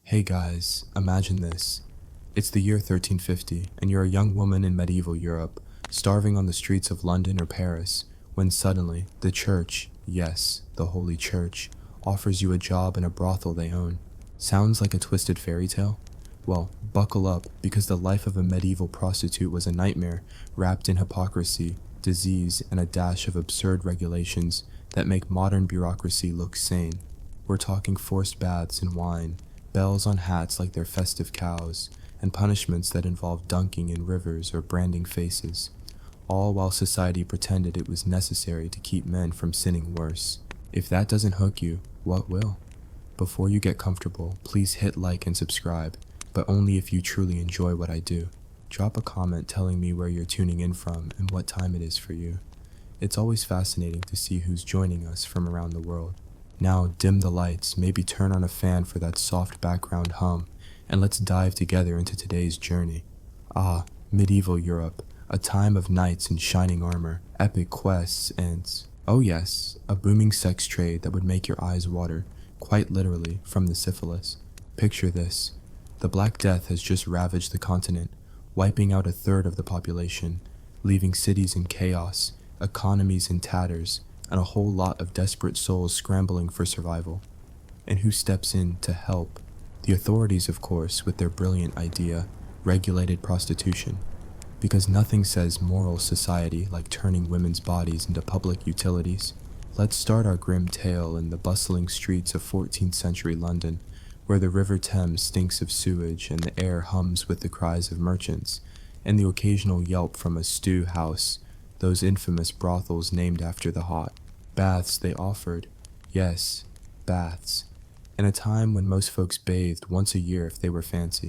Hey guys, imagine this. It's the year 1350, and you're a young woman in medieval Europe, starving on the streets of London or Paris, when suddenly, the church, yes, the Holy Church, offers you a job in a brothel they own. Sounds like a twisted fairy tale? Well, buckle up, because the life of a medieval prostitute was a nightmare, wrapped in hypocrisy, disease, and a dash of absurd regulations that make modern bureaucracy look sane. We're talking forced baths and wine, bells on hats like they're festive cows, and punishments that involve dunking in rivers or branding faces, all while society pretended it was necessary to keep men from sinning worse. If that doesn't hook you, what will? Before you get comfortable, please hit like and subscribe, but only if you truly enjoy what I do. Drop a comment telling me where you're tuning in from and what time it is for you. It's always fascinating to see who's joining us from around the world. Now dim the lights, maybe turn on a fan for that soft background hum, and let's dive together into today's journey. Medieval Europe, a time of knights in shining armor, epic quests, and, oh yes, a booming sex trade that would make your eyes water, quite literally, from the syphilis. Picture this. The Black Death has just ravaged the continent, wiping out a third of the population, leaving cities in chaos, economies in tatters, and a whole lot of desperate souls scrambling for survival. And who steps in to help? The authorities, of course, with their brilliant idea, regulated prostitution. Because nothing says moral society like turning women's bodies into public utilities. Let's start our grim tale in the bustling streets of 14th century London, where the River Thames stinks of sewage and the air hums with the cries of merchants, and the occasional yelp from a stew house, those infamous brothels named after the hot. Baths they offered. Yes, baths. In a time when most folks bathed once a year if they were fancy,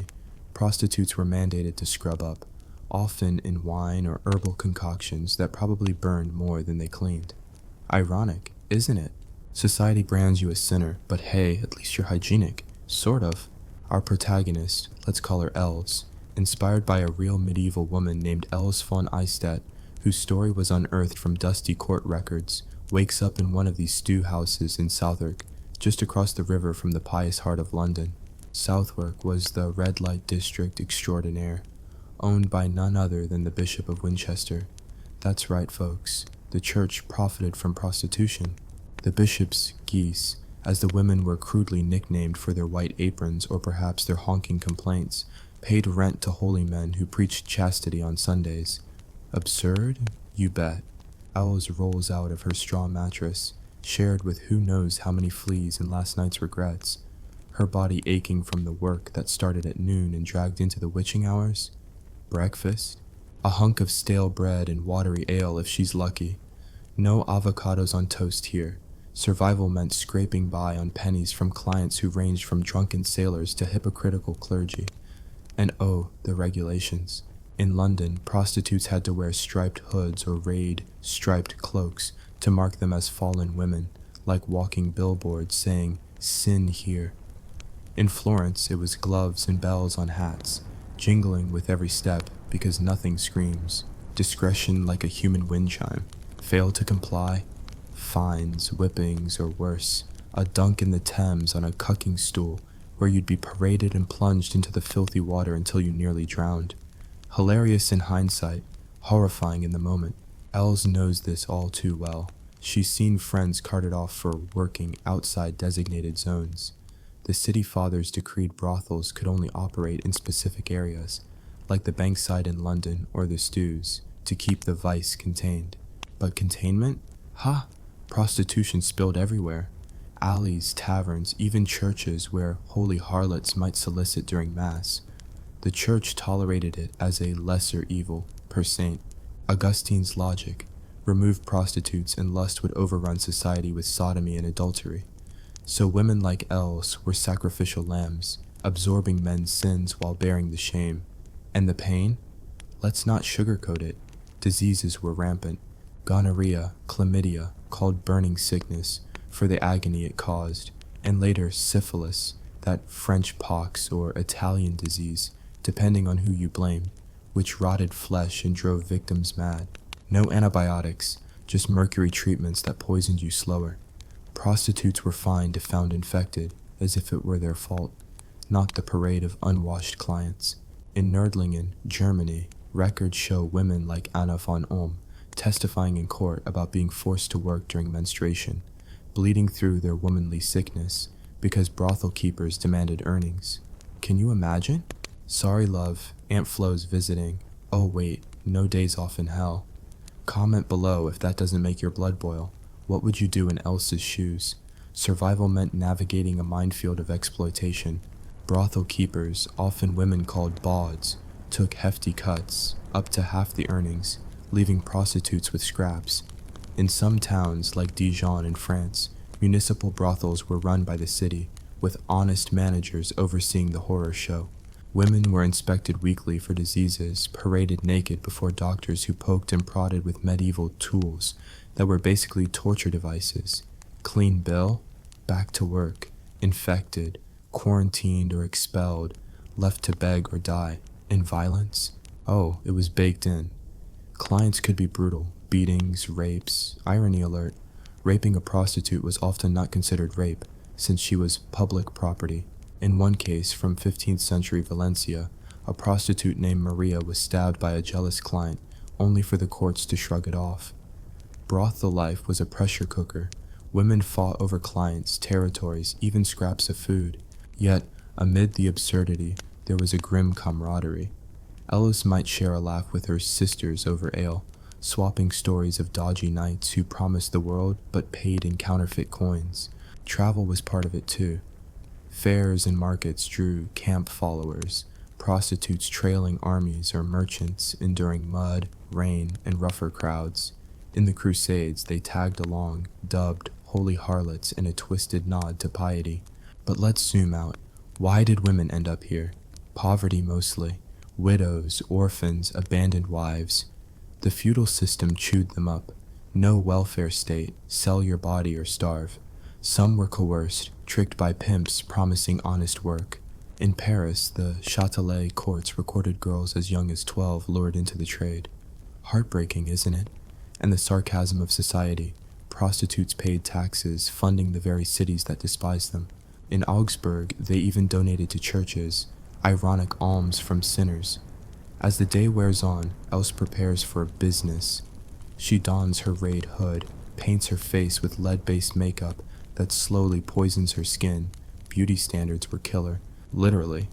prostitutes were mandated to scrub up, often in wine or herbal concoctions that probably burned more than they cleaned. Ironic, isn't it? Society brands you a sinner, but hey, at least you're hygienic. Sort of. Our protagonist, let's call her Els, inspired by a real medieval woman named Els von Eistedt, whose story was unearthed from dusty court records, wakes up in one of these stew houses in Southwark, just across the river from the pious heart of London. Southwark was the red light district extraordinaire, owned by none other than the Bishop of Winchester. That's right, folks, the church profited from prostitution. The bishop's geese, as the women were crudely nicknamed for their white aprons or perhaps their honking complaints, paid rent to holy men who preached chastity on Sundays. Absurd? You bet. Els rolls out of her straw mattress, shared with who knows how many fleas in last night's regrets, her body aching from the work that started at noon and dragged into the witching hours. Breakfast? A hunk of stale bread and watery ale if she's lucky. No avocados on toast here. Survival meant scraping by on pennies from clients who ranged from drunken sailors to hypocritical clergy. And oh, the regulations. In London, prostitutes had to wear striped hoods or raid striped cloaks to mark them as fallen women, like walking billboards saying, "Sin here." In Florence, it was gloves and bells on hats, jingling with every step because nothing screams. Discretion like a human wind chime. Fail to comply? Fines, whippings, or worse, a dunk in the Thames on a cucking stool where you'd be paraded and plunged into the filthy water until you nearly drowned. Hilarious in hindsight, horrifying in the moment. Els knows this all too well. She's seen friends carted off for working outside designated zones. The city fathers decreed brothels could only operate in specific areas, like the Bankside in London or the stews, to keep the vice contained. But containment? Ha! Prostitution spilled everywhere. Alleys, taverns, even churches where holy harlots might solicit during mass. The church tolerated it as a lesser evil, per saint. Augustine's logic: remove prostitutes and lust would overrun society with sodomy and adultery. So women like Els were sacrificial lambs, absorbing men's sins while bearing the shame. And the pain? Let's not sugarcoat it. Diseases were rampant. Gonorrhea, chlamydia, called burning sickness, for the agony it caused, and later syphilis, that French pox or Italian disease, depending on who you blame, which rotted flesh and drove victims mad. No antibiotics, just mercury treatments that poisoned you slower. Prostitutes were fined if found infected, as if it were their fault. not the parade of unwashed clients. In Nördlingen, Germany, records show women like Anna von Ulm testifying in court about being forced to work during menstruation, bleeding through their womanly sickness because brothel keepers demanded earnings. Can you imagine? Sorry love, Aunt Flo's visiting. Oh wait, no days off in hell. Comment below if that doesn't make your blood boil. What would you do in Elsa's shoes? Survival meant navigating a minefield of exploitation. Brothel keepers, often women called bawds, took hefty cuts, up to half the earnings, leaving prostitutes with scraps. In some towns, like Dijon in France, municipal brothels were run by the city, with honest managers overseeing the horror show. Women were inspected weekly for diseases, paraded naked before doctors who poked and prodded with medieval tools that were basically torture devices. Clean bill, back to work, infected, quarantined or expelled, left to beg or die. And violence? Oh, it was baked in. Clients could be brutal, beatings, rapes. Irony alert, raping a prostitute was often not considered rape, since she was public property. In one case from 15th century Valencia, a prostitute named Maria was stabbed by a jealous client, only for the courts to shrug it off. Brothel life was a pressure cooker. Women fought over clients, territories, even scraps of food. Yet, amid the absurdity, there was a grim camaraderie. Ellis might share a laugh with her sisters over ale, swapping stories of dodgy knights who promised the world but paid in counterfeit coins. Travel was part of it too. Fairs and markets drew camp followers, prostitutes trailing armies or merchants enduring mud, rain, and rougher crowds. In the Crusades, they tagged along, dubbed holy harlots in a twisted nod to piety. But let's zoom out. Why did women end up here? Poverty mostly. Widows, orphans, abandoned wives. The feudal system chewed them up. No welfare state, sell your body or starve. Some were coerced, tricked by pimps promising honest work. In Paris, the Châtelet courts recorded girls as young as 12 lured into the trade. Heartbreaking, isn't it? And the sarcasm of society. Prostitutes paid taxes, funding the very cities that despised them. In Augsburg, they even donated to churches, ironic alms from sinners. As the day wears on, Else prepares for business. She dons her raid hood, paints her face with lead-based makeup that slowly poisons her skin. Beauty standards were killer, literally,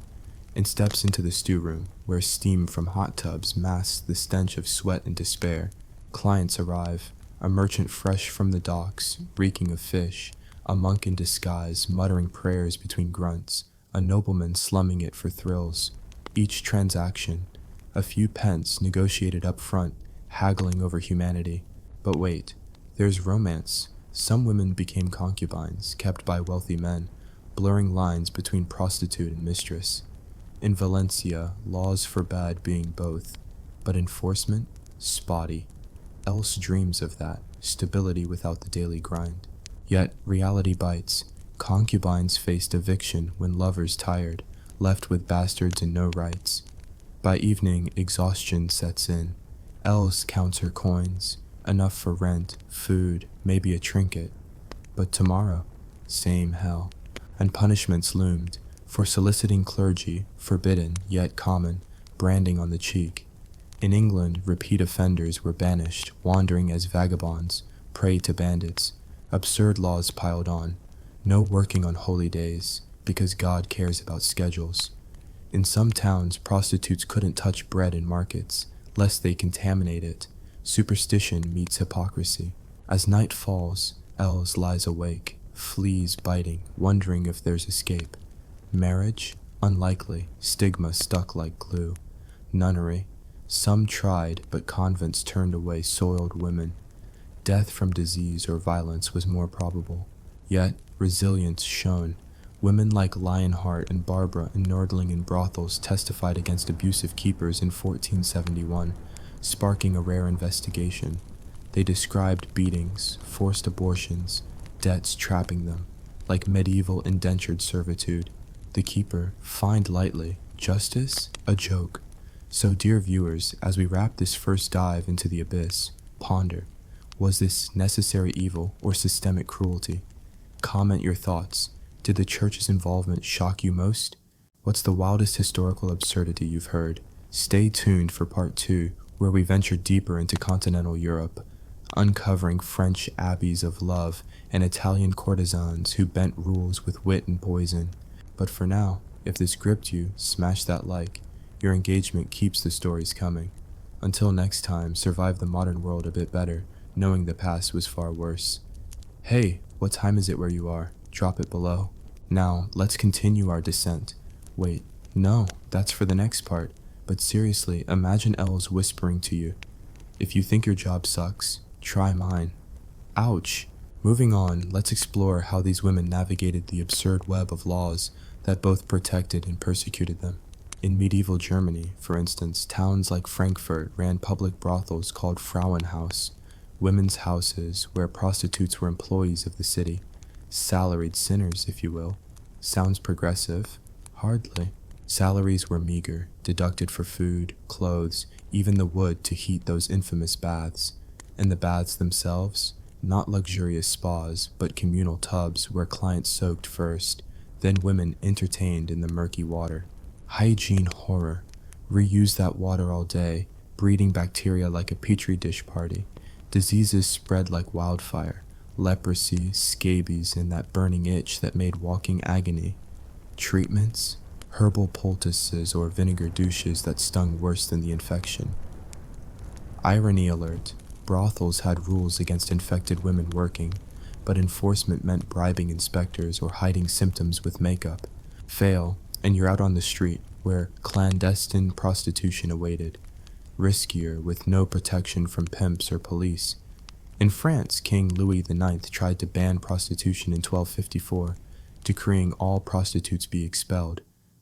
and steps into the stew room, where steam from hot tubs masks the stench of sweat and despair. Clients arrive, a merchant fresh from the docks, reeking of fish, a monk in disguise muttering prayers between grunts, a nobleman slumming it for thrills. Each transaction, a few pence negotiated up front, haggling over humanity. But wait, there's romance. Some women became concubines, kept by wealthy men, blurring lines between prostitute and mistress. In Valencia, laws forbade being both, but enforcement? Spotty. Else dreams of that, stability without the daily grind. Yet, reality bites. Concubines faced eviction when lovers tired, left with bastards and no rights. By evening, exhaustion sets in. Else counts her coins, enough for rent, food, maybe a trinket. But tomorrow, same hell. And punishments loomed. For soliciting clergy, forbidden yet common, branding on the cheek. In England, repeat offenders were banished, wandering as vagabonds, prey to bandits. Absurd laws piled on. No working on holy days, because God cares about schedules. In some towns, prostitutes couldn't touch bread in markets, lest they contaminate it. Superstition meets hypocrisy. As night falls, Els lies awake, fleas biting, wondering if there's escape. Marriage? Unlikely, stigma stuck like glue. Nunnery? Some tried, but convents turned away soiled women. Death from disease or violence was more probable. Yet, resilience shone. Women like Lionheart and Barbara in Nördlingen brothels testified against abusive keepers in 1471, sparking a rare investigation. They described beatings, forced abortions, debts trapping them, like medieval indentured servitude. The keeper, fined lightly. Justice? A joke. So dear viewers, as we wrap this first dive into the abyss, ponder, was this necessary evil or systemic cruelty? Comment your thoughts. Did the church's involvement shock you most? What's the wildest historical absurdity you've heard? Stay tuned for part 2, where we venture deeper into continental Europe, uncovering French abbeys of love and Italian courtesans who bent rules with wit and poison. But for now, if this gripped you, smash that like. Your engagement keeps the stories coming. Until next time, survive the modern world a bit better, knowing the past was far worse. Hey, what time is it where you are? Drop it below. Now, let's continue our descent. Wait, no, that's for the next part. But seriously, imagine elves whispering to you. If you think your job sucks, try mine. Ouch! Moving on, let's explore how these women navigated the absurd web of laws that both protected and persecuted them. In medieval Germany, for instance, towns like Frankfurt ran public brothels called Frauenhaus, women's houses where prostitutes were employees of the city, salaried sinners, if you will. Sounds progressive? Hardly. Salaries were meager, deducted for food, clothes, even the wood to heat those infamous baths. And the baths themselves? Not luxurious spas, but communal tubs where clients soaked first, then women entertained in the murky water. Hygiene horror. Reuse that water all day, breeding bacteria like a petri dish party. Diseases spread like wildfire. Leprosy, scabies, and that burning itch that made walking agony. Treatments? Herbal poultices or vinegar douches that stung worse than the infection. Irony alert. Brothels had rules against infected women working, but enforcement meant bribing inspectors or hiding symptoms with makeup. Fail, and you're out on the street, where clandestine prostitution awaited. Riskier, with no protection from pimps or police. In France, King Louis IX tried to ban prostitution in 1254, decreeing all prostitutes be expelled.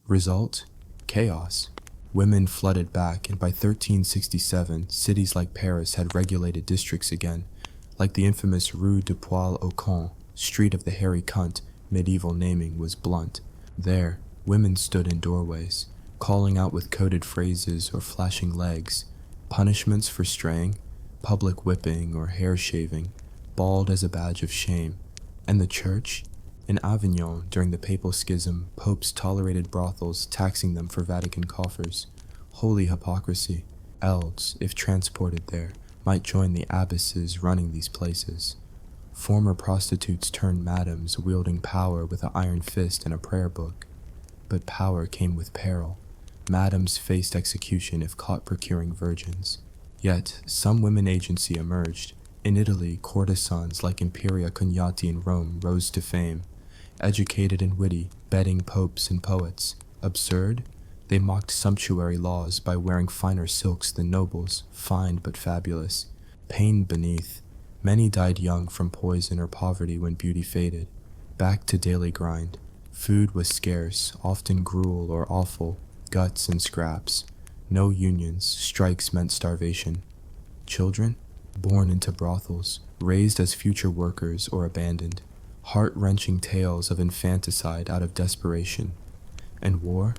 Result? Chaos. Women flooded back, and by 1367, cities like Paris had regulated districts again, like the infamous Rue du Poil au Camp, Street of the Hairy Cunt. Medieval naming was blunt. There, women stood in doorways, calling out with coded phrases or flashing legs. Punishments for straying, public whipping or hair shaving, bald as a badge of shame. And the church? In Avignon, during the Papal Schism, popes tolerated brothels, taxing them for Vatican coffers. Holy hypocrisy. Elves, if transported there, might join the abbesses running these places. Former prostitutes turned madams, wielding power with an iron fist and a prayer book. But power came with peril. Madams faced execution if caught procuring virgins. Yet, some women agency emerged. In Italy, courtesans like Imperia Cognati in Rome rose to fame. Educated and witty, bedding popes and poets. Absurd? They mocked sumptuary laws by wearing finer silks than nobles, fine but fabulous. Pained beneath. Many died young from poison or poverty when beauty faded. Back to daily grind. Food was scarce, often gruel or offal, guts and scraps. No unions, strikes meant starvation. Children? Born into brothels, raised as future workers or abandoned. Heart-wrenching tales of infanticide out of desperation. And war?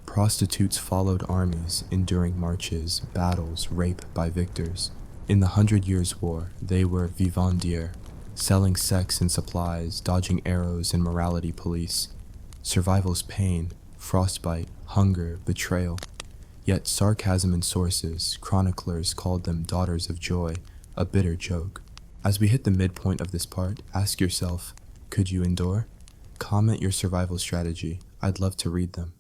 Prostitutes followed armies, enduring marches, battles, rape by victors. In the 100 Years' War, they were vivandières, selling sex and supplies, dodging arrows and morality police. Survival's pain, frostbite, hunger, betrayal. Yet sarcasm in sources, chroniclers called them daughters of joy, a bitter joke. As we hit the midpoint of this part, ask yourself, could you endure? Comment your survival strategy. I'd love to read them.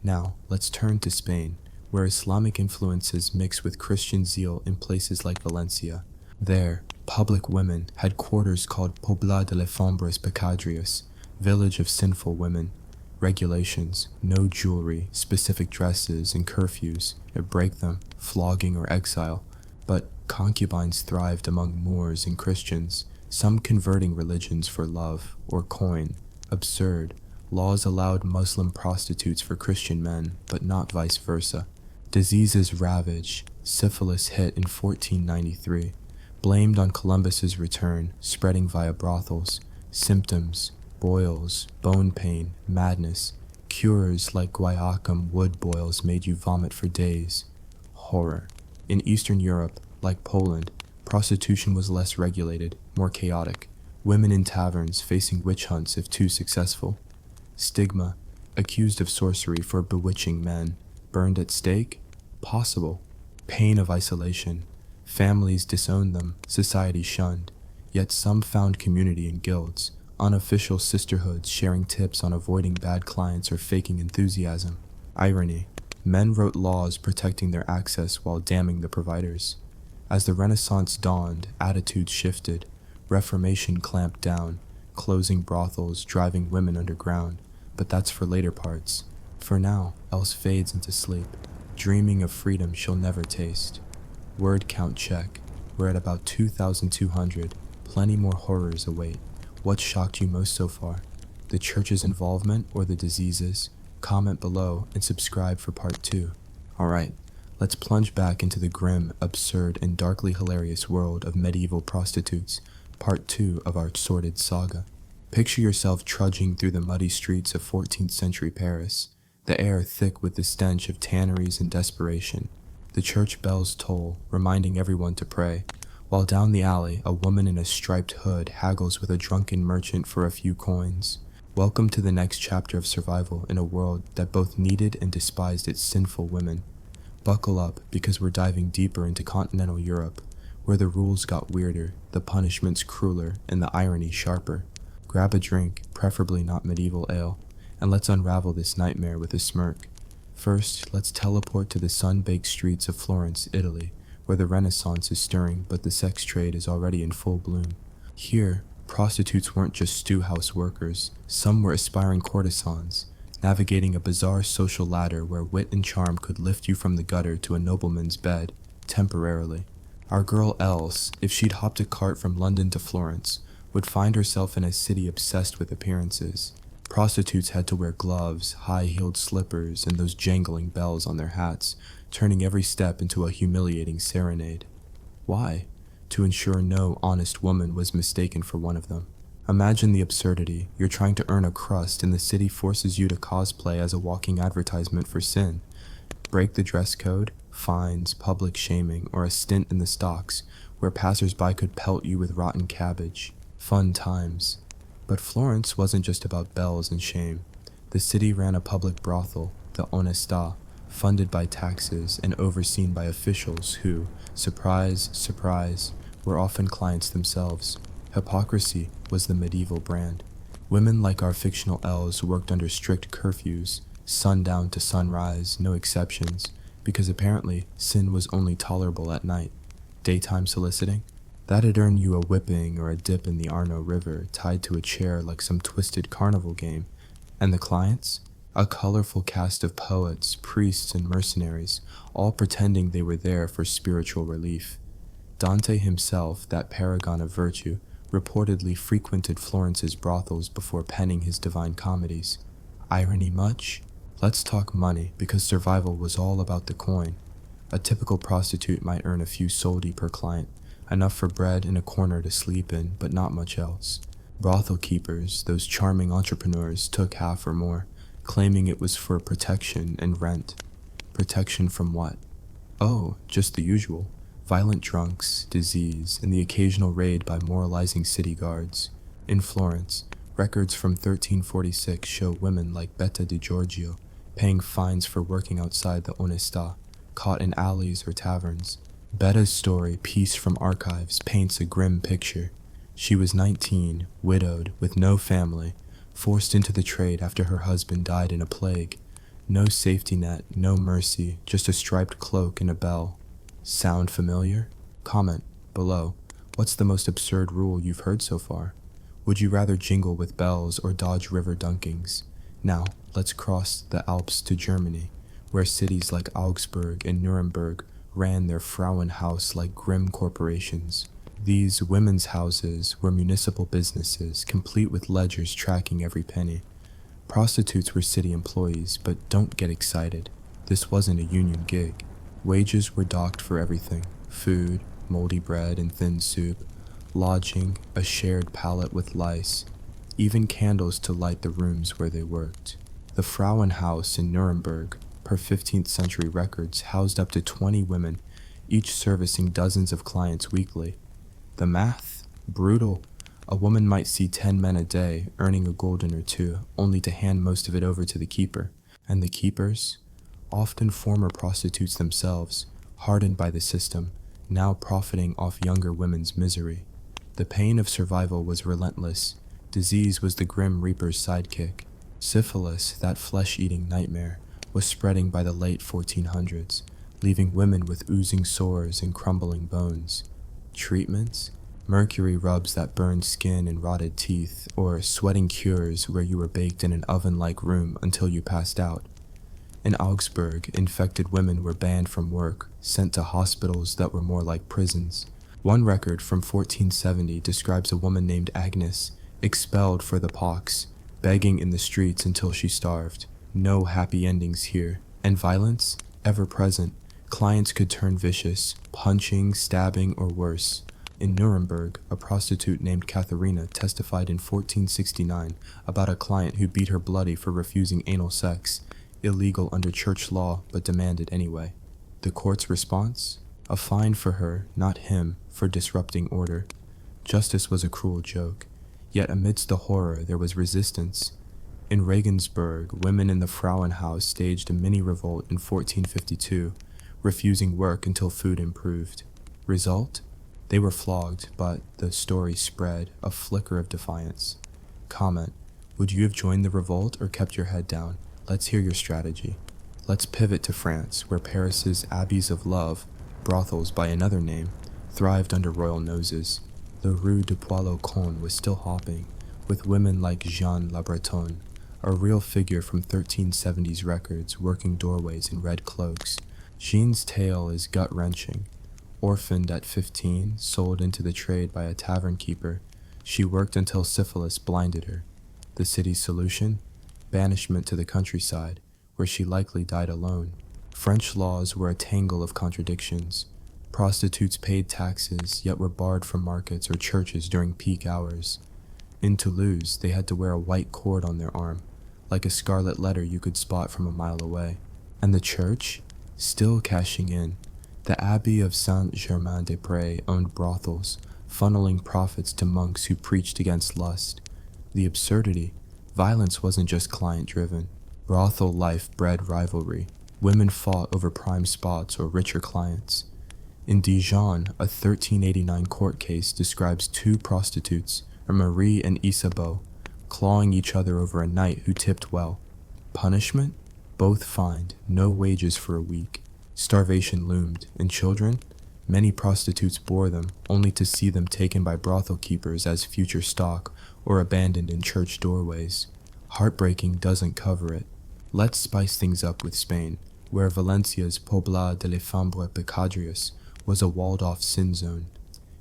Now, let's turn to Spain, where Islamic influences mix with Christian zeal in places like Valencia. There, public women had quarters called Pobla de las Fembres Pecadrias, village of sinful women. Regulations, no jewelry, specific dresses, and curfews, or break them, flogging or exile. But concubines thrived among Moors and Christians, some converting religions for love or coin. Absurd. Laws allowed Muslim prostitutes for Christian men, but not vice versa. Diseases ravaged. Syphilis hit in 1493. Blamed on Columbus's return, spreading via brothels. Symptoms: boils, bone pain, madness. Cures like guaiacum wood boils made you vomit for days. Horror. In Eastern Europe, like Poland, prostitution was less regulated, more chaotic. Women in taverns facing witch hunts if too successful. Stigma. Accused of sorcery for bewitching men. Burned at stake? Possible. Pain of isolation. Families disowned them, society shunned. Yet some found community in guilds, unofficial sisterhoods sharing tips on avoiding bad clients or faking enthusiasm. Irony. Men wrote laws protecting their access while damning the providers. As the Renaissance dawned, attitudes shifted. Reformation clamped down, closing brothels, driving women underground. But that's for later parts. For now, else fades into sleep, dreaming of freedom she'll never taste. Word count check. We're at about 2,200. Plenty more horrors await. What shocked you most so far? The church's involvement or the diseases? Comment below and subscribe for part 2. Alright, let's plunge back into the grim, absurd, and darkly hilarious world of medieval prostitutes, part 2 of our sordid saga. Picture yourself trudging through the muddy streets of 14th century Paris, the air thick with the stench of tanneries and desperation. The church bells toll, reminding everyone to pray, while down the alley, a woman in a striped hood haggles with a drunken merchant for a few coins. Welcome to the next chapter of survival in a world that both needed and despised its sinful women. Buckle up, because we're diving deeper into continental Europe, where the rules got weirder, the punishments crueler, and the irony sharper. Grab a drink, preferably not medieval ale, and let's unravel this nightmare with a smirk. First, let's teleport to the sun-baked streets of Florence, Italy, where the Renaissance is stirring but the sex trade is already in full bloom. Here, prostitutes weren't just stew-house workers, some were aspiring courtesans, navigating a bizarre social ladder where wit and charm could lift you from the gutter to a nobleman's bed, temporarily. Our girl Else, if she'd hopped a cart from London to Florence, would find herself in a city obsessed with appearances. Prostitutes had to wear gloves, high-heeled slippers, and those jangling bells on their hats, turning every step into a humiliating serenade. Why? To ensure no honest woman was mistaken for one of them. Imagine the absurdity. You're trying to earn a crust and the city forces you to cosplay as a walking advertisement for sin. Break the dress code, fines, public shaming, or a stint in the stocks, where passers-by could pelt you with rotten cabbage. Fun times. But Florence wasn't just about bells and shame. The city ran a public brothel, the Onestà, funded by taxes and overseen by officials who, surprise, surprise, were often clients themselves. Hypocrisy was the medieval brand. Women like our fictional elves worked under strict curfews, sundown to sunrise, no exceptions, because apparently sin was only tolerable at night. Daytime soliciting? That'd earn you a whipping or a dip in the Arno River tied to a chair like some twisted carnival game. And the clients? A colorful cast of poets, priests, and mercenaries, all pretending they were there for spiritual relief. Dante himself, that paragon of virtue, reportedly frequented Florence's brothels before penning his divine comedies. Irony much? Let's talk money, because survival was all about the coin. A typical prostitute might earn a few soldi per client, enough for bread and a corner to sleep in, but not much else. Brothel keepers, those charming entrepreneurs, took half or more, claiming it was for protection and rent. Protection from what? Oh, just the usual. Violent drunks, disease, and the occasional raid by moralizing city guards. In Florence, records from 1346 show women like Betta di Giorgio paying fines for working outside the Onestà, caught in alleys or taverns. Betta's story, pieced from archives, paints a grim picture. She was 19, widowed, with no family, forced into the trade after her husband died in a plague. No safety net, no mercy, just a striped cloak and a bell. Sound familiar? Comment below. What's the most absurd rule you've heard so far? Would you rather jingle with bells or dodge river dunkings? Now, let's cross the Alps to Germany, where cities like Augsburg and Nuremberg ran their Frauenhaus like grim corporations. These women's houses were municipal businesses, complete with ledgers tracking every penny. Prostitutes were city employees, but don't get excited. This wasn't a union gig. Wages were docked for everything: food, moldy bread and thin soup, lodging, a shared pallet with lice, even candles to light the rooms where they worked. The Frauenhaus in Nuremberg, per 15th century records, housed up to 20 women, each servicing dozens of clients weekly. The math? Brutal. A woman might see 10 men a day earning a gulden or two, only to hand most of it over to the keeper. And the keepers? Often former prostitutes themselves, hardened by the system, now profiting off younger women's misery. The pain of survival was relentless. Disease was the grim reaper's sidekick. Syphilis, that flesh-eating nightmare, was spreading by the late 1400s, leaving women with oozing sores and crumbling bones. Treatments? Mercury rubs that burned skin and rotted teeth, or sweating cures where you were baked in an oven-like room until you passed out. In Augsburg, infected women were banned from work, sent to hospitals that were more like prisons. One record from 1470 describes a woman named Agnes, expelled for the pox, begging in the streets until she starved. No happy endings here. And violence? Ever present. Clients could turn vicious, punching, stabbing, or worse. In Nuremberg, a prostitute named Katharina testified in 1469 about a client who beat her bloody for refusing anal sex, illegal under church law but demanded anyway. The court's response? A fine for her, not him, for disrupting order. Justice was a cruel joke, yet amidst the horror there was resistance. In Regensburg, women in the Frauenhaus staged a mini-revolt in 1452, refusing work until food improved. Result? They were flogged, but the story spread, a flicker of defiance. Comment: would you have joined the revolt or kept your head down? Let's hear your strategy. Let's pivot to France, where Paris's abbeys of love, brothels by another name, thrived under royal noses. The Rue de Poil-au-Con was still hopping, with women like Jeanne la Bretonne, a real figure from 1370s records working doorways in red cloaks. Jeanne's tale is gut-wrenching. Orphaned at 15, sold into the trade by a tavern keeper, she worked until syphilis blinded her. The city's solution? Banishment to the countryside, where she likely died alone. French laws were a tangle of contradictions. Prostitutes paid taxes, yet were barred from markets or churches during peak hours. In Toulouse, they had to wear a white cord on their arm, like a scarlet letter you could spot from a mile away. And the church? Still cashing in. The Abbey of Saint-Germain-des-Prés owned brothels, funneling profits to monks who preached against lust. The absurdity: violence wasn't just client-driven. Brothel life bred rivalry. Women fought over prime spots or richer clients. In Dijon, a 1389 court case describes two prostitutes, Marie and Isabeau, clawing each other over a knight who tipped well. Punishment? Both fined, no wages for a week. Starvation loomed, and children? Many prostitutes bore them, only to see them taken by brothel keepers as future stock or abandoned in church doorways. Heartbreaking doesn't cover it. Let's spice things up with Spain, where Valencia's Pobla de l'Efembre Pecadrius was a walled-off sin zone.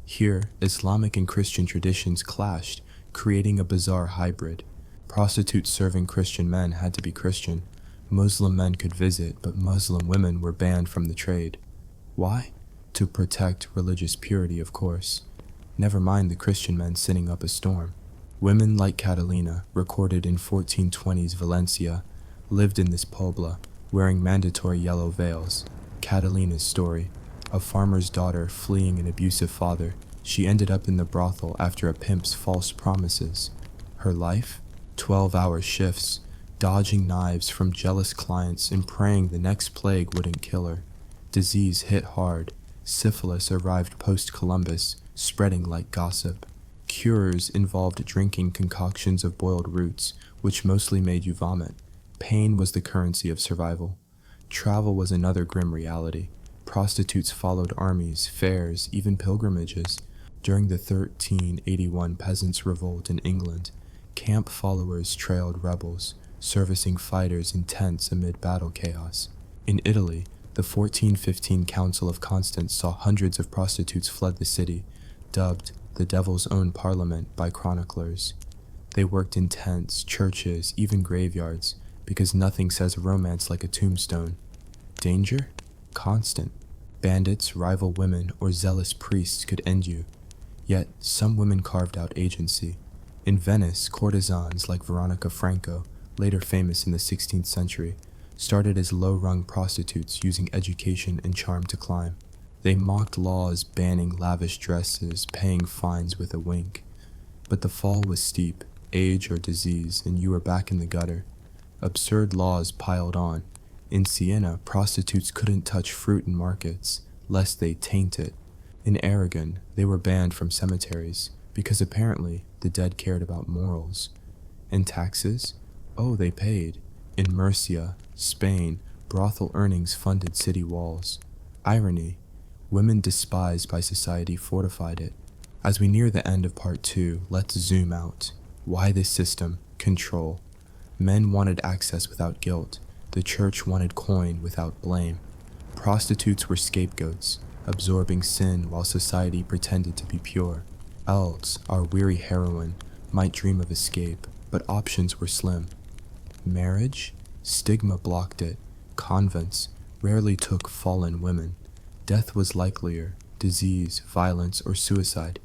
Here, Islamic and Christian traditions clashed, creating a bizarre hybrid. Prostitutes serving Christian men had to be Christian. Muslim men could visit, but Muslim women were banned from the trade. Why? To protect religious purity, of course. Never mind the Christian men sitting up a storm. Women like Catalina, recorded in 1420s Valencia, lived in this pobla, wearing mandatory yellow veils. Catalina's story: a farmer's daughter fleeing an abusive father, she ended up in the brothel after a pimp's false promises. Her life? 12-hour shifts, dodging knives from jealous clients and praying the next plague wouldn't kill her. Disease hit hard. Syphilis arrived post-Columbus, spreading like gossip. Cures involved drinking concoctions of boiled roots, which mostly made you vomit. Pain was the currency of survival. Travel was another grim reality. Prostitutes followed armies, fairs, even pilgrimages. During the 1381 Peasants' Revolt in England, camp followers trailed rebels, servicing fighters in tents amid battle chaos. In Italy, the 1415 Council of Constance saw hundreds of prostitutes flood the city, dubbed the Devil's Own Parliament by chroniclers. They worked in tents, churches, even graveyards, because nothing says romance like a tombstone. Danger? Constant. Bandits, rival women, or zealous priests could end you. Yet, some women carved out agency. In Venice, courtesans like Veronica Franco, later famous in the 16th century, started as low-rung prostitutes using education and charm to climb. They mocked laws banning lavish dresses, paying fines with a wink. But the fall was steep, age or disease, and you were back in the gutter. Absurd laws piled on. In Siena, prostitutes couldn't touch fruit in markets, lest they taint it. In Aragon, they were banned from cemeteries, because apparently the dead cared about morals. And taxes? Oh, they paid. In Murcia, Spain, brothel earnings funded city walls. Irony, women despised by society fortified it. As we near the end of part 2, let's zoom out. Why this system? Control. Men wanted access without guilt. The church wanted coin without blame. Prostitutes were scapegoats, absorbing sin while society pretended to be pure. Elves, our weary heroine, might dream of escape, but options were slim. Marriage? Stigma blocked it. Convents rarely took fallen women. Death was likelier, disease, violence, or suicide,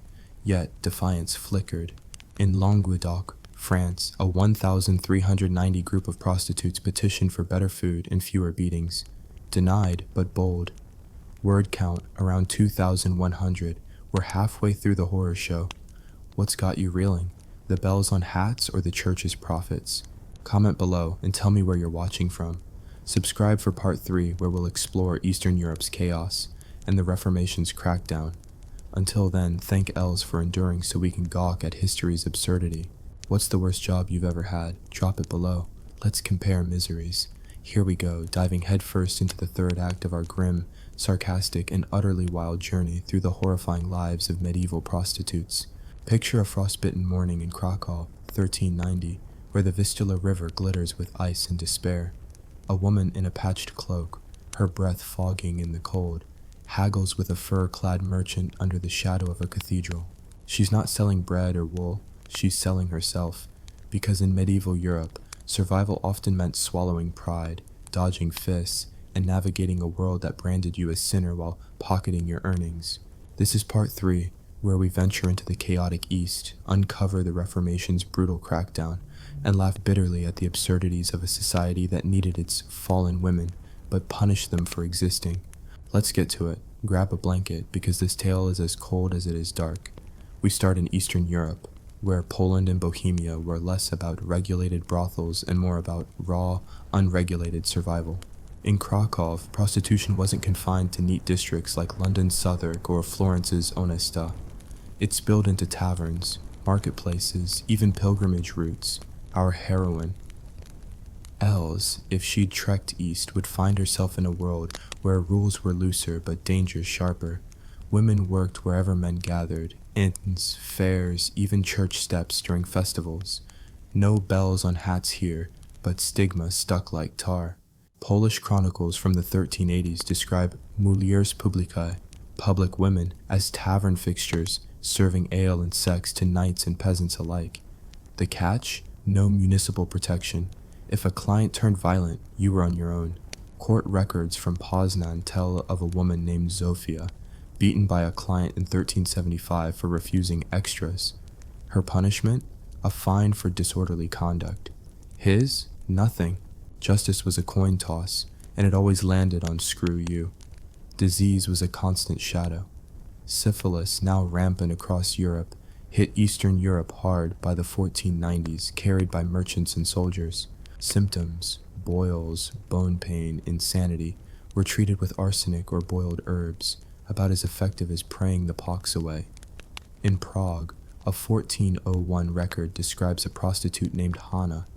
yet defiance flickered. In Languedoc, France, a 1,390 group of prostitutes petitioned for better food and fewer beatings. Denied, but bold. Word count, around 2,100. We're halfway through the horror show. What's got you reeling? The bells on hats or the church's profits? Comment below and tell me where you're watching from. Subscribe for part 3, where we'll explore Eastern Europe's chaos and the Reformation's crackdown. Until then, thank elves for enduring so we can gawk at history's absurdity. What's the worst job you've ever had? Drop it below. Let's compare miseries. Here we go, diving headfirst into the third act of our grim, sarcastic, and utterly wild journey through the horrifying lives of medieval prostitutes. Picture a frostbitten morning in Krakow, 1390, where the Vistula River glitters with ice and despair. A woman in a patched cloak, her breath fogging in the cold, haggles with a fur-clad merchant under the shadow of a cathedral. She's not selling bread or wool, she's selling herself, because in medieval Europe, survival often meant swallowing pride, dodging fists, and navigating a world that branded you as sinner while pocketing your earnings. This is part 3, where we venture into the chaotic East, uncover the Reformation's brutal crackdown, and laugh bitterly at the absurdities of a society that needed its fallen women, but punished them for existing. Let's get to it. Grab a blanket, because this tale is as cold as it is dark. We start in Eastern Europe, where Poland and Bohemia were less about regulated brothels and more about raw, unregulated survival. In Krakow, prostitution wasn't confined to neat districts like London's Southwark or Florence's Onesta. It spilled into taverns, marketplaces, even pilgrimage routes. Our heroine, Els, if she'd trekked east, would find herself in a world where rules were looser but dangers sharper. Women worked wherever men gathered, inns, fairs, even church steps during festivals. No bells on hats here, but stigma stuck like tar. Polish chronicles from the 1380s describe muliers publicae, public women, as tavern fixtures, serving ale and sex to knights and peasants alike. The catch? No municipal protection. If a client turned violent, you were on your own. Court records from Poznan tell of a woman named Zofia, beaten by a client in 1375 for refusing extras. Her punishment? A fine for disorderly conduct. His? Nothing. Justice was a coin toss, and it always landed on screw you. Disease was a constant shadow. Syphilis, now rampant across Europe, hit Eastern Europe hard by the 1490s, carried by merchants and soldiers. Symptoms, boils, bone pain, insanity, were treated with arsenic or boiled herbs, about as effective as praying the pox away. In Prague, a 1401 record describes a prostitute named Hanna,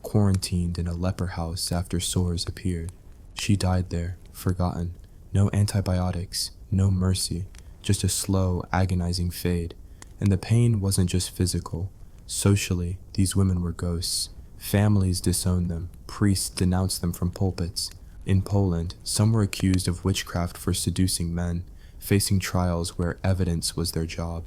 quarantined in a leper house after sores appeared. She died there, forgotten. No antibiotics, no mercy, just a slow, agonizing fade. And the pain wasn't just physical. Socially, these women were ghosts. Families disowned them, priests denounced them from pulpits. In Poland, some were accused of witchcraft for seducing men, facing trials where evidence was their job.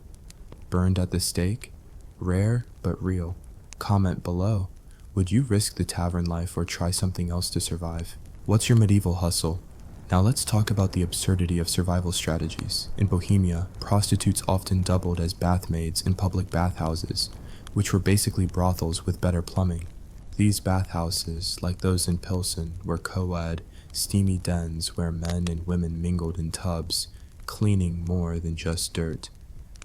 Burned at the stake? Rare, but real. Comment below. Would you risk the tavern life or try something else to survive? What's your medieval hustle? Now let's talk about the absurdity of survival strategies. In Bohemia, prostitutes often doubled as bathmaids in public bathhouses, which were basically brothels with better plumbing. These bathhouses, like those in Pilsen, were co-ed, steamy dens where men and women mingled in tubs, cleaning more than just dirt.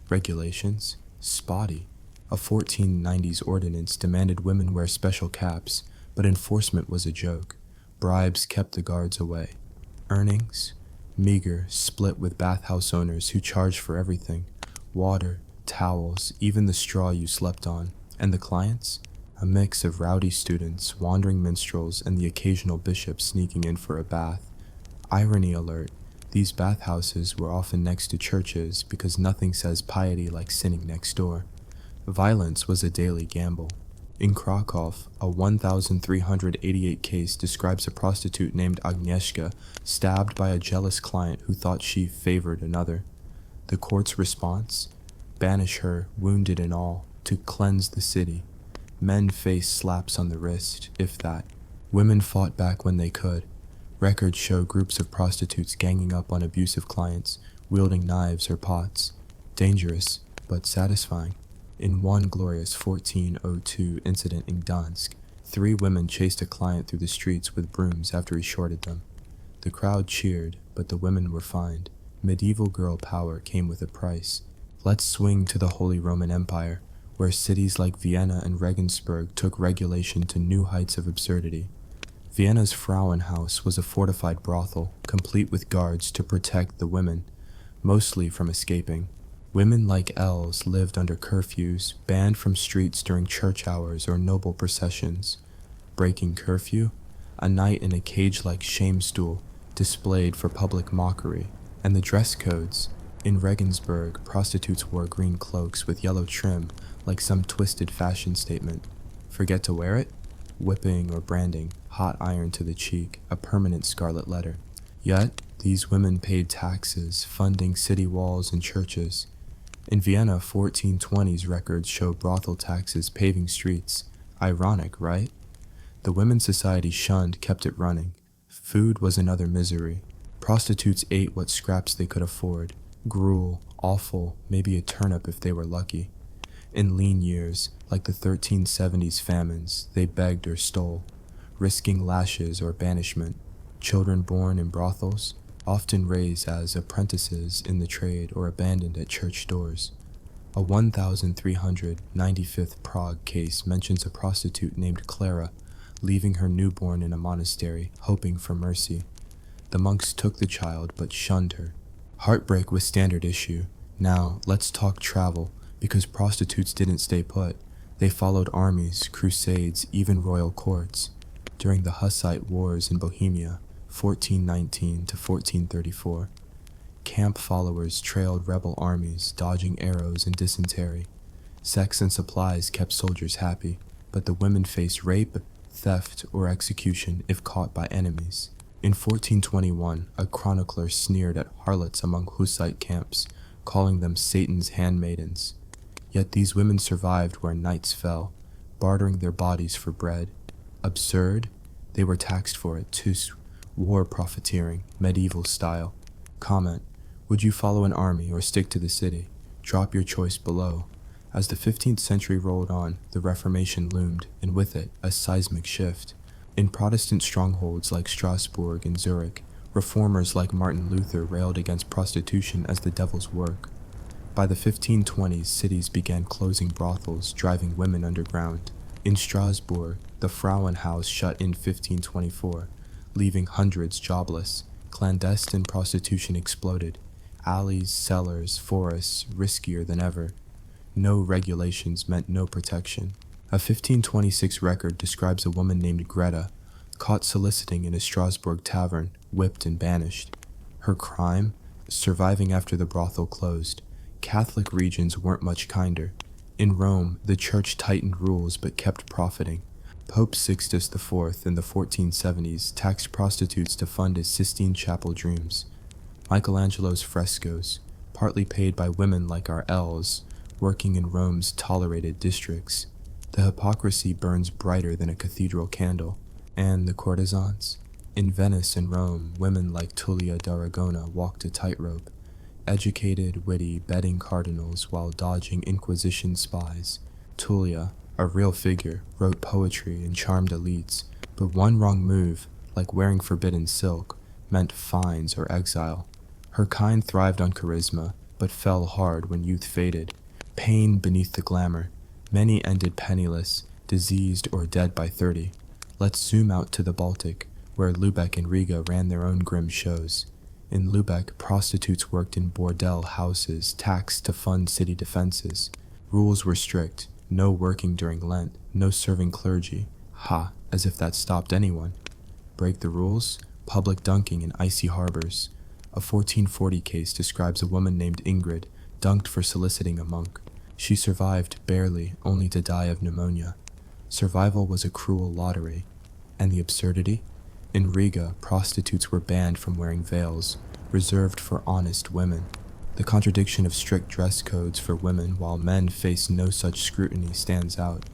Regulations? Spotty. A 1490s ordinance demanded women wear special caps, but enforcement was a joke. Bribes kept the guards away. Earnings? Meager, split with bathhouse owners who charged for everything: water, towels, even the straw you slept on. And the clients? A mix of rowdy students, wandering minstrels, and the occasional bishop sneaking in for a bath. Irony alert, these bathhouses were often next to churches because nothing says piety like sinning next door. Violence was a daily gamble. In Krakow, a 1388 case describes a prostitute named Agnieszka stabbed by a jealous client who thought she favored another. The court's response? Banish her, wounded and all, to cleanse the city. Men faced slaps on the wrist, if that. Women fought back when they could. Records show groups of prostitutes ganging up on abusive clients, wielding knives or pots. Dangerous, but satisfying. In one glorious 1402 incident in Gdansk, 3 women chased a client through the streets with brooms after he shorted them. The crowd cheered, but the women were fined. Medieval girl power came with a price. Let's swing to the Holy Roman Empire, where cities like Vienna and Regensburg took regulation to new heights of absurdity. Vienna's Frauenhaus was a fortified brothel, complete with guards to protect the women, mostly from escaping. Women like Els lived under curfews, banned from streets during church hours or noble processions. Breaking curfew? A night in a cage-like shame stool, displayed for public mockery. And the dress codes? In Regensburg, prostitutes wore green cloaks with yellow trim, like some twisted fashion statement. Forget to wear it? Whipping or branding, hot iron to the cheek, a permanent scarlet letter. Yet, these women paid taxes, funding city walls and churches. In Vienna, 1420s records show brothel taxes paving streets. Ironic, right? The women's society shunned kept it running. Food was another misery. Prostitutes ate what scraps they could afford. Gruel, offal, maybe a turnip if they were lucky. In lean years, like the 1370s famines, they begged or stole, risking lashes or banishment. Children born in brothels, often raised as apprentices in the trade or abandoned at church doors. A 1395 Prague case mentions a prostitute named Clara leaving her newborn in a monastery, hoping for mercy. The monks took the child but shunned her. Heartbreak was standard issue. Now, let's talk travel, because prostitutes didn't stay put. They followed armies, crusades, even royal courts. During the Hussite Wars in Bohemia, 1419 to 1434, camp followers trailed rebel armies, dodging arrows and dysentery. Sex and supplies kept soldiers happy, but the women faced rape, theft, or execution if caught by enemies. In 1421, a chronicler sneered at harlots among Hussite camps, calling them Satan's handmaidens. Yet these women survived where knights fell, bartering their bodies for bread. Absurd? They were taxed for it too. War profiteering, medieval style. Comment: would you follow an army or stick to the city? Drop your choice below. As the 15th century rolled on, the Reformation loomed, and with it, a seismic shift. In Protestant strongholds like Strasbourg and Zurich, reformers like Martin Luther railed against prostitution as the devil's work. By the 1520s, cities began closing brothels, driving women underground. In Strasbourg, the Frauenhaus shut in 1524, leaving hundreds jobless. Clandestine prostitution exploded. Alleys, cellars, forests, riskier than ever. No regulations meant no protection. A 1526 record describes a woman named Greta, caught soliciting in a Strasbourg tavern, whipped and banished. Her crime? Surviving after the brothel closed. Catholic regions weren't much kinder. In Rome, the church tightened rules but kept profiting. Pope Sixtus IV in the 1470s taxed prostitutes to fund his Sistine Chapel dreams. Michelangelo's frescoes, partly paid by women like our Els, working in Rome's tolerated districts. The hypocrisy burns brighter than a cathedral candle. And the courtesans? In Venice and Rome, women like Tullia d'Aragona walked a tightrope. Educated, witty, betting cardinals while dodging Inquisition spies. Tullia, a real figure, wrote poetry and charmed elites, but one wrong move, like wearing forbidden silk, meant fines or exile. Her kind thrived on charisma, but fell hard when youth faded. Pain beneath the glamour. Many ended penniless, diseased, or dead by 30. Let's zoom out to the Baltic, where Lübeck and Riga ran their own grim shows. In Lübeck, prostitutes worked in bordel houses taxed to fund city defenses. Rules were strict: no working during Lent, no serving clergy. Ha, as if that stopped anyone. Break the rules? Public dunking in icy harbors. A 1440 case describes a woman named Ingrid, dunked for soliciting a monk. She survived barely, only to die of pneumonia. Survival was a cruel lottery. And the absurdity? In Riga, prostitutes were banned from wearing veils, reserved for honest women. The contradiction of strict dress codes for women while men face no such scrutiny stands out.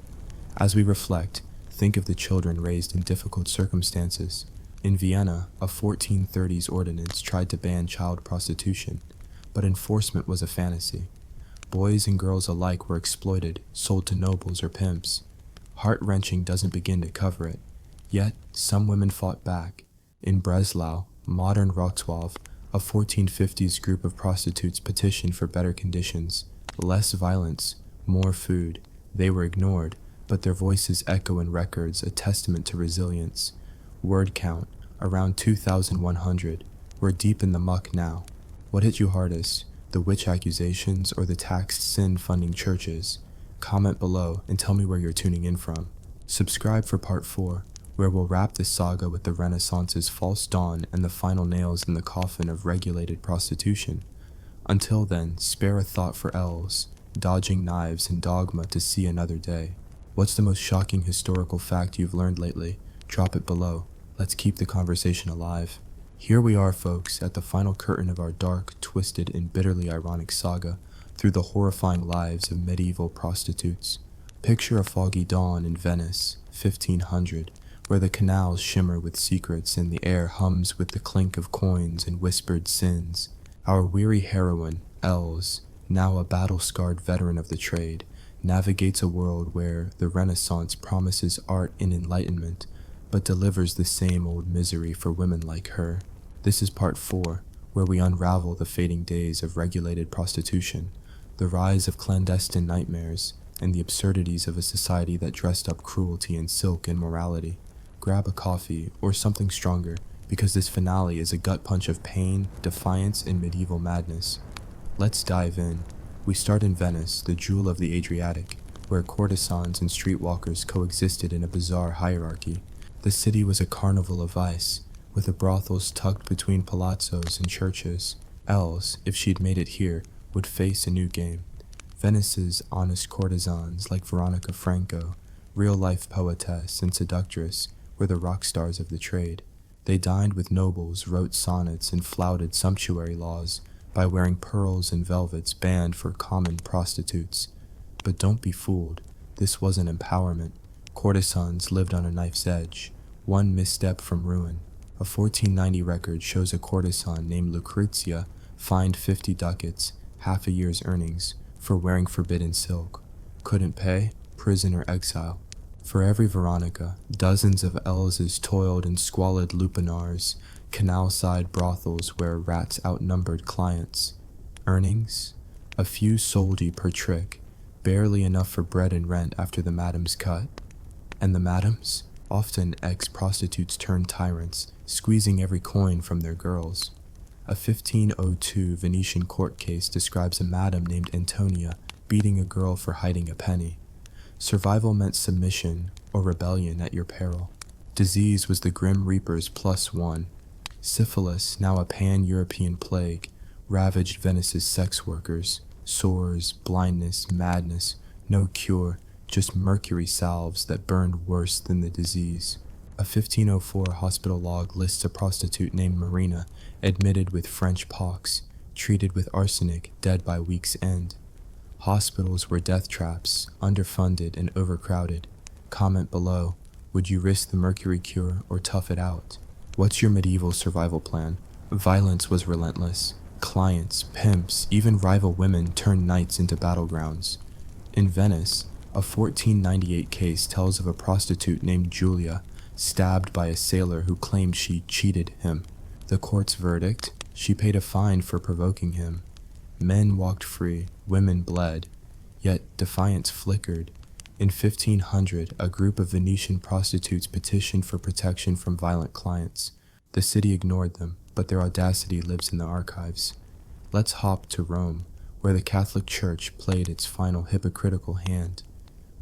As we reflect, think of the children raised in difficult circumstances. In Vienna, a 1430s ordinance tried to ban child prostitution, but enforcement was a fantasy. Boys and girls alike were exploited, sold to nobles or pimps. Heart-wrenching doesn't begin to cover it. Yet, some women fought back. In Breslau, modern Wrocław, a 1450s group of prostitutes petitioned for better conditions, less violence, more food. They were ignored, but their voices echo in records, a testament to resilience. Word count, around 2,100. We're deep in the muck now. What hit you hardest, the witch accusations or the taxed sin-funding churches? Comment below and tell me where you're tuning in from. Subscribe for part 4, where we'll wrap this saga with the Renaissance's false dawn and the final nails in the coffin of regulated prostitution. Until then, spare a thought for elves, dodging knives and dogma to see another day. What's the most shocking historical fact you've learned lately? Drop it below. Let's keep the conversation alive. Here we are, folks, at the final curtain of our dark, twisted, and bitterly ironic saga through the horrifying lives of medieval prostitutes. Picture a foggy dawn in Venice, 1500, where the canals shimmer with secrets and the air hums with the clink of coins and whispered sins. Our weary heroine, Els, now a battle-scarred veteran of the trade, navigates a world where the Renaissance promises art and enlightenment, but delivers the same old misery for women like her. This is part 4, where we unravel the fading days of regulated prostitution, the rise of clandestine nightmares, and the absurdities of a society that dressed up cruelty in silk and morality. Grab a coffee or something stronger, because this finale is a gut punch of pain, defiance, and medieval madness. Let's dive in. We start in Venice, the jewel of the Adriatic, where courtesans and streetwalkers coexisted in a bizarre hierarchy. The city was a carnival of vice, with the brothels tucked between palazzos and churches. Els, if she'd made it here, would face a new game. Venice's honest courtesans like Veronica Franco, real-life poetess and seductress, were the rock stars of the trade. They dined with nobles, wrote sonnets, and flouted sumptuary laws by wearing pearls and velvets banned for common prostitutes. But don't be fooled. This wasn't empowerment. Courtesans lived on a knife's edge, one misstep from ruin. A 1490 record shows a courtesan named Lucrezia fined 50 ducats, half a year's earnings, for wearing forbidden silk. Couldn't pay? Prison or exile. For every Veronica, dozens of Els's toiled in squalid lupanars, canal-side brothels where rats outnumbered clients. Earnings? A few soldi per trick, barely enough for bread and rent after the madam's cut. And the madams? Often ex-prostitutes turned tyrants, squeezing every coin from their girls. A 1502 Venetian court case describes a madam named Antonia beating a girl for hiding a penny. Survival meant submission or rebellion at your peril. Disease was the Grim Reaper's +1. Syphilis, now a pan-European plague, ravaged Venice's sex workers. Sores, blindness, madness, no cure, just mercury salves that burned worse than the disease. A 1504 hospital log lists a prostitute named Marina, admitted with French pox, treated with arsenic, dead by week's end. Hospitals were death traps, underfunded and overcrowded. Comment below, would you risk the mercury cure or tough it out? What's your medieval survival plan? Violence was relentless. Clients, pimps, even rival women turned nights into battlegrounds. In Venice, a 1498 case tells of a prostitute named Julia, stabbed by a sailor who claimed she cheated him. The court's verdict? She paid a fine for provoking him. Men walked free, women bled. Yet defiance flickered. In 1500, a group of Venetian prostitutes petitioned for protection from violent clients. The city ignored them, but their audacity lives in the archives. Let's hop to Rome, where the Catholic Church played its final hypocritical hand.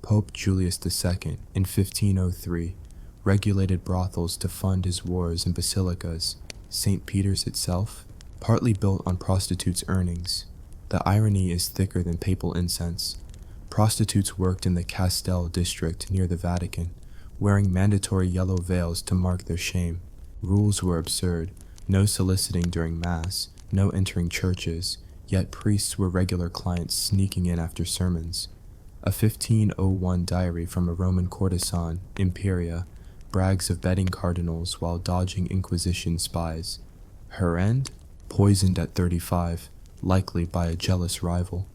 Pope Julius II, in 1503, regulated brothels to fund his wars and basilicas. St. Peter's itself, partly built on prostitutes' earnings. The irony is thicker than papal incense. Prostitutes worked in the Castel district near the Vatican, wearing mandatory yellow veils to mark their shame. Rules were absurd: no soliciting during Mass, no entering churches, yet priests were regular clients sneaking in after sermons. A 1501 diary from a Roman courtesan, Imperia, brags of bedding cardinals while dodging Inquisition spies. Her end? Poisoned at 35, likely by a jealous rival.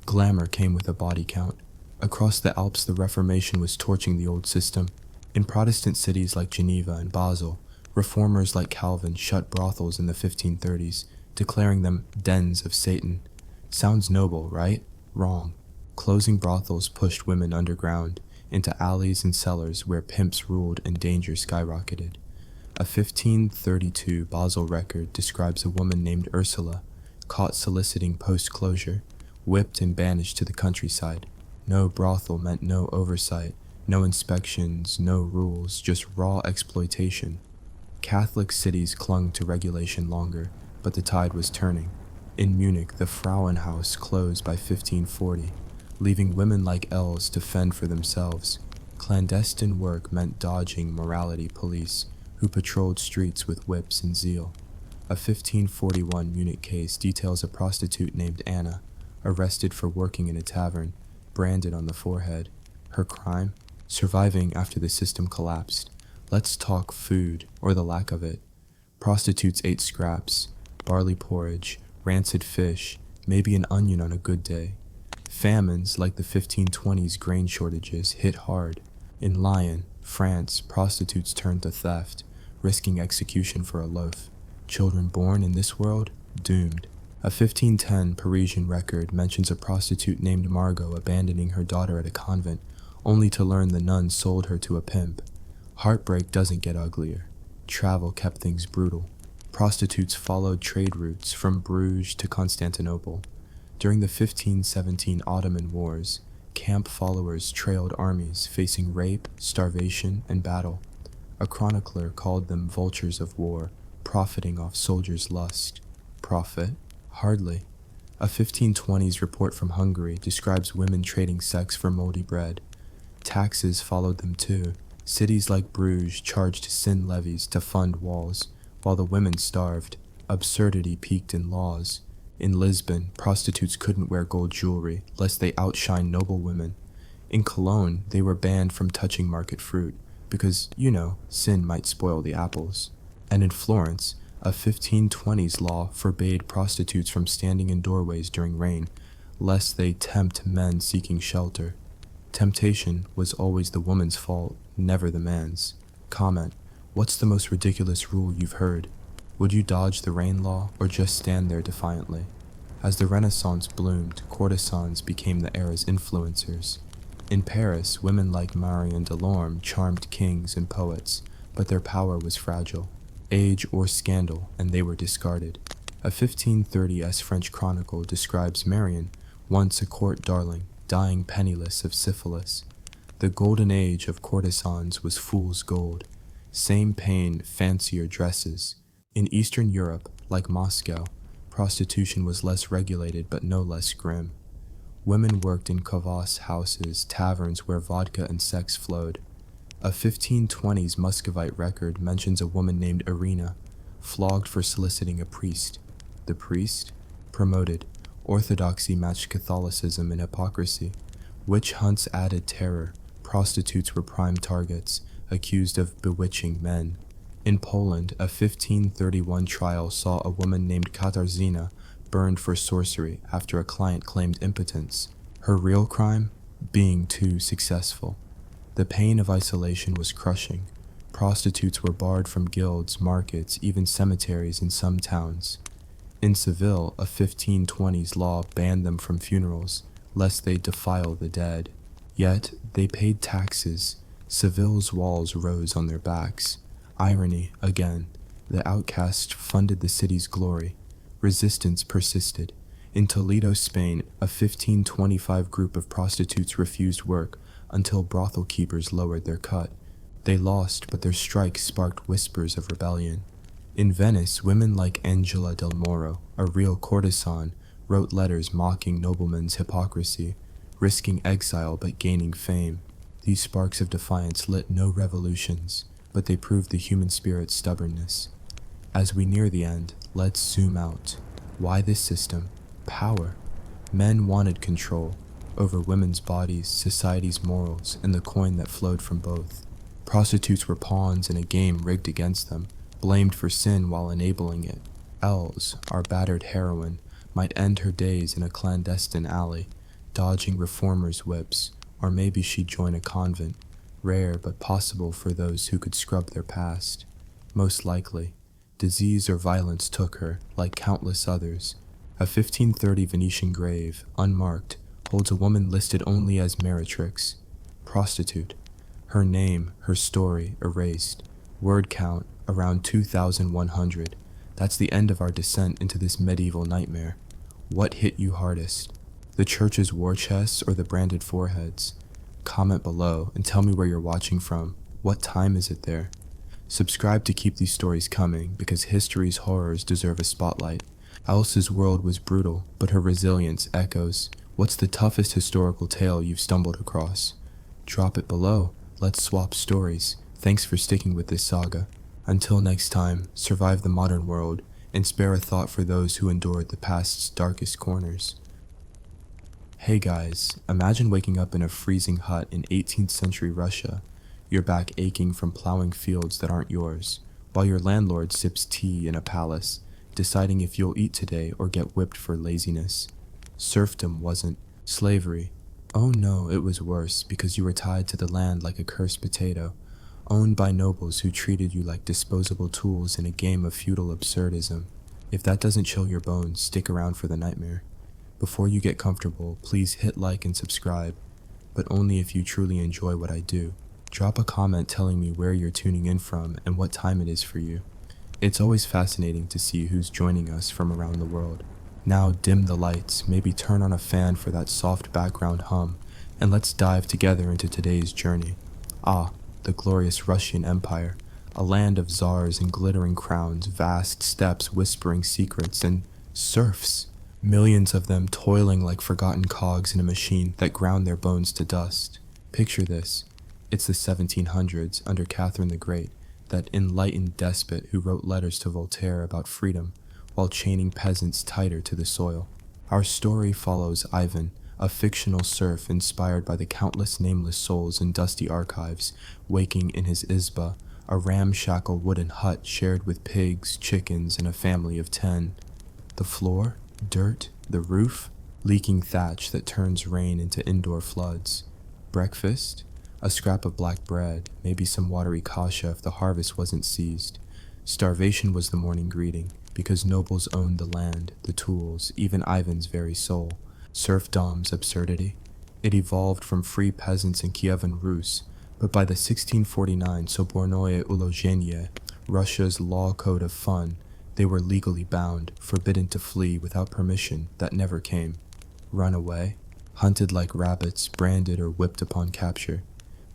Glamour came with a body count. Across the Alps, the Reformation was torching the old system. In Protestant cities like Geneva and Basel, reformers like Calvin shut brothels in the 1530s, declaring them dens of Satan. Sounds noble, right? Wrong. Closing brothels pushed women underground, into alleys and cellars where pimps ruled and danger skyrocketed. A 1532 Basel record describes a woman named Ursula, caught soliciting post-closure, whipped and banished to the countryside. No brothel meant no oversight, no inspections, no rules, just raw exploitation. Catholic cities clung to regulation longer, but the tide was turning. In Munich, the Frauenhaus closed by 1540, leaving women like Els to fend for themselves. Clandestine work meant dodging morality police, who patrolled streets with whips and zeal. A 1541 Munich case details a prostitute named Anna, arrested for working in a tavern, branded on the forehead. Her crime? Surviving after the system collapsed. Let's talk food, or the lack of it. Prostitutes ate scraps, barley porridge, rancid fish, maybe an onion on a good day. Famines, like the 1520s grain shortages, hit hard. In Lyon, France, prostitutes turned to theft, risking execution for a loaf. Children born in this world? Doomed. A 1510 Parisian record mentions a prostitute named Margot abandoning her daughter at a convent, only to learn the nuns sold her to a pimp. Heartbreak doesn't get uglier. Travel kept things brutal. Prostitutes followed trade routes from Bruges to Constantinople. During the 1517 Ottoman Wars, camp followers trailed armies facing rape, starvation, and battle. A chronicler called them vultures of war, profiting off soldiers' lust. Profit? Hardly. A 1520s report from Hungary describes women trading sex for moldy bread. Taxes followed them too. Cities like Bruges charged sin levies to fund walls, while the women starved. Absurdity peaked in laws. In Lisbon, prostitutes couldn't wear gold jewelry, lest they outshine noble women. In Cologne, they were banned from touching market fruit, because, sin might spoil the apples. And in Florence, a 1520s law forbade prostitutes from standing in doorways during rain, lest they tempt men seeking shelter. Temptation was always the woman's fault, never the man's. Comment: what's the most ridiculous rule you've heard? Would you dodge the rain law, or just stand there defiantly? As the Renaissance bloomed, courtesans became the era's influencers. In Paris, women like Marion Delorme charmed kings and poets, but their power was fragile. Age or scandal, and they were discarded. A 1530s French chronicle describes Marion, once a court darling, dying penniless of syphilis. The golden age of courtesans was fool's gold. Same pain, fancier dresses. In Eastern Europe, like Moscow, prostitution was less regulated but no less grim. Women worked in kvass houses, taverns where vodka and sex flowed. A 1520s Muscovite record mentions a woman named Irina, flogged for soliciting a priest. The priest? Promoted. Orthodoxy matched Catholicism in hypocrisy. Witch hunts added terror. Prostitutes were prime targets, accused of bewitching men. In Poland, a 1531 trial saw a woman named Katarzyna burned for sorcery after a client claimed impotence. Her real crime? Being too successful. The pain of isolation was crushing. Prostitutes were barred from guilds, markets, even cemeteries in some towns. In Seville, a 1520s law banned them from funerals, lest they defile the dead. Yet they paid taxes. Seville's walls rose on their backs. Irony, again, the outcast funded the city's glory. Resistance persisted. In Toledo, Spain, a 1525 group of prostitutes refused work until brothel keepers lowered their cut. They lost, but their strike sparked whispers of rebellion. In Venice, women like Angela del Moro, a real courtesan, wrote letters mocking noblemen's hypocrisy, risking exile but gaining fame. These sparks of defiance lit no revolutions, but they proved the human spirit's stubbornness. As we near the end, let's zoom out. Why this system? Power. Men wanted control over women's bodies, society's morals, and the coin that flowed from both. Prostitutes were pawns in a game rigged against them, blamed for sin while enabling it. Els, our battered heroine, might end her days in a clandestine alley, dodging reformers' whips, or maybe she'd join a convent, rare but possible for those who could scrub their past. Most likely, disease or violence took her, like countless others. A 1530 Venetian grave, unmarked, holds a woman listed only as meretrix, prostitute. Her name, her story, erased. Word count, around 2,100. That's the end of our descent into this medieval nightmare. What hit you hardest? The church's war chests or the branded foreheads? Comment below and tell me where you're watching from. What time is it there? Subscribe to keep these stories coming because history's horrors deserve a spotlight. Elsa's world was brutal, but her resilience echoes. What's the toughest historical tale you've stumbled across? Drop it below. Let's swap stories. Thanks for sticking with this saga. Until next time, survive the modern world and spare a thought for those who endured the past's darkest corners. Hey guys, imagine waking up in a freezing hut in 18th century Russia, your back aching from plowing fields that aren't yours, while your landlord sips tea in a palace, deciding if you'll eat today or get whipped for laziness. Serfdom wasn't. Slavery. Oh no, it was worse because you were tied to the land like a cursed potato, owned by nobles who treated you like disposable tools in a game of feudal absurdism. If that doesn't chill your bones, stick around for the nightmare. Before you get comfortable, please hit like and subscribe, but only if you truly enjoy what I do. Drop a comment telling me where you're tuning in from and what time it is for you. It's always fascinating to see who's joining us from around the world. Now dim the lights, maybe turn on a fan for that soft background hum, and let's dive together into today's journey. The glorious Russian Empire, a land of czars and glittering crowns, vast steppes whispering secrets, and serfs. Millions of them toiling like forgotten cogs in a machine that ground their bones to dust. Picture this. It's the 1700s under Catherine the Great, that enlightened despot who wrote letters to Voltaire about freedom while chaining peasants tighter to the soil. Our story follows Ivan, a fictional serf inspired by the countless nameless souls in dusty archives, waking in his izba, a ramshackle wooden hut shared with pigs, chickens, and a family of 10. The floor? Dirt, the roof, leaking thatch that turns rain into indoor floods. Breakfast? A scrap of black bread, maybe some watery kasha if the harvest wasn't seized. Starvation was the morning greeting, because nobles owned the land, the tools, even Ivan's very soul. Serfdom's absurdity. It evolved from free peasants in Kievan Rus, but by the 1649 Sobornoye Ulozhenie, Russia's law code of fun, they were legally bound, forbidden to flee without permission that never came. Run away? Hunted like rabbits, branded or whipped upon capture.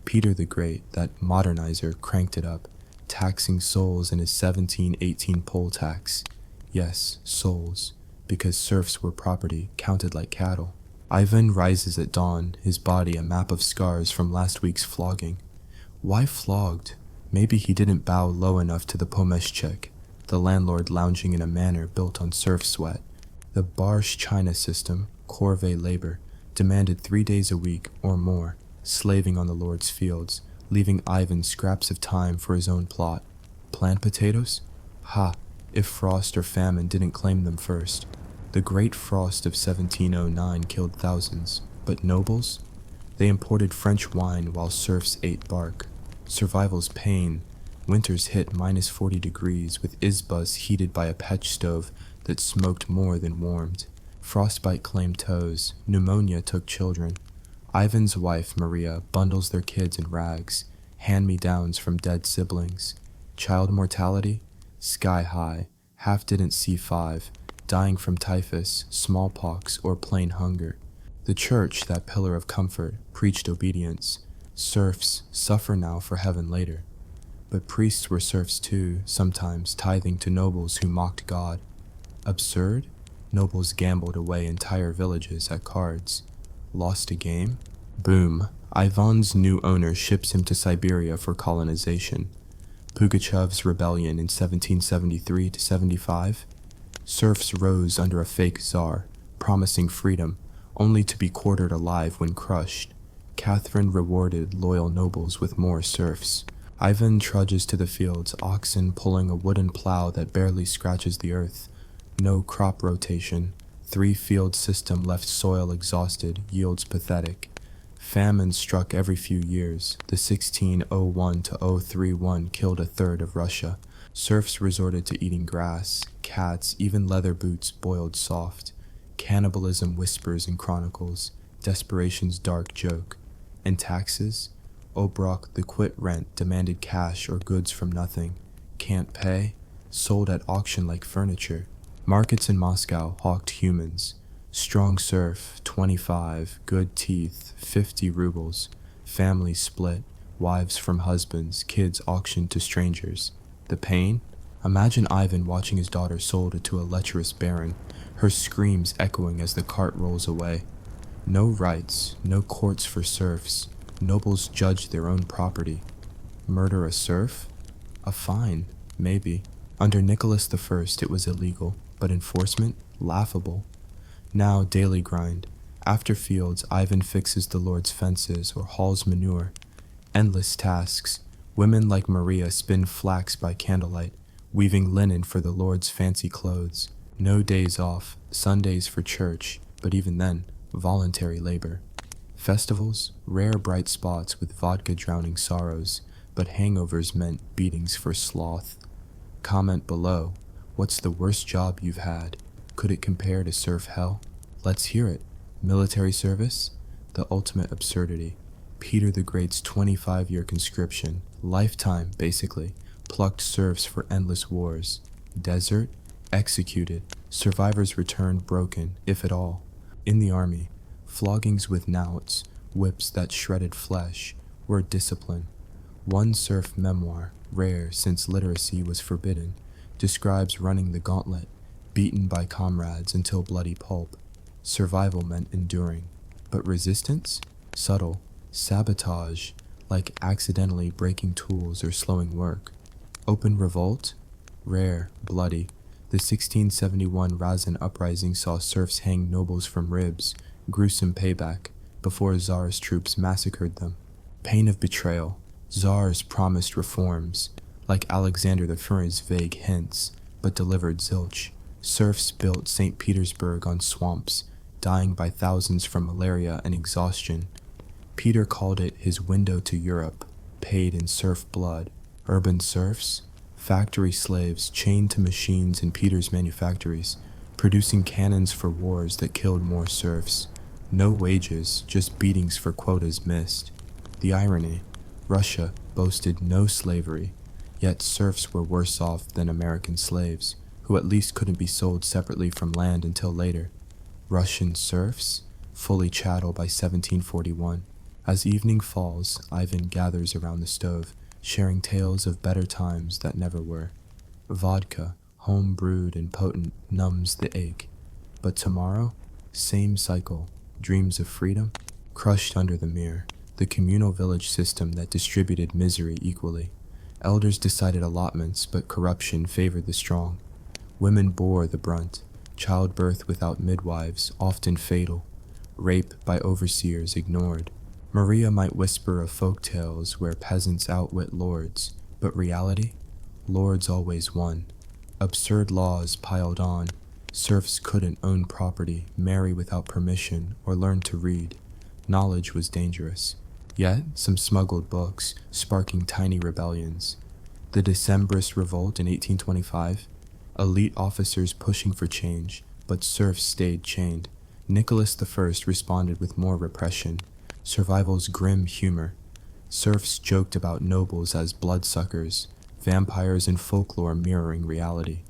Peter the Great, that modernizer, cranked it up, taxing souls in his 1718 poll tax. Yes, souls, because serfs were property, counted like cattle. Ivan rises at dawn, his body a map of scars from last week's flogging. Why flogged? Maybe he didn't bow low enough to the pomeshchik, the landlord lounging in a manor built on serf sweat. The Barsh China system, corvée labor, demanded 3 days a week or more, slaving on the Lord's fields, leaving Ivan scraps of time for his own plot. Plant potatoes? Ha! If frost or famine didn't claim them first. The Great Frost of 1709 killed thousands, but nobles? They imported French wine while serfs ate bark. Survival's pain. Winters hit minus 40 degrees with izbas heated by a petch stove that smoked more than warmed. Frostbite claimed toes. Pneumonia took children. Ivan's wife, Maria, bundles their kids in rags, hand-me-downs from dead siblings. Child mortality? Sky high. Half didn't see 5, dying from typhus, smallpox, or plain hunger. The church, that pillar of comfort, preached obedience. Serfs suffer now for heaven later. But priests were serfs too, sometimes tithing to nobles who mocked God. Absurd? Nobles gambled away entire villages at cards. Lost a game? Boom. Ivan's new owner ships him to Siberia for colonization. Pugachev's rebellion in 1773 to 75. Serfs rose under a fake czar, promising freedom, only to be quartered alive when crushed. Catherine rewarded loyal nobles with more serfs. Ivan trudges to the fields, oxen pulling a wooden plow that barely scratches the earth. No crop rotation. 3-field system left soil exhausted, yields pathetic. Famine struck every few years. The 1601 to 031 killed a third of Russia. Serfs resorted to eating grass, cats, even leather boots boiled soft. Cannibalism whispers in chronicles, desperation's dark joke. And taxes? Obrok, the quit rent, demanded cash or goods from nothing. Can't pay? Sold at auction like furniture. Markets in Moscow hawked humans. Strong serf, 25, good teeth, 50 rubles. Families split, wives from husbands, kids auctioned to strangers. The pain? Imagine Ivan watching his daughter sold to a lecherous baron, her screams echoing as the cart rolls away. No rights, no courts for serfs. Nobles judged their own property. Murder a serf? A fine, maybe. Under Nicholas I, it was illegal, but enforcement? Laughable. Now daily grind. After fields, Ivan fixes the Lord's fences or hauls manure. Endless tasks. Women like Maria spin flax by candlelight, weaving linen for the Lord's fancy clothes. No days off, Sundays for church, but even then, voluntary labor. Festivals, rare bright spots with vodka drowning sorrows, but hangovers meant beatings for sloth. Comment below, what's the worst job you've had? Could it compare to serf hell? Let's hear it. Military service? The ultimate absurdity. Peter the Great's 25-year conscription, lifetime basically, plucked serfs for endless wars. Desert? Executed. Survivors returned broken, if at all. In the army, floggings with knouts, whips that shredded flesh, were discipline. One serf memoir, rare since literacy was forbidden, describes running the gauntlet, beaten by comrades until bloody pulp. Survival meant enduring. But resistance? Subtle. Sabotage, like accidentally breaking tools or slowing work. Open revolt? Rare, bloody. The 1671 Razin uprising saw serfs hang nobles from ribs, gruesome payback, before Tsar's troops massacred them. Pain of betrayal. Tsars promised reforms, like Alexander I's vague hints, but delivered zilch. Serfs built St. Petersburg on swamps, dying by thousands from malaria and exhaustion. Peter called it his window to Europe, paid in serf blood. Urban serfs? Factory slaves chained to machines in Peter's manufactories, producing cannons for wars that killed more serfs. No wages, just beatings for quotas missed. The irony, Russia boasted no slavery, yet serfs were worse off than American slaves, who at least couldn't be sold separately from land until later. Russian serfs? Fully chattel by 1741. As evening falls, Ivan gathers around the stove, sharing tales of better times that never were. Vodka, home brewed and potent, numbs the ache. But tomorrow? Same cycle. Dreams of freedom? Crushed under the mirror. The communal village system that distributed misery equally. Elders decided allotments, but corruption favored the strong. Women bore the brunt. Childbirth without midwives, often fatal. Rape by overseers ignored. Maria might whisper of folk tales where peasants outwit lords, but reality? Lords always won. Absurd laws piled on. Serfs couldn't own property, marry without permission, or learn to read. Knowledge was dangerous. Yet, some smuggled books, sparking tiny rebellions. The Decembrist Revolt in 1825? Elite officers pushing for change, but serfs stayed chained. Nicholas I responded with more repression. survival's grim humor. Serfs joked about nobles as bloodsuckers, vampires and folklore mirroring reality.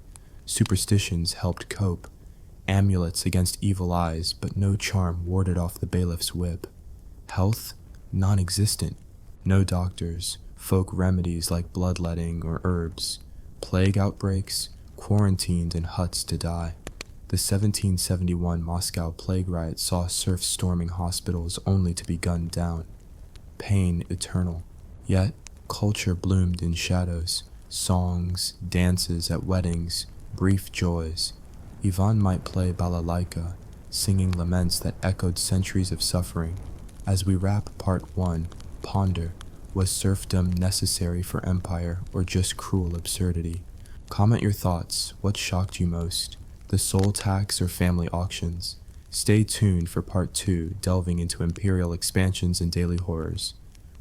Superstitions helped cope, amulets against evil eyes, but no charm warded off the bailiff's whip. Health? Non-existent. No doctors, folk remedies like bloodletting or herbs. Plague outbreaks? Quarantined in huts to die. The 1771 Moscow plague riot saw serfs storming hospitals only to be gunned down. Pain eternal. Yet, culture bloomed in shadows. Songs, dances at weddings, brief joys. Ivan might play balalaika, singing laments that echoed centuries of suffering. As we wrap part 1, ponder, was serfdom necessary for empire or just cruel absurdity? Comment your thoughts. What shocked you most? The soul tax or family auctions? Stay tuned for part 2, delving into imperial expansions and daily horrors.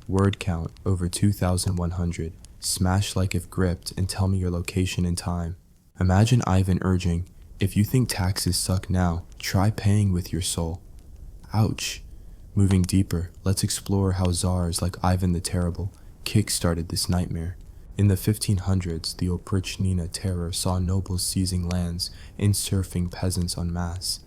Word count over 2,100. Smash like if gripped and tell me your location and time. Imagine Ivan urging, if you think taxes suck now, try paying with your soul. Ouch. Moving deeper, let's explore how czars like Ivan the Terrible kick-started this nightmare. In the 1500s, the Oprichnina terror saw nobles seizing lands and serfing peasants en masse.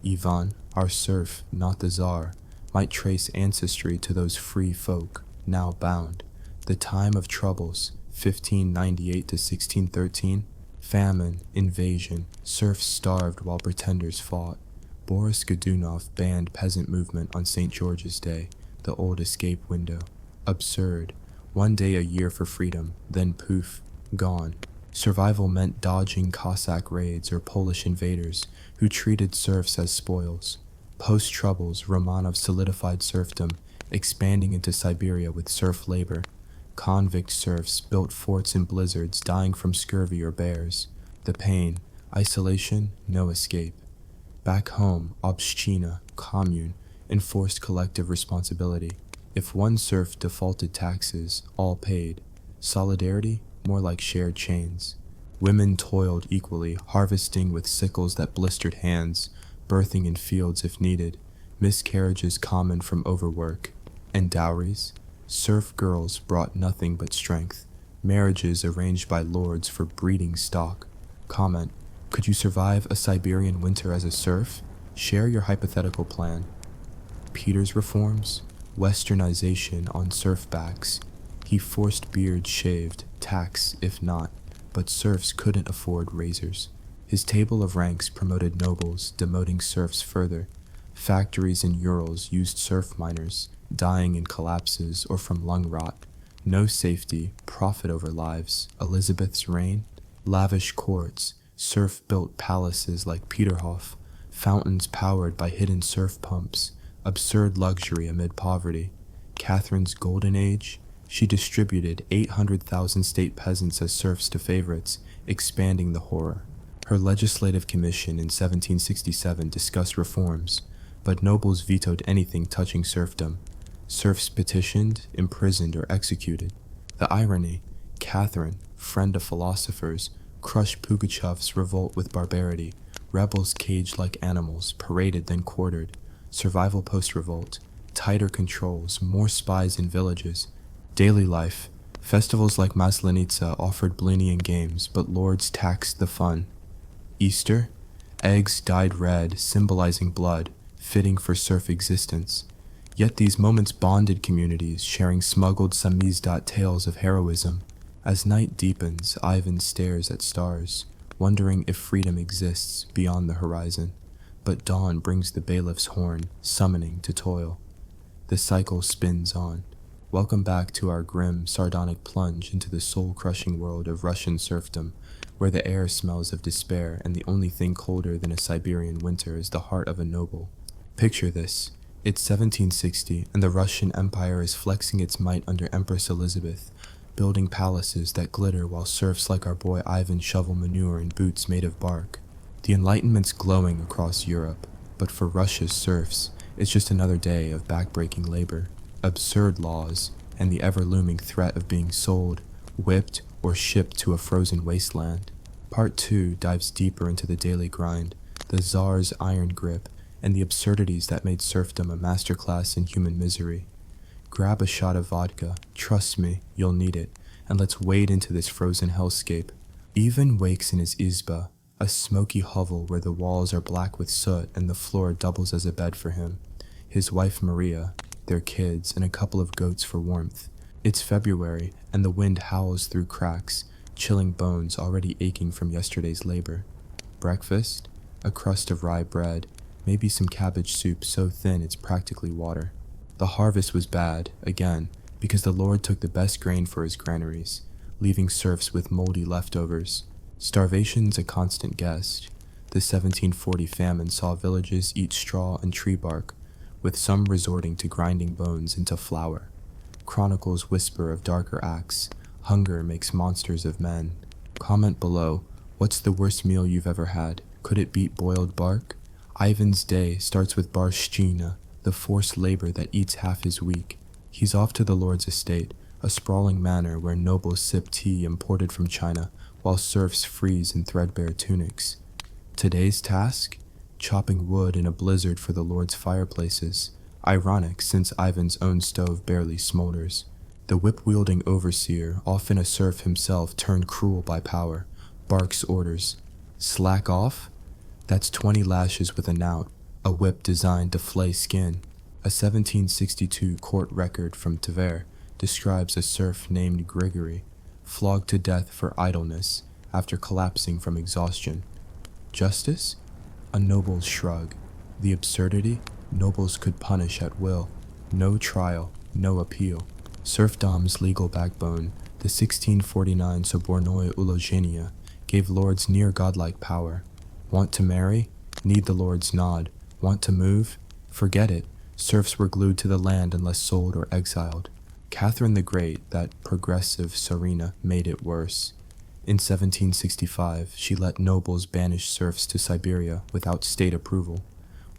Ivan, our serf, not the czar, might trace ancestry to those free folk, now bound. The time of troubles, 1598 to 1613, famine, invasion, serfs starved while pretenders fought. Boris Godunov banned peasant movement on St. George's Day, the old escape window. Absurd. One day a year for freedom, then poof, gone. Survival meant dodging Cossack raids or Polish invaders who treated serfs as spoils. Post-troubles, Romanov solidified serfdom, expanding into Siberia with serf labor. Convict serfs built forts in blizzards, dying from scurvy or bears. The pain, isolation, no escape. Back home, Obshchina, commune, enforced collective responsibility. If one serf defaulted taxes, all paid. Solidarity, more like shared chains. Women toiled equally, harvesting with sickles that blistered hands, birthing in fields if needed, miscarriages common from overwork. And dowries? Serf girls brought nothing but strength. Marriages arranged by lords for breeding stock. Comment: could you survive a Siberian winter as a serf? Share your hypothetical plan. Peter's reforms? Westernization on serf backs. He forced beards shaved, tax if not, but serfs couldn't afford razors. His table of ranks promoted nobles, demoting serfs further. Factories in Urals used serf miners, dying in collapses or from lung rot. No safety, profit over lives. Elizabeth's reign? Lavish courts, serf-built palaces like Peterhof, fountains powered by hidden serf pumps, absurd luxury amid poverty. Catherine's golden age? She distributed 800,000 state peasants as serfs to favorites, expanding the horror. Her legislative commission in 1767 discussed reforms, but nobles vetoed anything touching serfdom. Serfs petitioned, imprisoned, or executed. The irony: Catherine, friend of philosophers, crushed Pugachev's revolt with barbarity. Rebels caged like animals, paraded then quartered. Survival post-revolt, tighter controls, more spies in villages. Daily life: festivals like Maslenitsa offered Blinian games, but lords taxed the fun. Easter? Eggs dyed red, symbolizing blood, fitting for serf existence. Yet these moments bonded communities, sharing smuggled samizdat tales of heroism. As night deepens, Ivan stares at stars, wondering if freedom exists beyond the horizon. But dawn brings the bailiff's horn, summoning to toil. The cycle spins on. Welcome back to our grim, sardonic plunge into the soul-crushing world of Russian serfdom, where the air smells of despair and the only thing colder than a Siberian winter is the heart of a noble. Picture this. It's 1760, and the Russian Empire is flexing its might under Empress Elizabeth, building palaces that glitter while serfs like our boy Ivan shovel manure in boots made of bark. The Enlightenment's glowing across Europe, but for Russia's serfs, it's just another day of backbreaking labor, absurd laws, and the ever-looming threat of being sold, whipped, or shipped to a frozen wasteland. Part 2 dives deeper into the daily grind, the Tsar's iron grip, and the absurdities that made serfdom a masterclass in human misery. Grab a shot of vodka, trust me, you'll need it, and let's wade into this frozen hellscape. Ivan wakes in his izba, a smoky hovel where the walls are black with soot and the floor doubles as a bed for him, his wife Maria, their kids, and a couple of goats for warmth. It's February, and the wind howls through cracks, chilling bones already aching from yesterday's labor. Breakfast? A crust of rye bread, maybe some cabbage soup so thin it's practically water. The harvest was bad, again, because the Lord took the best grain for his granaries, leaving serfs with moldy leftovers. Starvation's a constant guest. The 1740 famine saw villages eat straw and tree bark, with some resorting to grinding bones into flour. Chronicles whisper of darker acts. Hunger makes monsters of men. Comment below, what's the worst meal you've ever had? Could it beat boiled bark? Ivan's day starts with barshchina, the forced labor that eats half his week. He's off to the Lord's estate, a sprawling manor where nobles sip tea imported from China, while serfs freeze in threadbare tunics. Today's task? Chopping wood in a blizzard for the Lord's fireplaces. Ironic, since Ivan's own stove barely smolders. The whip-wielding overseer, often a serf himself turned cruel by power, barks orders. Slack off? That's 20 lashes with a knout, a whip designed to flay skin. A 1762 court record from Tver describes a serf named Grigory, flogged to death for idleness after collapsing from exhaustion. Justice? A noble's shrug. The absurdity? Nobles could punish at will. No trial, no appeal. Serfdom's legal backbone, the 1649 Sobornoye Ulozhenia, gave lords near godlike power. Want to marry? Need the Lord's nod. Want to move? Forget it. Serfs were glued to the land unless sold or exiled. Catherine the Great, that progressive Tsarina, made it worse. In 1765, she let nobles banish serfs to Siberia without state approval.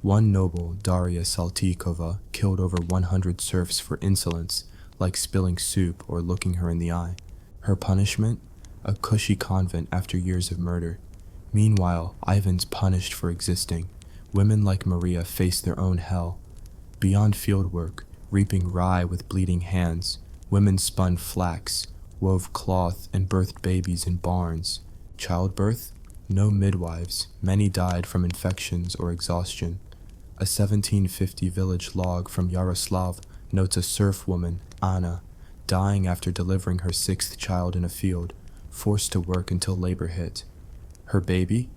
One noble, Daria Saltykova, killed over 100 serfs for insolence, like spilling soup or looking her in the eye. Her punishment? A cushy convent after years of murder. Meanwhile, Ivan's punished for existing. Women like Maria face their own hell. Beyond fieldwork, reaping rye with bleeding hands, women spun flax, wove cloth, and birthed babies in barns. Childbirth? No midwives. Many died from infections or exhaustion. A 1750 village log from Yaroslav notes a serf woman, Anna, dying after delivering her 6th child in a field, forced to work until labor hit. Her baby?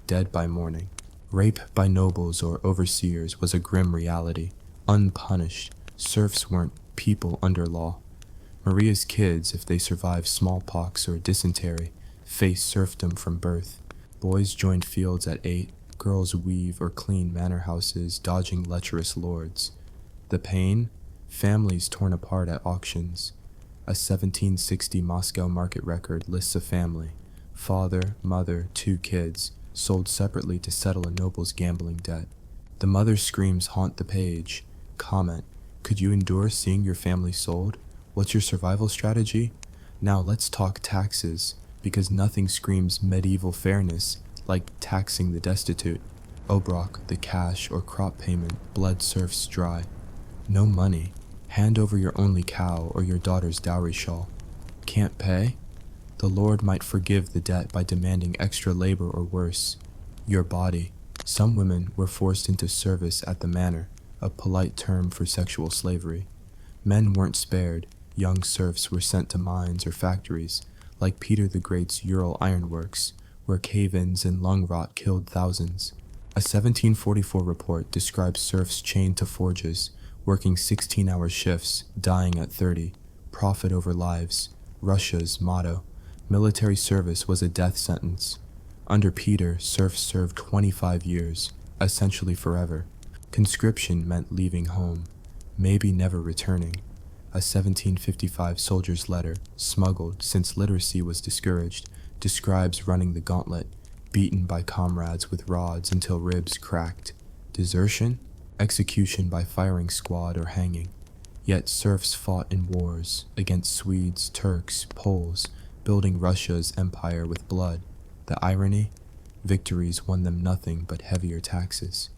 Dead by morning. Rape by nobles or overseers was a grim reality. Unpunished, serfs weren't people under law. Maria's kids, if they survived smallpox or dysentery, faced serfdom from birth. Boys joined fields at 8, girls weave or clean manor houses, dodging lecherous lords. The pain? Families torn apart at auctions. A 1760 Moscow market record lists a family, father, mother, 2 kids, sold separately to settle a noble's gambling debt. The mother's screams haunt the page. Comment, could you endure seeing your family sold? What's your survival strategy? Now let's talk taxes, because nothing screams medieval fairness like taxing the destitute. Obrok, the cash or crop payment, bled serfs dry. No money. Hand over your only cow or your daughter's dowry shawl. Can't pay? The Lord might forgive the debt by demanding extra labor or worse. Your body. Some women were forced into service at the manor, a polite term for sexual slavery. Men weren't spared. Young serfs were sent to mines or factories, like Peter the Great's Ural ironworks, where cave-ins and lung rot killed thousands. A 1744 report describes serfs chained to forges, working 16-hour shifts, dying at 30. Profit over lives. Russia's motto. Military service was a death sentence. Under Peter, serfs served 25 years, essentially forever. Conscription meant leaving home, maybe never returning. A 1755 soldier's letter, smuggled since literacy was discouraged, describes running the gauntlet, beaten by comrades with rods until ribs cracked. Desertion? Execution by firing squad or hanging. Yet serfs fought in wars against Swedes, Turks, Poles, building Russia's empire with blood. The irony? Victories won them nothing but heavier taxes.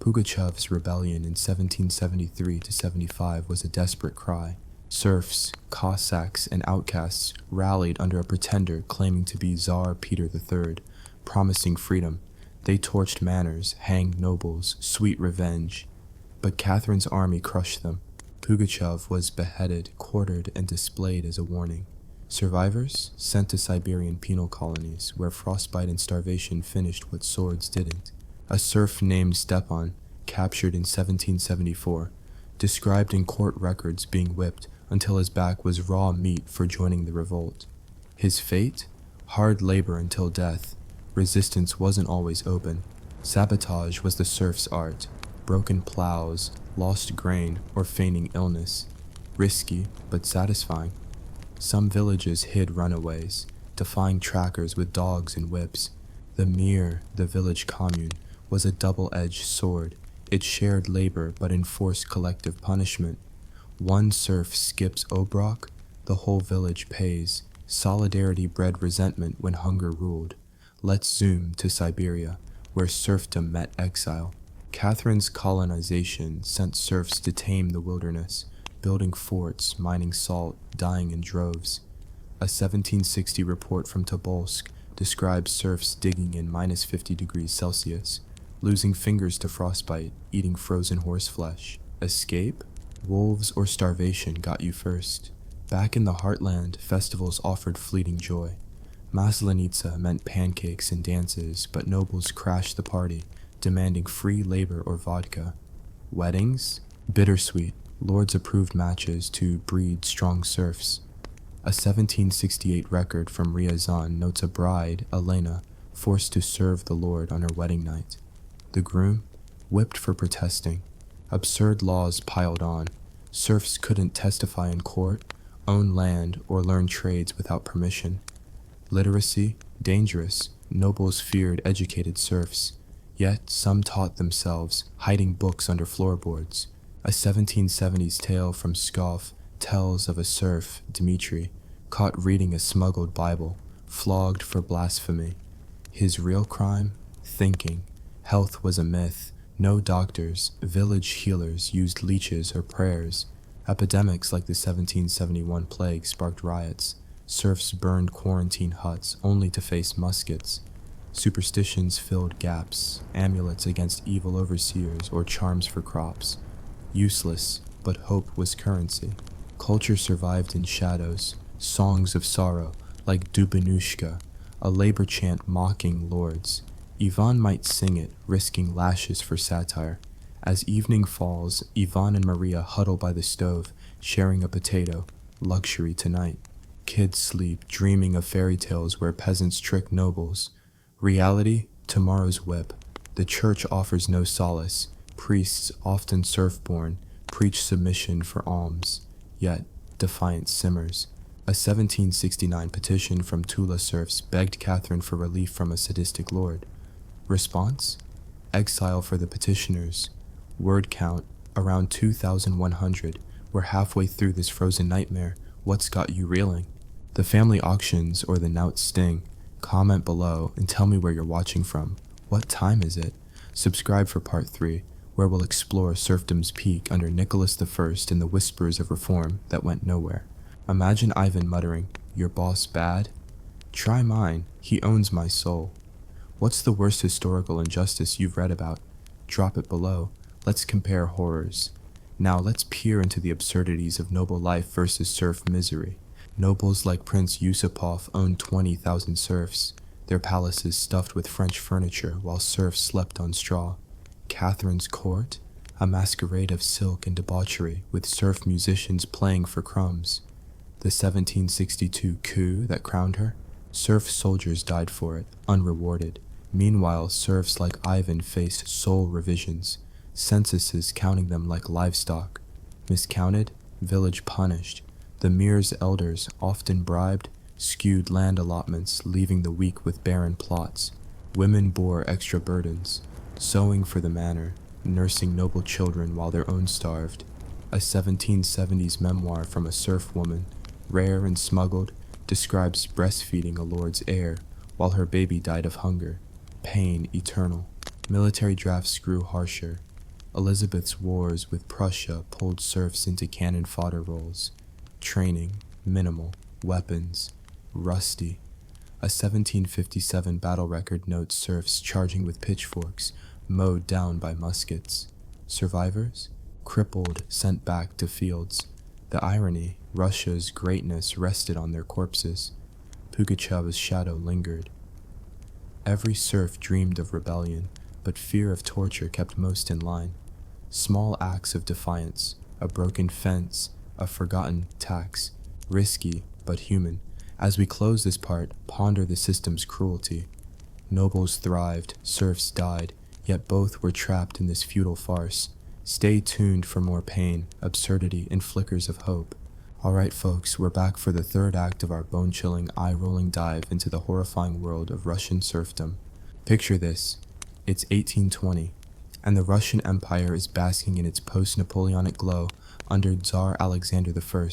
Pugachev's rebellion in 1773 to 75 was a desperate cry. Serfs, Cossacks, and outcasts rallied under a pretender claiming to be Tsar Peter III, promising freedom. They torched manors, hanged nobles, sweet revenge. But Catherine's army crushed them. Pugachev was beheaded, quartered, and displayed as a warning. Survivors sent to Siberian penal colonies, where frostbite and starvation finished what swords didn't. A serf named Stepan, captured in 1774, described in court records being whipped until his back was raw meat for joining the revolt. His fate? Hard labor until death. Resistance wasn't always open. Sabotage was the serf's art. Broken plows, lost grain, or feigning illness. Risky, but satisfying. Some villages hid runaways, defying trackers with dogs and whips. The village commune, was a double-edged sword. It shared labor but enforced collective punishment. One serf skips Obrok, the whole village pays. Solidarity bred resentment when hunger ruled. Let's zoom to Siberia, where serfdom met exile. Catherine's colonization sent serfs to tame the wilderness, building forts, mining salt, dying in droves. A 1760 report from Tobolsk describes serfs digging in minus 50 degrees Celsius, losing fingers to frostbite, eating frozen horseflesh. Escape? Wolves or starvation got you first. Back in the heartland, festivals offered fleeting joy. Maslenitsa meant pancakes and dances, but nobles crashed the party, demanding free labor or vodka. Weddings? Bittersweet, lords-approved matches to breed strong serfs. A 1768 record from Ryazan notes a bride, Elena, forced to serve the lord on her wedding night. The groom? Whipped for protesting. Absurd laws piled on. Serfs couldn't testify in court, own land, or learn trades without permission. Literacy? Dangerous. Nobles feared educated serfs. Yet some taught themselves, hiding books under floorboards. A 1770s tale from Pskov tells of a serf, Dmitri, caught reading a smuggled Bible, flogged for blasphemy. His real crime? Thinking. Health was a myth. No doctors, village healers used leeches or prayers. Epidemics like the 1771 plague sparked riots. Serfs burned quarantine huts only to face muskets. Superstitions filled gaps, amulets against evil overseers or charms for crops. Useless, but hope was currency. Culture survived in shadows, songs of sorrow, like Dubinushka, a labor chant mocking lords. Ivan might sing it, risking lashes for satire. As evening falls, Ivan and Maria huddle by the stove, sharing a potato, luxury tonight. Kids sleep, dreaming of fairy tales where peasants trick nobles. Reality, tomorrow's whip. The church offers no solace. Priests, often serf-born, preach submission for alms. Yet, defiance simmers. A 1769 petition from Tula serfs begged Catherine for relief from a sadistic lord. Response? Exile for the petitioners. Word count, around 2,100. We're halfway through this frozen nightmare. What's got you reeling? The family auctions or the knout sting? Comment below and tell me where you're watching from. What time is it? Subscribe for part 3, where we'll explore serfdom's peak under Nicholas I and the whispers of reform that went nowhere. Imagine Ivan muttering, "Your boss bad? Try mine, he owns my soul." What's the worst historical injustice you've read about? Drop it below. Let's compare horrors. Now let's peer into the absurdities of noble life versus serf misery. Nobles like Prince Yusupov owned 20,000 serfs, their palaces stuffed with French furniture while serfs slept on straw. Catherine's court? A masquerade of silk and debauchery with serf musicians playing for crumbs. The 1762 coup that crowned her? Serf soldiers died for it, unrewarded. Meanwhile, serfs like Ivan faced soul revisions, censuses counting them like livestock. Miscounted, village punished. The mir's elders, often bribed, skewed land allotments, leaving the weak with barren plots. Women bore extra burdens, sewing for the manor, nursing noble children while their own starved. A 1770s memoir from a serf woman, rare and smuggled, describes breastfeeding a lord's heir while her baby died of hunger. Pain eternal. Military drafts grew harsher. Elizabeth's wars with Prussia pulled serfs into cannon fodder roles. Training, minimal. Weapons, rusty. A 1757 battle record notes serfs charging with pitchforks, mowed down by muskets. Survivors? Crippled, sent back to fields. The irony, Russia's greatness rested on their corpses. Pugachev's shadow lingered. Every serf dreamed of rebellion, but fear of torture kept most in line. Small acts of defiance, a broken fence, a forgotten tax, risky but human. As we close this part, ponder the system's cruelty. Nobles thrived, serfs died, yet both were trapped in this futile farce. Stay tuned for more pain, absurdity, and flickers of hope. Alright folks, we're back for the third act of our bone-chilling, eye-rolling dive into the horrifying world of Russian serfdom. Picture this. It's 1820, and the Russian Empire is basking in its post-Napoleonic glow under Tsar Alexander I,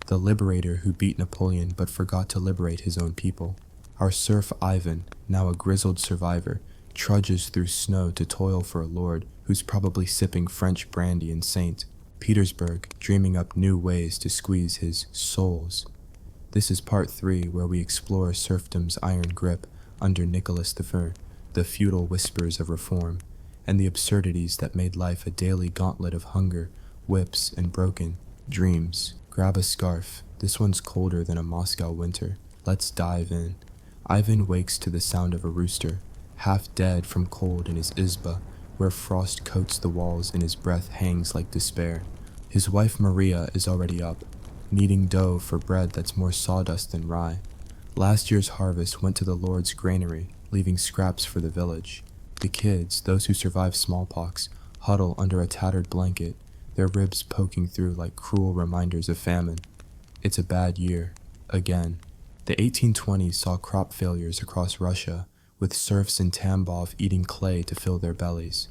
the liberator who beat Napoleon but forgot to liberate his own people. Our serf Ivan, now a grizzled survivor, trudges through snow to toil for a lord who's probably sipping French brandy in St. Petersburg, dreaming up new ways to squeeze his souls. This is part 3, where we explore serfdom's iron grip under Nicholas I, the feudal whispers of reform, and the absurdities that made life a daily gauntlet of hunger, whips, and broken dreams. Grab a scarf. This one's colder than a Moscow winter. Let's dive in. Ivan wakes to the sound of a rooster, half dead from cold in his izba, where frost coats the walls and his breath hangs like despair. His wife Maria is already up, kneading dough for bread that's more sawdust than rye. Last year's harvest went to the Lord's granary, leaving scraps for the village. The kids, those who survived smallpox, huddle under a tattered blanket, their ribs poking through like cruel reminders of famine. It's a bad year, again. The 1820s saw crop failures across Russia, with serfs in Tambov eating clay to fill their bellies.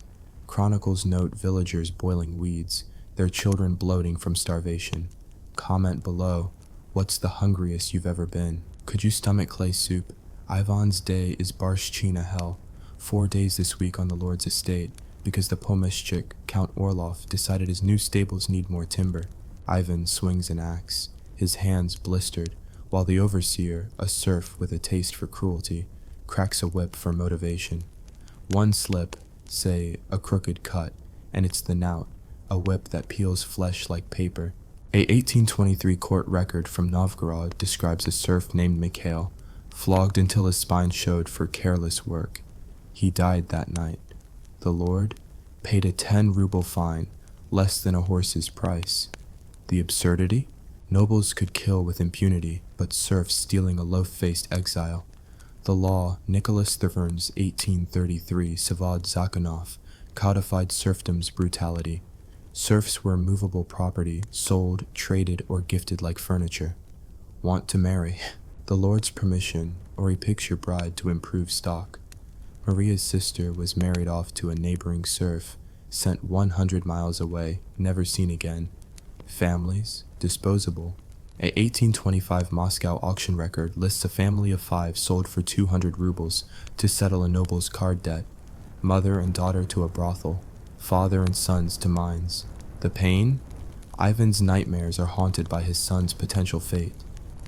Chronicles note villagers boiling weeds, their children bloating from starvation. Comment below, what's the hungriest you've ever been? Could you stomach clay soup? Ivan's day is Barshchina hell, 4 days this week on the Lord's estate, because the pomeshchik, Count Orlov, decided his new stables need more timber. Ivan swings an axe, his hands blistered, while the overseer, a serf with a taste for cruelty, cracks a whip for motivation. One slip, say a crooked cut, and it's the knout, a whip that peels flesh like paper. A 1823 court record from Novgorod describes a serf named Mikhail, flogged until his spine showed for careless work. He died that night. The Lord paid a 10-ruble fine, less than a horse's price. The absurdity? Nobles could kill with impunity, but serfs stealing a loaf-faced exile. The law, Nicholas II's 1833 Savod Zakhanov, codified serfdom's brutality. Serfs were movable property, sold, traded, or gifted like furniture. Want to marry? The Lord's permission, or he picks your bride to improve stock. Maria's sister was married off to a neighboring serf, sent 100 miles away, never seen again. Families, disposable. A 1825 Moscow auction record lists a family of 5 sold for 200 rubles to settle a noble's card debt. Mother and daughter to a brothel, father and sons to mines. The pain? Ivan's nightmares are haunted by his son's potential fate.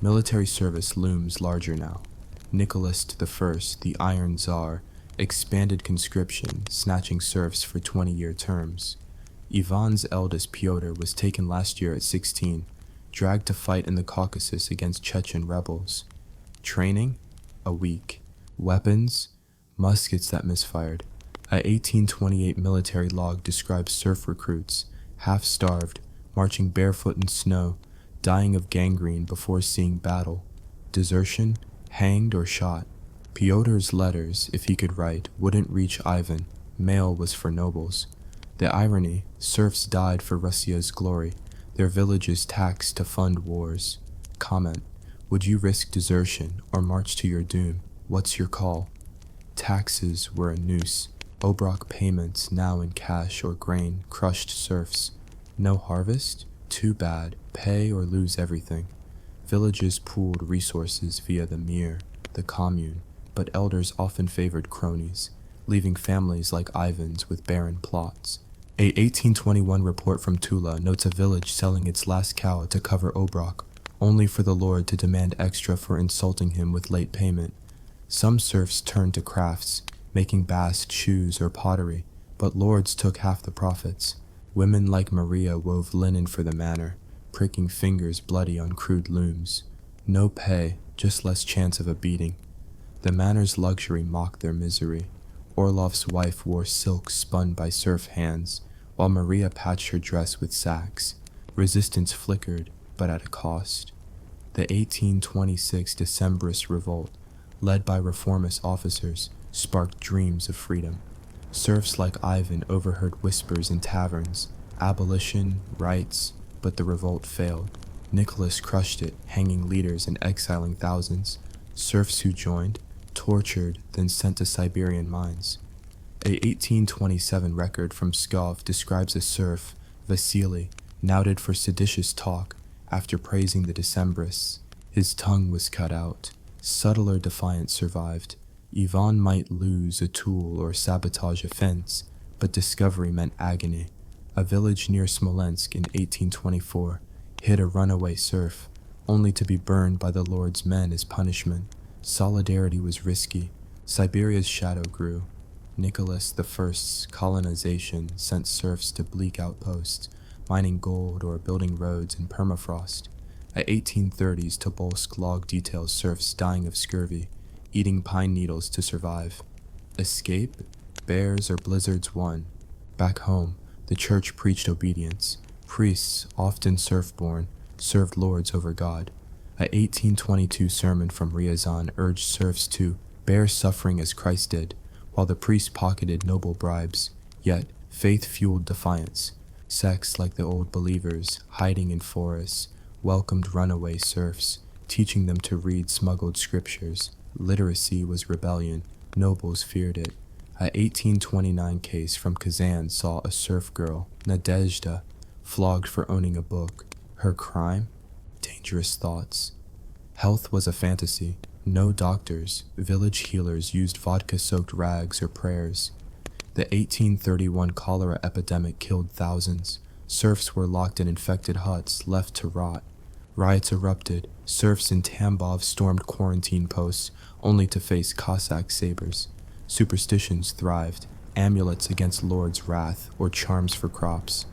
Military service looms larger now. Nicholas I, the Iron Tsar, expanded conscription, snatching serfs for 20-year terms. Ivan's eldest Pyotr was taken last year at 16, dragged to fight in the Caucasus against Chechen rebels. Training? A week. Weapons? Muskets that misfired. A 1828 military log describes serf recruits, half-starved, marching barefoot in snow, dying of gangrene before seeing battle. Desertion? Hanged or shot. Pyotr's letters, if he could write, wouldn't reach Ivan. Mail was for nobles. The irony, serfs died for Russia's glory, their villages taxed to fund wars. Comment, would you risk desertion or march to your doom? What's your call? Taxes were a noose. Obrok payments, now in cash or grain, crushed serfs. No harvest? Too bad. Pay or lose everything. Villages pooled resources via the mir, the commune, but elders often favored cronies, leaving families like Ivan's with barren plots. A 1821 report from Tula notes a village selling its last cow to cover Obrok, only for the lord to demand extra for insulting him with late payment. Some serfs turned to crafts, making bast, shoes, or pottery, but lords took half the profits. Women like Maria wove linen for the manor, pricking fingers bloody on crude looms. No pay, just less chance of a beating. The manor's luxury mocked their misery. Orloff's wife wore silk spun by serf hands, while Maria patched her dress with sacks. Resistance flickered, but at a cost. The 1826 Decembrist revolt, led by reformist officers, sparked dreams of freedom. Serfs like Ivan overheard whispers in taverns, abolition, rights, but the revolt failed. Nicholas crushed it, hanging leaders and exiling thousands. Serfs who joined, tortured, then sent to Siberian mines. A 1827 record from Pskov describes a serf, Vasily, knouted for seditious talk after praising the Decembrists. His tongue was cut out. Subtler defiance survived. Ivan might lose a tool or sabotage a fence, but discovery meant agony. A village near Smolensk in 1824 hid a runaway serf, only to be burned by the Lord's men as punishment. Solidarity was risky. Siberia's shadow grew. Nicholas I's colonization sent serfs to bleak outposts, mining gold or building roads in permafrost. At 1830s, Tobolsk log details serfs dying of scurvy, eating pine needles to survive. Escape? Bears or blizzards won. Back home, the church preached obedience. Priests, often serf-born, served lords over God. A 1822 sermon from Ryazan urged serfs to bear suffering as Christ did, while the priests pocketed noble bribes. Yet, faith fueled defiance. Sects like the Old Believers, hiding in forests, welcomed runaway serfs, teaching them to read smuggled scriptures. Literacy was rebellion. Nobles feared it. A 1829 case from Kazan saw a serf girl, Nadezhda, flogged for owning a book. Her crime? Dangerous thoughts. Health was a fantasy. No doctors. Village healers used vodka-soaked rags or prayers. The 1831 cholera epidemic killed thousands. Serfs were locked in infected huts, left to rot. Riots erupted. Serfs in Tambov stormed quarantine posts, only to face Cossack sabers. Superstitions thrived, amulets against Lord's wrath or charms for crops.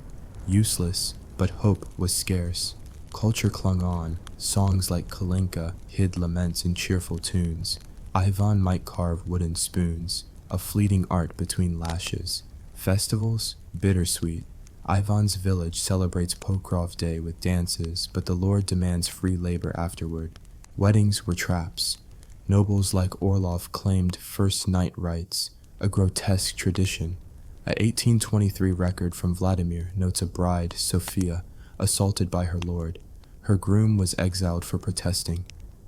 Useless, but hope was scarce. Culture clung on. Songs like Kalinka hid laments in cheerful tunes. Ivan might carve wooden spoons, a fleeting art between lashes. Festivals? Bittersweet. Ivan's village celebrates Pokrov Day with dances, but the Lord demands free labor afterward. Weddings were traps. Nobles like Orlov claimed first night rights, a grotesque tradition. A 1823 record from Vladimir notes a bride, Sophia, assaulted by her lord. Her groom was exiled for protesting.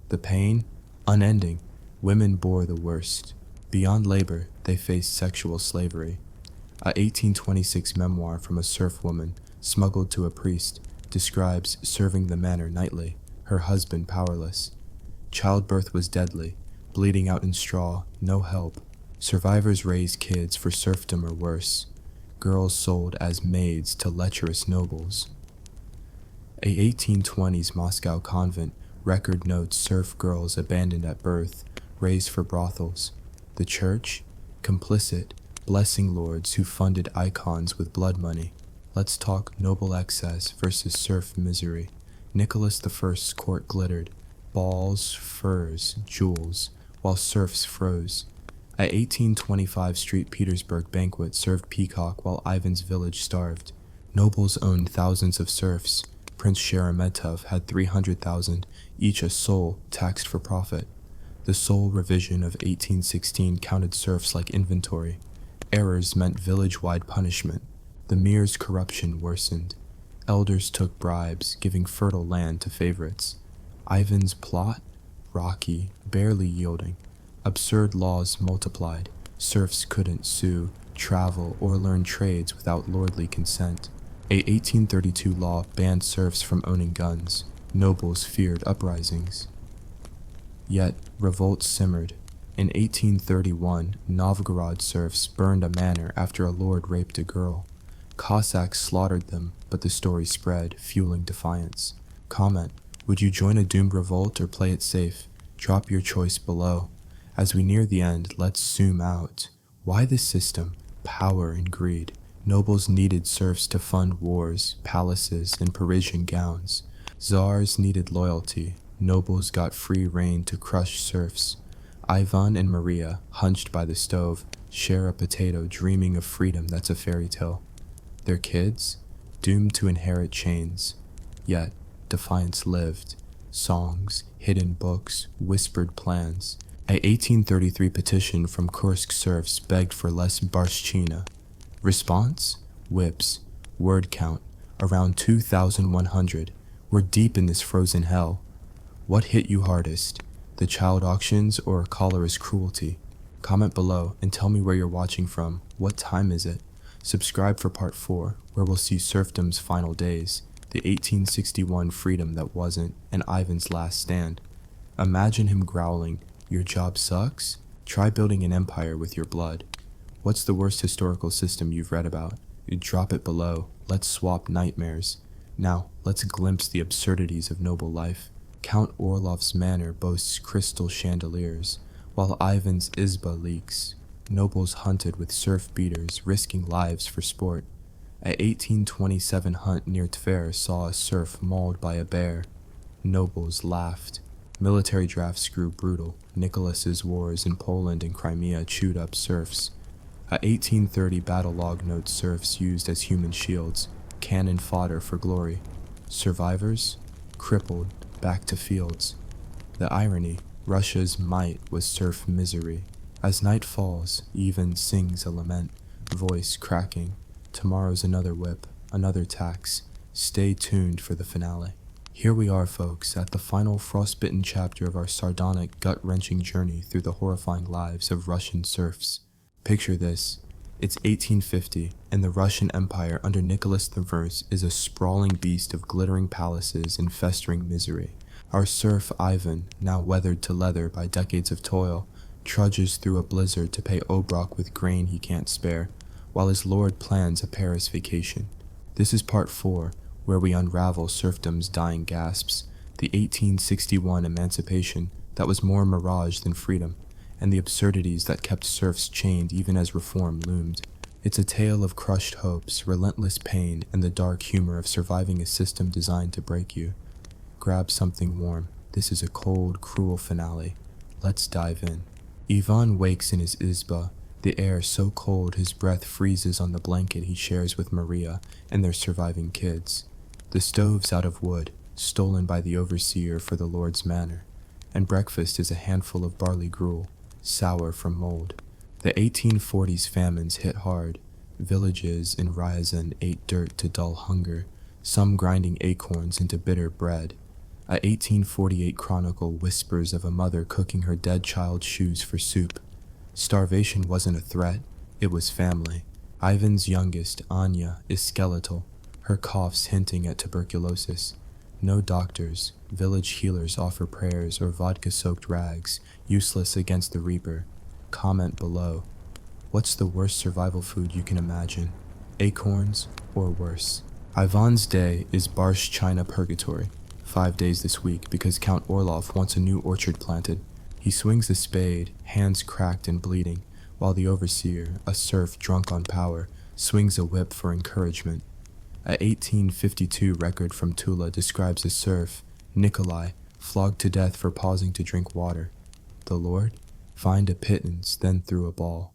The pain? Unending. Women bore the worst. Beyond labor, they faced sexual slavery. A 1826 memoir from a serf woman, smuggled to a priest, describes serving the manor nightly, her husband powerless. Childbirth was deadly, bleeding out in straw, no help. Survivors raised kids for serfdom or worse. Girls sold as maids to lecherous nobles. A 1820s Moscow convent record notes serf girls abandoned at birth, raised for brothels. The church? Complicit, blessing lords who funded icons with blood money. Let's talk noble excess versus serf misery. Nicholas I's court glittered. Balls, furs, jewels, while serfs froze. A 1825 St. Petersburg banquet served peacock while Ivan's village starved. Nobles owned thousands of serfs. Prince Sheremetov had 300,000, each a soul taxed for profit. The Sole Revision of 1816 counted serfs like inventory. Errors meant village-wide punishment. The mir's corruption worsened. Elders took bribes, giving fertile land to favorites. Ivan's plot? Rocky, barely yielding. Absurd laws multiplied. Serfs couldn't sue, travel, or learn trades without lordly consent. A 1832 law banned serfs from owning guns. Nobles feared uprisings. Yet, revolt simmered. In 1831, Novgorod serfs burned a manor after a lord raped a girl. Cossacks slaughtered them, but the story spread, fueling defiance. Comment, would you join a doomed revolt or play it safe? Drop your choice below. As we near the end, let's zoom out. Why this system? Power and greed. Nobles needed serfs to fund wars, palaces, and Parisian gowns. Tsars needed loyalty. Nobles got free rein to crush serfs. Ivan and Maria, hunched by the stove, share a potato dreaming of freedom that's a fairy tale. Their kids? Doomed to inherit chains. Yet, defiance lived. Songs, hidden books, whispered plans. A 1833 petition from Kursk serfs begged for less barshchina. Response? Whips. Word count, around 2,100. We're deep in this frozen hell. What hit you hardest? The child auctions or cholera's cruelty? Comment below and tell me where you're watching from. What time is it? Subscribe for part 4, where we'll see serfdom's final days, the 1861 freedom that wasn't, and Ivan's last stand. Imagine him growling, "Your job sucks? Try building an empire with your blood." What's the worst historical system you've read about? Drop it below. Let's swap nightmares. Now, let's glimpse the absurdities of noble life. Count Orlov's manor boasts crystal chandeliers, while Ivan's izba leaks. Nobles hunted with serf beaters, risking lives for sport. A 1827 hunt near Tver saw a serf mauled by a bear. Nobles laughed. Military drafts grew brutal. Nicholas's wars in Poland and Crimea chewed up serfs. A 1830 battle log notes serfs used as human shields, cannon fodder for glory. Survivors? Crippled, back to fields. The irony, Russia's might was serf misery. As night falls, Ivan sings a lament, voice cracking. Tomorrow's another whip, another tax. Stay tuned for the finale. Here we are, folks, at the final frostbitten chapter of our sardonic, gut-wrenching journey through the horrifying lives of Russian serfs. Picture this. It's 1850, and the Russian Empire under Nicholas I is a sprawling beast of glittering palaces and festering misery. Our serf Ivan, now weathered to leather by decades of toil, trudges through a blizzard to pay Obrok with grain he can't spare, while his lord plans a Paris vacation. This is part 4, where we unravel serfdom's dying gasps, the 1861 emancipation that was more mirage than freedom, and the absurdities that kept serfs chained even as reform loomed. It's a tale of crushed hopes, relentless pain, and the dark humor of surviving a system designed to break you. Grab something warm. This is a cold, cruel finale. Let's dive in. Ivan wakes in his izba, the air so cold his breath freezes on the blanket he shares with Maria and their surviving kids. The stove's out of wood, stolen by the overseer for the Lord's manor, and breakfast is a handful of barley gruel, sour from mold. The 1840s famines hit hard. Villages in Ryazan ate dirt to dull hunger, some grinding acorns into bitter bread. A 1848 chronicle whispers of a mother cooking her dead child's shoes for soup. Starvation wasn't a threat, it was family. Ivan's youngest, Anya, is skeletal, her coughs hinting at tuberculosis. No doctors, village healers offer prayers or vodka-soaked rags, useless against the reaper. Comment below. What's the worst survival food you can imagine? Acorns or worse? Ivan's day is barshchina purgatory. 5 days this week because Count Orlov wants a new orchard planted. He swings the spade, hands cracked and bleeding, while the overseer, a serf drunk on power, swings a whip for encouragement. A 1852 record from Tula describes a serf, Nikolai, flogged to death for pausing to drink water. The Lord? Fined a pittance, then threw a ball.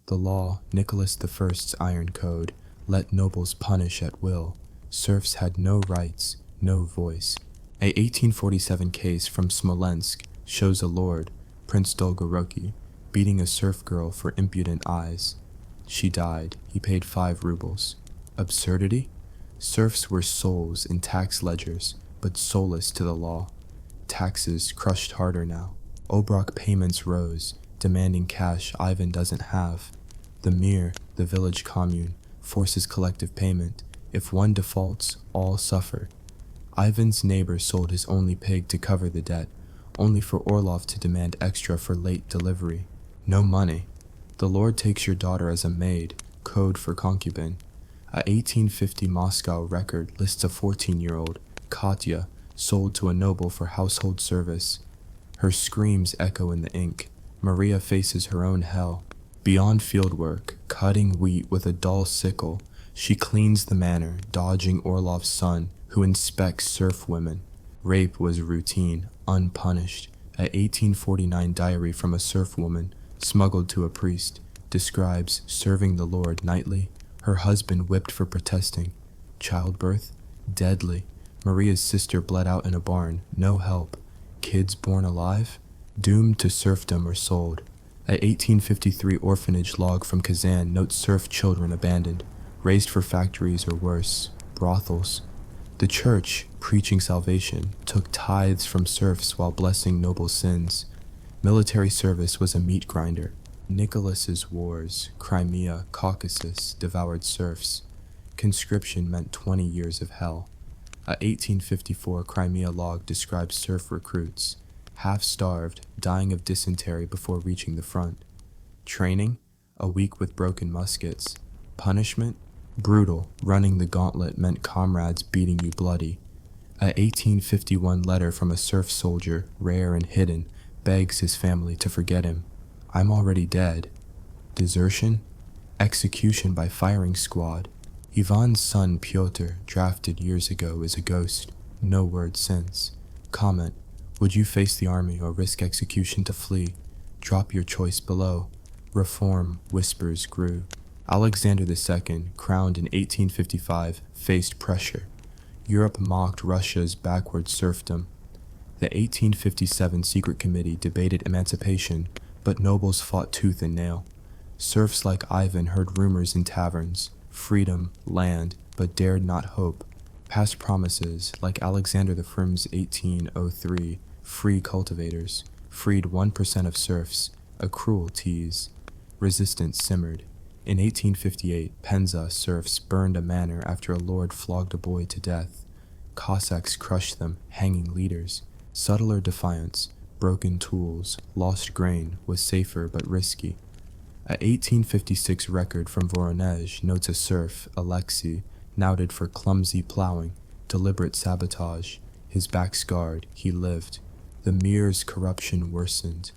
The law, Nicholas I's iron code, let nobles punish at will. Serfs had no rights, no voice. A 1847 case from Smolensk shows a lord, Prince Dolgoroki, beating a serf girl for impudent eyes. She died. He paid 5 rubles. Absurdity? Serfs were souls in tax ledgers, but soulless to the law. Taxes crushed harder now. Obrok payments rose, demanding cash Ivan doesn't have. The Mir, the village commune, forces collective payment. If one defaults, all suffer. Ivan's neighbor sold his only pig to cover the debt, only for Orlov to demand extra for late delivery. No money. The Lord takes your daughter as a maid, code for concubine. A 1850 Moscow record lists a 14-year-old, Katya, sold to a noble for household service. Her screams echo in the ink. Maria faces her own hell. Beyond fieldwork, cutting wheat with a dull sickle, she cleans the manor, dodging Orlov's son, who inspects serf women. Rape was routine, unpunished. A 1849 diary from a serf woman, smuggled to a priest, describes serving the Lord nightly, her husband whipped for protesting. Childbirth? Deadly. Maria's sister bled out in a barn, no help. Kids born alive? Doomed to serfdom or sold. A 1853 orphanage log from Kazan notes serf children abandoned, raised for factories or worse, brothels. The church, preaching salvation, took tithes from serfs while blessing noble sins. Military service was a meat grinder. Nicholas's wars, Crimea, Caucasus, devoured serfs. Conscription meant 20 years of hell. A 1854 Crimea log describes serf recruits, half-starved, dying of dysentery before reaching the front. Training? A week with broken muskets. Punishment? Brutal, running the gauntlet meant comrades beating you bloody. A 1851 letter from a serf soldier, rare and hidden, begs his family to forget him. I'm already dead. Desertion? Execution by firing squad. Ivan's son Pyotr, drafted years ago, is a ghost. No word since. Comment: would you face the army or risk execution to flee? Drop your choice below. Reform whispers grew. Alexander II, crowned in 1855, faced pressure. Europe mocked Russia's backward serfdom. The 1857 Secret Committee debated emancipation, but nobles fought tooth and nail. Serfs like Ivan heard rumors in taverns, freedom, land, but dared not hope. Past promises, like Alexander the Firm's 1803, free cultivators, freed 1% of serfs, a cruel tease. Resistance simmered. In 1858, Penza serfs burned a manor after a lord flogged a boy to death. Cossacks crushed them, hanging leaders. Subtler defiance, broken tools, lost grain was safer but risky. A 1856 record from Voronezh notes a serf, Alexei, knouted for clumsy plowing, deliberate sabotage. His back scarred, he lived. The mir's corruption worsened.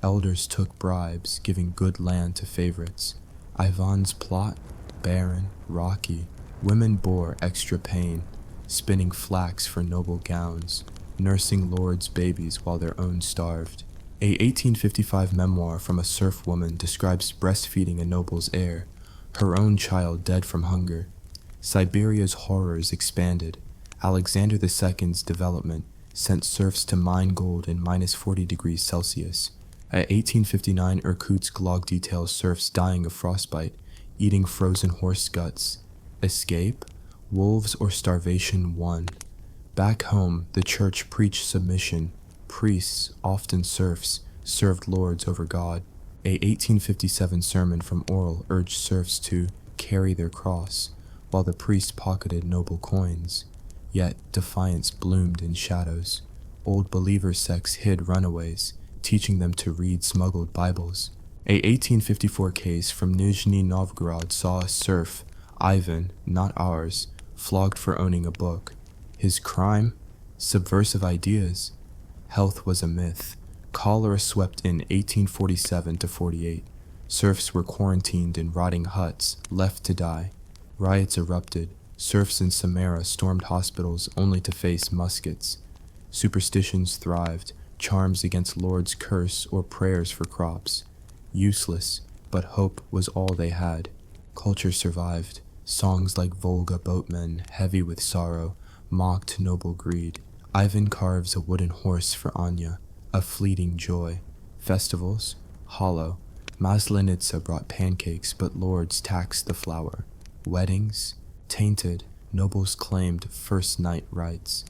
Elders took bribes, giving good land to favorites. Ivan's plot? Barren, rocky. Women bore extra pain, spinning flax for noble gowns, nursing lords' babies while their own starved. A 1855 memoir from a serf woman describes breastfeeding a noble's heir, her own child dead from hunger. Siberia's horrors expanded. Alexander II's development sent serfs to mine gold in minus 40 degrees Celsius. A 1859 Irkutsk log details serfs dying of frostbite, eating frozen horse guts. Escape? Wolves or starvation won. Back home, the church preached submission. Priests, often serfs, served lords over God. A 1857 sermon from Oral urged serfs to carry their cross, while the priest pocketed noble coins. Yet defiance bloomed in shadows. Old believer sects hid runaways, teaching them to read smuggled Bibles. A 1854 case from Nizhny Novgorod saw a serf, Ivan, not ours, flogged for owning a book. His crime? Subversive ideas. Health was a myth. Cholera swept in 1847 to 48. Serfs were quarantined in rotting huts, left to die. Riots erupted. Serfs in Samara stormed hospitals only to face muskets. Superstitions thrived, charms against Lord's curse or prayers for crops. Useless, but hope was all they had. Culture survived. Songs like Volga boatmen, heavy with sorrow, mocked noble greed. Ivan carves a wooden horse for Anya, a fleeting joy. Festivals? Hollow. Maslenitsa brought pancakes, but lords taxed the flour. Weddings? Tainted. Nobles claimed first night rights.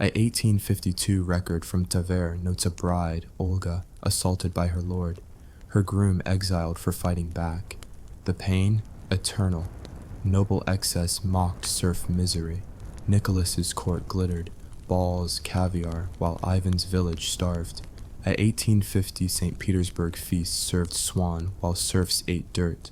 A 1852 record from Tver notes a bride, Olga, assaulted by her lord, her groom exiled for fighting back. The pain? Eternal. Noble excess mocked serf misery. Nicholas's court glittered, balls, caviar, while Ivan's village starved. A 1850 St. Petersburg feast served swan while serfs ate dirt.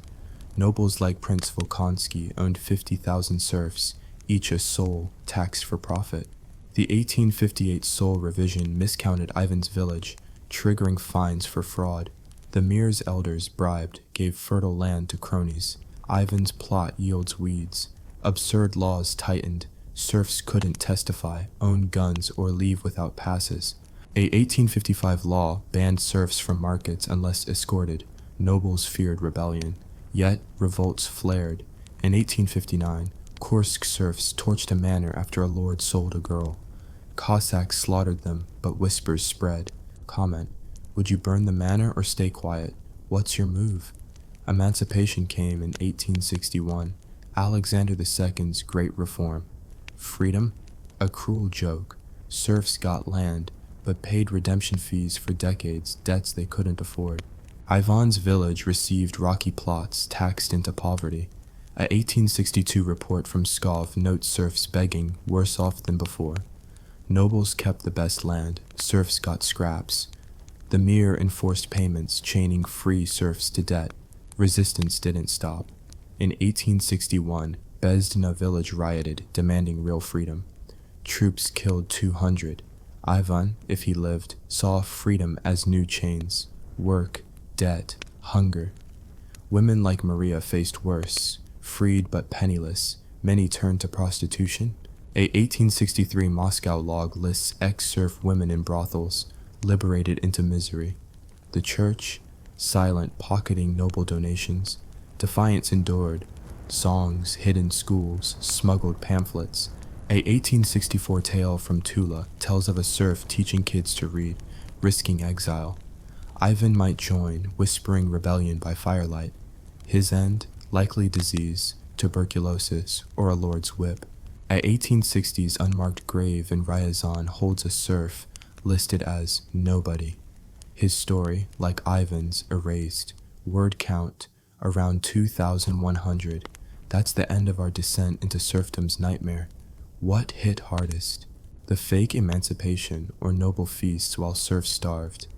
Nobles like Prince Volkonsky owned 50,000 serfs, each a soul taxed for profit. The 1858 Soul revision miscounted Ivan's village, triggering fines for fraud. The Mir's elders bribed, gave fertile land to cronies. Ivan's plot yields weeds. Absurd laws tightened. Serfs couldn't testify, own guns, or leave without passes. A 1855 law banned serfs from markets unless escorted. Nobles feared rebellion. Yet, revolts flared. In 1859, Kursk serfs torched a manor after a lord sold a girl. Cossacks slaughtered them, but whispers spread. Comment: would you burn the manor or stay quiet? What's your move? Emancipation came in 1861, Alexander II's Great Reform. Freedom? A cruel joke. Serfs got land, but paid redemption fees for decades, debts they couldn't afford. Ivan's village received rocky plots taxed into poverty. A 1862 report from Pskov notes serfs begging, worse off than before. Nobles kept the best land, serfs got scraps. The Mir enforced payments, chaining free serfs to debt. Resistance didn't stop. In 1861, Bezdna village rioted, demanding real freedom. Troops killed 200. Ivan, if he lived, saw freedom as new chains. Work, debt, hunger. Women like Maria faced worse. Freed but penniless, many turned to prostitution. A 1863 Moscow log lists ex-serf women in brothels, liberated into misery. The church, silent, pocketing noble donations. Defiance endured. Songs, hidden schools, smuggled pamphlets. A 1864 tale from Tula tells of a serf teaching kids to read, risking exile. Ivan might join, whispering rebellion by firelight. His end, likely disease, tuberculosis, or a lord's whip. A 1860s unmarked grave in Ryazan holds a serf listed as nobody. His story, like Ivan's, erased. Word count, around 2,100. That's the end of our descent into serfdom's nightmare. What hit hardest? The fake emancipation or noble feasts while serfs starved?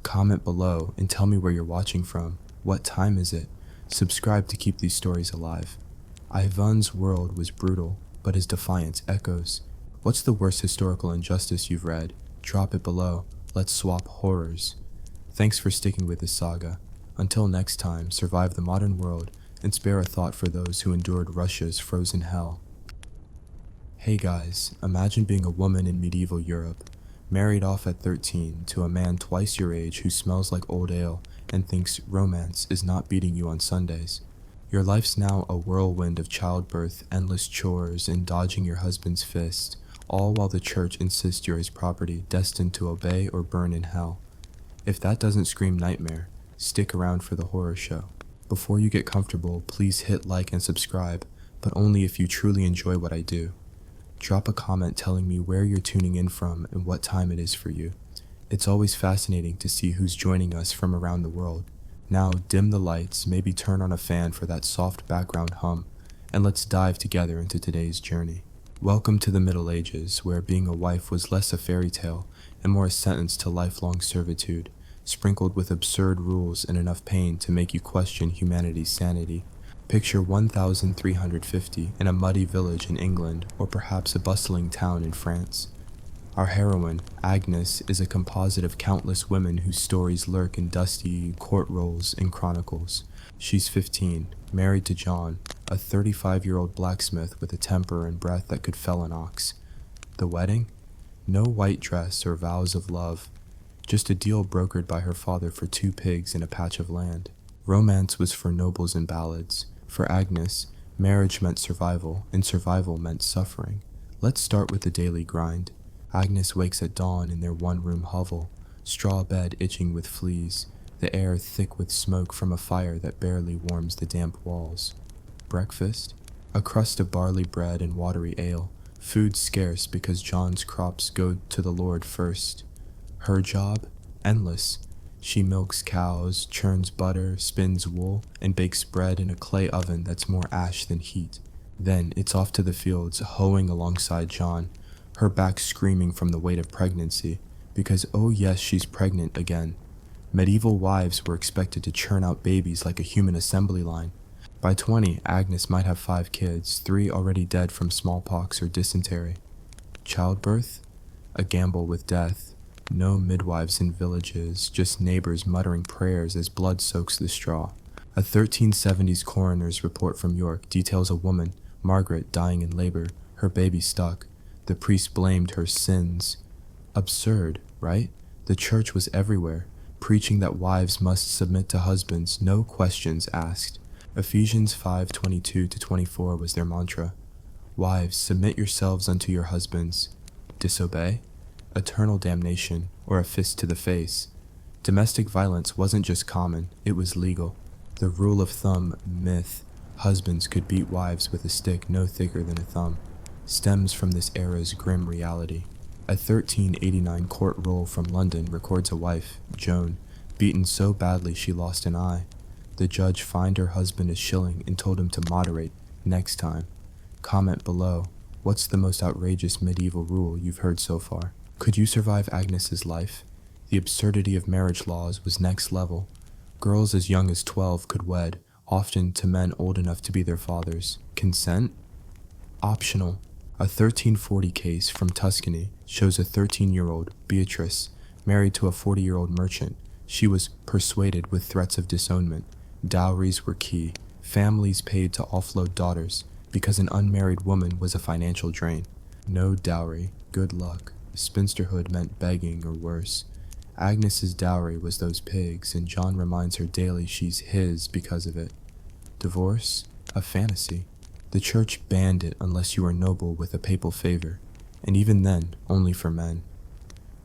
Comment below and tell me where you're watching from. What time is it? Subscribe to keep these stories alive. Ivan's world was brutal, but his defiance echoes. What's the worst historical injustice you've read? Drop it below. Let's swap horrors. Thanks for sticking with this saga. Until next time, survive the modern world and spare a thought for those who endured Russia's frozen hell. Hey guys, imagine being a woman in medieval Europe, married off at 13 to a man twice your age who smells like old ale and thinks romance is not beating you on Sundays. Your life's now a whirlwind of childbirth, endless chores, and dodging your husband's fist, all while the church insists you're his property, destined to obey or burn in hell. If that doesn't scream nightmare, stick around for the horror show. Before you get comfortable, please hit like and subscribe, but only if you truly enjoy what I do. Drop a comment telling me where you're tuning in from and what time it is for you. It's always fascinating to see who's joining us from around the world. Now dim the lights, maybe turn on a fan for that soft background hum, and let's dive together into today's journey. Welcome to the Middle Ages, where being a wife was less a fairy tale and more a sentence to lifelong servitude, sprinkled with absurd rules and enough pain to make you question humanity's sanity. Picture 1350 in a muddy village in England, or perhaps a bustling town in France. Our heroine, Agnes, is a composite of countless women whose stories lurk in dusty court rolls and chronicles. She's 15, married to John, a 35-year-old blacksmith with a temper and breath that could fell an ox. The wedding? No white dress or vows of love, just a deal brokered by her father for 2 pigs and a patch of land. Romance was for nobles and ballads. For Agnes, marriage meant survival, and survival meant suffering. Let's start with the daily grind. Agnes wakes at dawn in their one-room hovel, straw bed itching with fleas, the air thick with smoke from a fire that barely warms the damp walls. Breakfast? A crust of barley bread and watery ale, food scarce because John's crops go to the Lord first. Her job? Endless. She milks cows, churns butter, spins wool, and bakes bread in a clay oven that's more ash than heat. Then it's off to the fields, hoeing alongside John, her back screaming from the weight of pregnancy, because oh yes, she's pregnant again. Medieval wives were expected to churn out babies like a human assembly line. By 20, Agnes might have 5 kids, 3 already dead from smallpox or dysentery. Childbirth? A gamble with death. No midwives in villages, just neighbors muttering prayers as blood soaks the straw. A 1370s coroner's report from York details a woman, Margaret, dying in labor, her baby stuck. The priest blamed her sins. Absurd, right? The church was everywhere, preaching that wives must submit to husbands, no questions asked. Ephesians 5:22-24 was their mantra. Wives, submit yourselves unto your husbands. Disobey? Eternal damnation, or a fist to the face. Domestic violence wasn't just common, it was legal. The rule of thumb myth, husbands could beat wives with a stick no thicker than a thumb, stems from this era's grim reality. A 1389 court roll from London records a wife, Joan, beaten so badly she lost an eye. The judge fined her husband a shilling and told him to moderate next time. Comment below, what's the most outrageous medieval rule you've heard so far? Could you survive Agnes's life? The absurdity of marriage laws was next level. Girls as young as 12 could wed, often to men old enough to be their fathers. Consent? Optional. A 1340 case from Tuscany shows a 13-year-old, Beatrice, married to a 40-year-old merchant. She was persuaded with threats of disownment. Dowries were key. Families paid to offload daughters because an unmarried woman was a financial drain. No dowry. Good luck. Spinsterhood meant begging or worse. Agnes's dowry was those pigs, and John reminds her daily she's his because of it. Divorce? A fantasy. The church banned it unless you were noble with a papal favor, and even then, only for men.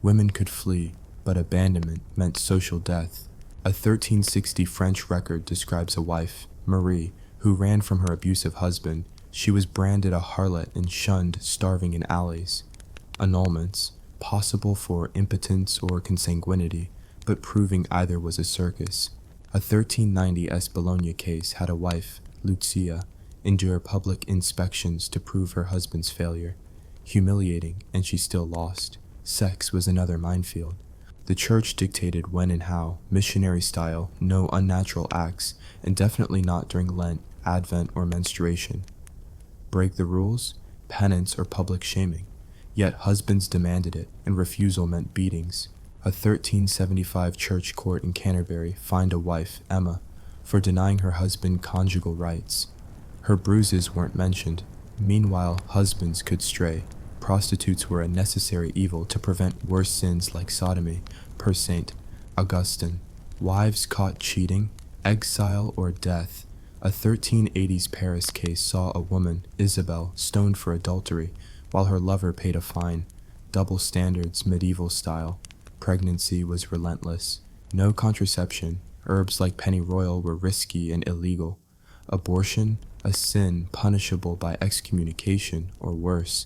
Women could flee, but abandonment meant social death. A 1360 French record describes a wife, Marie, who ran from her abusive husband. She was branded a harlot and shunned, starving in alleys. Annulments, possible for impotence or consanguinity, but proving either was a circus. A 1390 Bologna case had a wife, Lucia, endure public inspections to prove her husband's failure. Humiliating, and she still lost. Sex was another minefield. The church dictated when and how, missionary style, no unnatural acts, and definitely not during Lent, Advent, or menstruation. Break the rules? Penance or public shaming. Yet husbands demanded it, and refusal meant beatings. A 1375 church court in Canterbury fined a wife, Emma, for denying her husband conjugal rights. Her bruises weren't mentioned. Meanwhile, husbands could stray. Prostitutes were a necessary evil to prevent worse sins like sodomy, per St. Augustine. Wives caught cheating, exile or death. A 1380s Paris case saw a woman, Isabel, stoned for adultery, while her lover paid a fine. Double standards, medieval style. Pregnancy was relentless. No contraception. Herbs like pennyroyal were risky and illegal. Abortion, a sin punishable by excommunication or worse.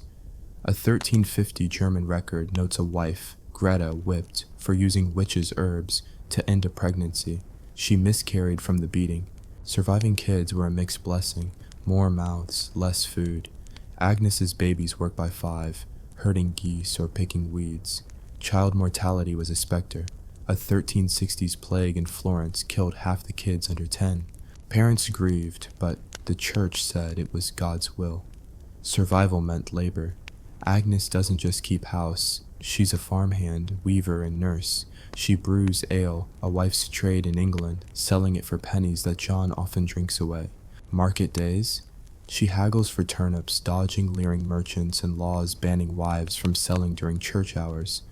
A 1350 German record notes a wife, Greta, whipped for using witches' herbs to end a pregnancy. She miscarried from the beating. Surviving kids were a mixed blessing. More mouths, less food. Agnes's babies worked by 5, herding geese or picking weeds. Child mortality was a specter. A 1360s plague in Florence killed half the kids under 10. Parents grieved, but the church said it was God's will. Survival meant labor. Agnes doesn't just keep house. She's a farmhand, weaver, and nurse. She brews ale, a wife's trade in England, selling it for pennies that John often drinks away. Market days? She haggles for turnips, dodging leering merchants and laws banning wives from selling during church hours.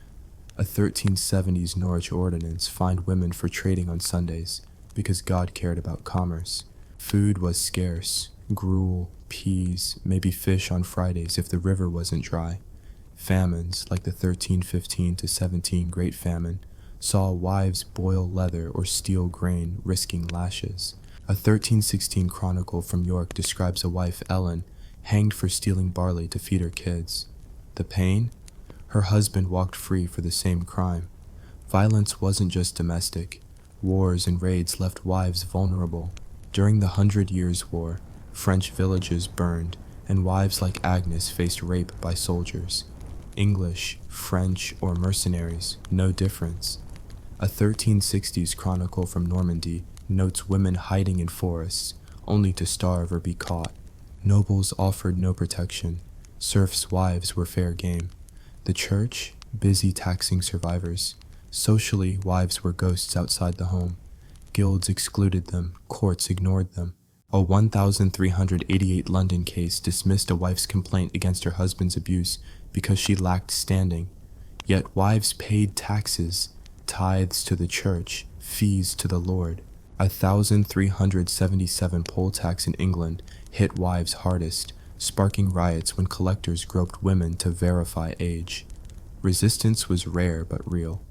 A 1370s Norwich ordinance fined women for trading on Sundays, because God cared about commerce. Food was scarce. Gruel, peas, maybe fish on Fridays if the river wasn't dry. Famines, like the 1315-17 Great Famine, saw wives boil leather or steal grain, risking lashes. A 1316 chronicle from York describes a wife, Ellen, hanged for stealing barley to feed her kids. The pain? Her husband walked free for the same crime. Violence wasn't just domestic. Wars and raids left wives vulnerable. During the 100 Years' War, French villages burned, and wives like Agnes faced rape by soldiers. English, French, or mercenaries, no difference. A 1360s chronicle from Normandy notes women hiding in forests, only to starve or be caught. Nobles offered no protection. Serfs' wives were fair game. The church, busy taxing survivors. Socially, wives were ghosts outside the home. Guilds excluded them, courts ignored them. A 1388 London case dismissed a wife's complaint against her husband's abuse because she lacked standing. Yet wives paid taxes, tithes to the church, fees to the Lord. 1377 poll tax in England hit wives hardest, sparking riots when collectors groped women to verify age. Resistance was rare but real.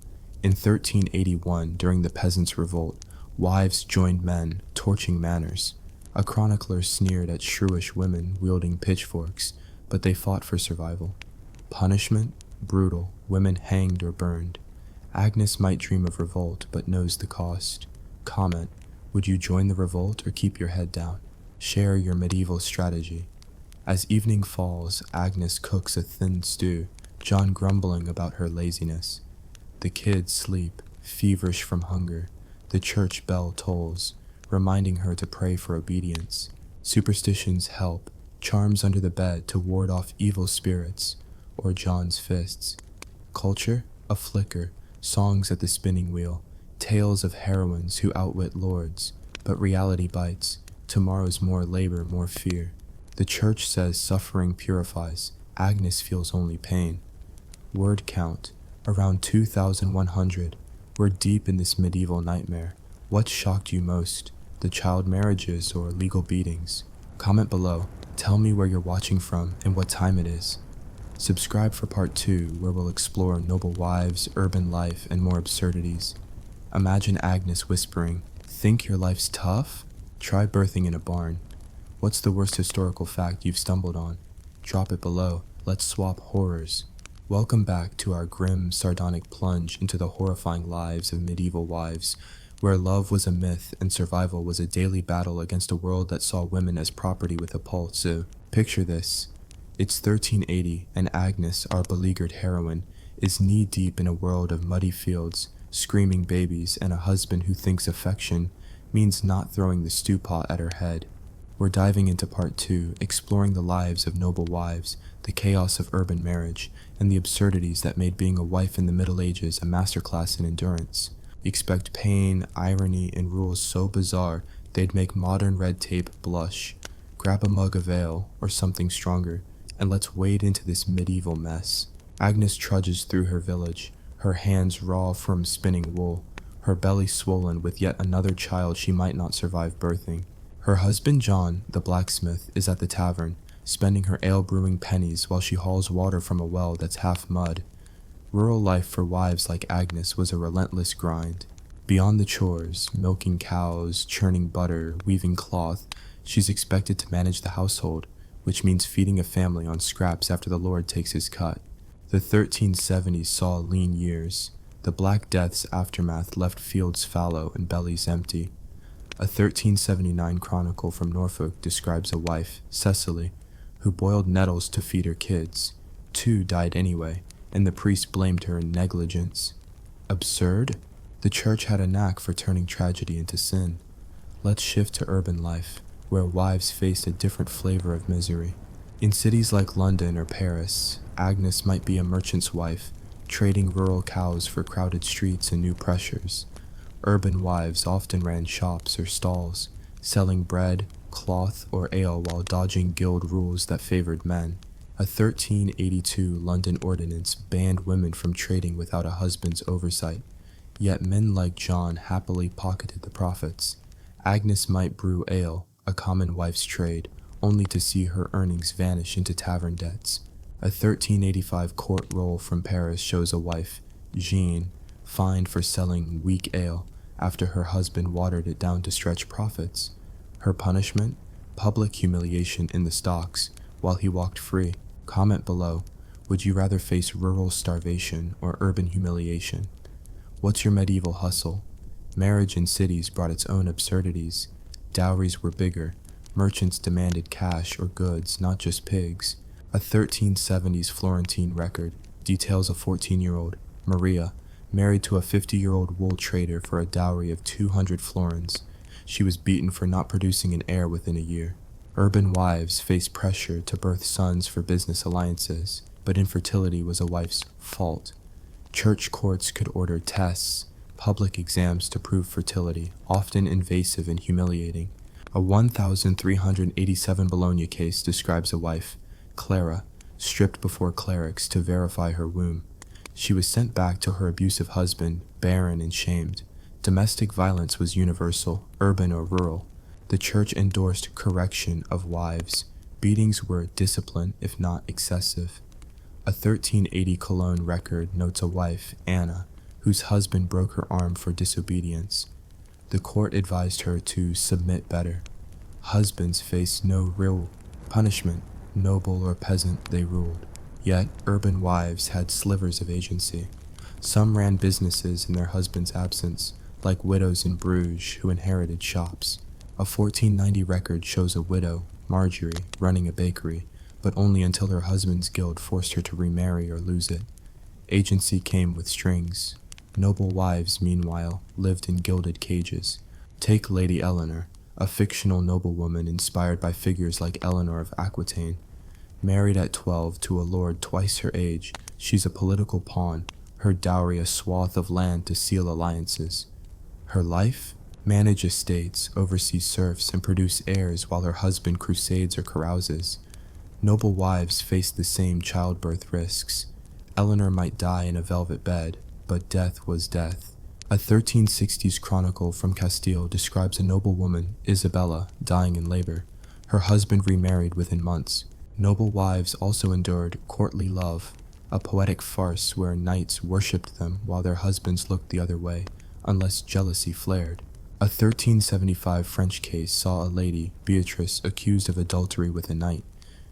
In 1381, during the Peasants' Revolt, wives joined men, torching manors. A chronicler sneered at shrewish women wielding pitchforks, but they fought for survival. Punishment? Brutal. Women hanged or burned. Agnes might dream of revolt, but knows the cost. Comment: would you join the revolt or keep your head down? Share your medieval strategy. As evening falls, Agnes cooks a thin stew, John grumbling about her laziness. The kids sleep, feverish from hunger. The church bell tolls, reminding her to pray for obedience. Superstitions help, charms under the bed to ward off evil spirits, or John's fists. Culture? A flicker, songs at the spinning wheel, tales of heroines who outwit lords, but reality bites. Tomorrow's more labor, more fear. The church says suffering purifies. Agnes feels only pain. Word count, around 2,100. We're deep in this medieval nightmare. What shocked you most? The child marriages or legal beatings? Comment below. Tell me where you're watching from and what time it is. Subscribe for part 2, where we'll explore noble wives, urban life, and more absurdities. Imagine Agnes whispering, "Think your life's tough? Try birthing in a barn." What's the worst historical fact you've stumbled on? Drop it below. Let's swap horrors. Welcome back to our grim, sardonic plunge into the horrifying lives of medieval wives, where love was a myth and survival was a daily battle against a world that saw women as property with a pulse. So, picture this. It's 1380, and Agnes, our beleaguered heroine, is knee-deep in a world of muddy fields, screaming babies, and a husband who thinks affection means not throwing the stew pot at her head. We're diving into part 2, exploring the lives of noble wives, the chaos of urban marriage, and the absurdities that made being a wife in the Middle Ages a masterclass in endurance. Expect pain, irony, and rules so bizarre they'd make modern red tape blush. Grab a mug of ale, or something stronger, and let's wade into this medieval mess. Agnes trudges through her village, her hands raw from spinning wool, her belly swollen with yet another child she might not survive birthing. Her husband John, the blacksmith, is at the tavern, spending her ale-brewing pennies while she hauls water from a well that's half mud. Rural life for wives like Agnes was a relentless grind. Beyond the chores, milking cows, churning butter, weaving cloth, she's expected to manage the household, which means feeding a family on scraps after the Lord takes his cut. The 1370s saw lean years. The Black Death's aftermath left fields fallow and bellies empty. A 1379 chronicle from Norfolk describes a wife, Cecily, who boiled nettles to feed her kids. 2 died anyway, and the priest blamed her in negligence. Absurd? The church had a knack for turning tragedy into sin. Let's shift to urban life, where wives faced a different flavor of misery. In cities like London or Paris, Agnes might be a merchant's wife, trading rural cows for crowded streets and new pressures. Urban wives often ran shops or stalls, selling bread, cloth, or ale while dodging guild rules that favored men. A 1382 London ordinance banned women from trading without a husband's oversight, yet men like John happily pocketed the profits. Agnes might brew ale, a common wife's trade, only to see her earnings vanish into tavern debts. A 1385 court roll from Paris shows a wife, Jeanne, fined for selling weak ale after her husband watered it down to stretch profits. Her punishment? Public humiliation in the stocks while he walked free. Comment below. Would you rather face rural starvation or urban humiliation? What's your medieval hustle? Marriage in cities brought its own absurdities. Dowries were bigger. Merchants demanded cash or goods, not just pigs. A 1370s Florentine record details a 14-year-old, Maria, married to a 50-year-old wool trader for a dowry of 200 florins. She was beaten for not producing an heir within a year. Urban wives faced pressure to birth sons for business alliances, but infertility was a wife's fault. Church courts could order tests, public exams to prove fertility, often invasive and humiliating. A 1387 Bologna case describes a wife, Clara, stripped before clerics to verify her womb. She was sent back to her abusive husband, barren and shamed. Domestic violence was universal, urban or rural. The church endorsed correction of wives. Beatings were discipline, if not excessive. A 1380 Cologne record notes a wife, Anna, whose husband broke her arm for disobedience. The court advised her to submit better. Husbands faced no real punishment, noble or peasant they ruled. Yet, urban wives had slivers of agency. Some ran businesses in their husband's absence, like widows in Bruges who inherited shops. A 1490 record shows a widow, Marjorie, running a bakery, but only until her husband's guild forced her to remarry or lose it. Agency came with strings. Noble wives, meanwhile, lived in gilded cages. Take Lady Eleanor, a fictional noblewoman inspired by figures like Eleanor of Aquitaine. Married at 12 to a lord twice her age, she's a political pawn, her dowry a swath of land to seal alliances. Her life? Manage estates, oversee serfs, and produce heirs while her husband crusades or carouses. Noble wives faced the same childbirth risks. Eleanor might die in a velvet bed, but death was death. A 1360s chronicle from Castile describes a noble woman, Isabella, dying in labor. Her husband remarried within months. Noble wives also endured courtly love, a poetic farce where knights worshipped them while their husbands looked the other way, unless jealousy flared. A 1375 French case saw a lady, Beatrice, accused of adultery with a knight.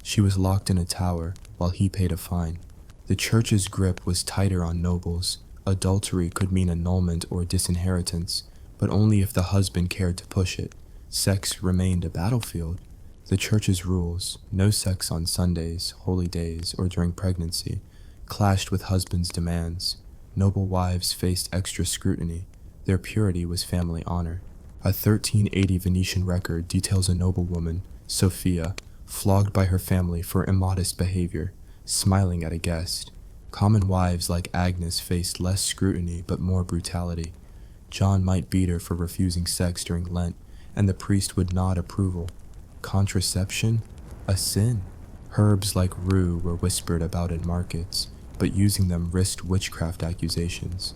She was locked in a tower while he paid a fine. The church's grip was tighter on nobles. Adultery could mean annulment or disinheritance, but only if the husband cared to push it. Sex remained a battlefield. The church's rules, no sex on Sundays, holy days, or during pregnancy, clashed with husbands' demands. Noble wives faced extra scrutiny. Their purity was family honor. A 1380 Venetian record details a noblewoman, Sophia, flogged by her family for immodest behavior, smiling at a guest. Common wives like Agnes faced less scrutiny but more brutality. John might beat her for refusing sex during Lent, and the priest would nod approval. Contraception? A sin. Herbs like rue were whispered about in markets, but using them risked witchcraft accusations.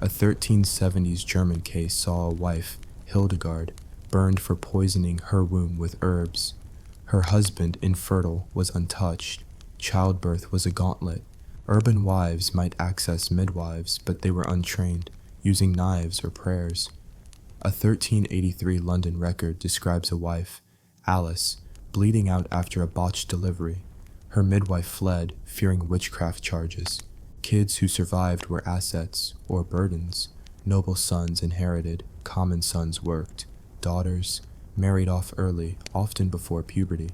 A 1370s German case saw a wife, Hildegard, burned for poisoning her womb with herbs. Her husband, infertile, was untouched. Childbirth was a gauntlet. Urban wives might access midwives, but they were untrained, using knives or prayers. A 1383 London record describes a wife, Alice, bleeding out after a botched delivery. Her midwife fled, fearing witchcraft charges. Kids who survived were assets, or burdens. Noble sons inherited, common sons worked. Daughters married off early, often before puberty.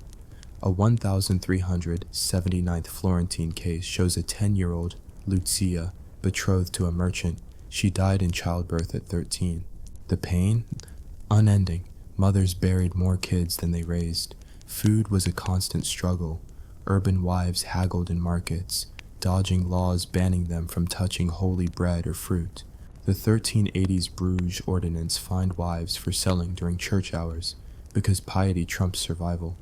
A 1379th Florentine case shows a 10-year-old, Lucia, betrothed to a merchant. She died in childbirth at 13. The pain? Unending. Mothers buried more kids than they raised. Food was a constant struggle. Urban wives haggled in markets, dodging laws banning them from touching holy bread or fruit. The 1380s Bruges Ordinance fined wives for selling during church hours, because piety trumped survival.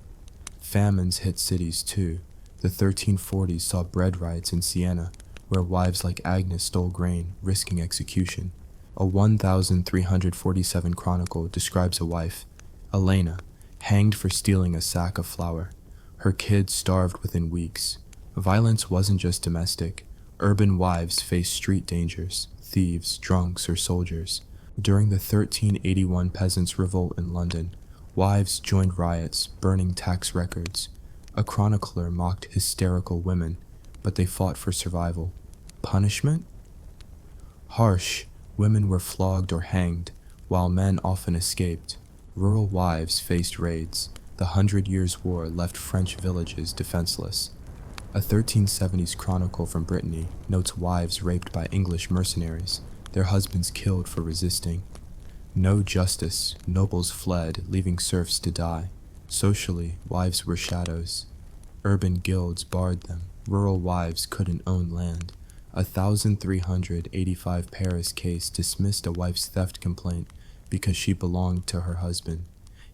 Famines hit cities too. The 1340s saw bread riots in Siena, where wives like Agnes stole grain, risking execution. A 1347 chronicle describes a wife, Elena, hanged for stealing a sack of flour. Her kids starved within weeks. Violence wasn't just domestic. Urban wives faced street dangers, thieves, drunks, or soldiers. During the 1381 Peasants' Revolt in London, wives joined riots, burning tax records. A chronicler mocked hysterical women, but they fought for survival. Punishment? Harsh. Women were flogged or hanged, while men often escaped. Rural wives faced raids. The 100 Years' War left French villages defenseless. A 1370s chronicle from Brittany notes wives raped by English mercenaries, their husbands killed for resisting. No justice, nobles fled, leaving serfs to die. Socially, wives were shadows. Urban guilds barred them. Rural wives couldn't own land. 1,385 Paris case dismissed a wife's theft complaint because she belonged to her husband.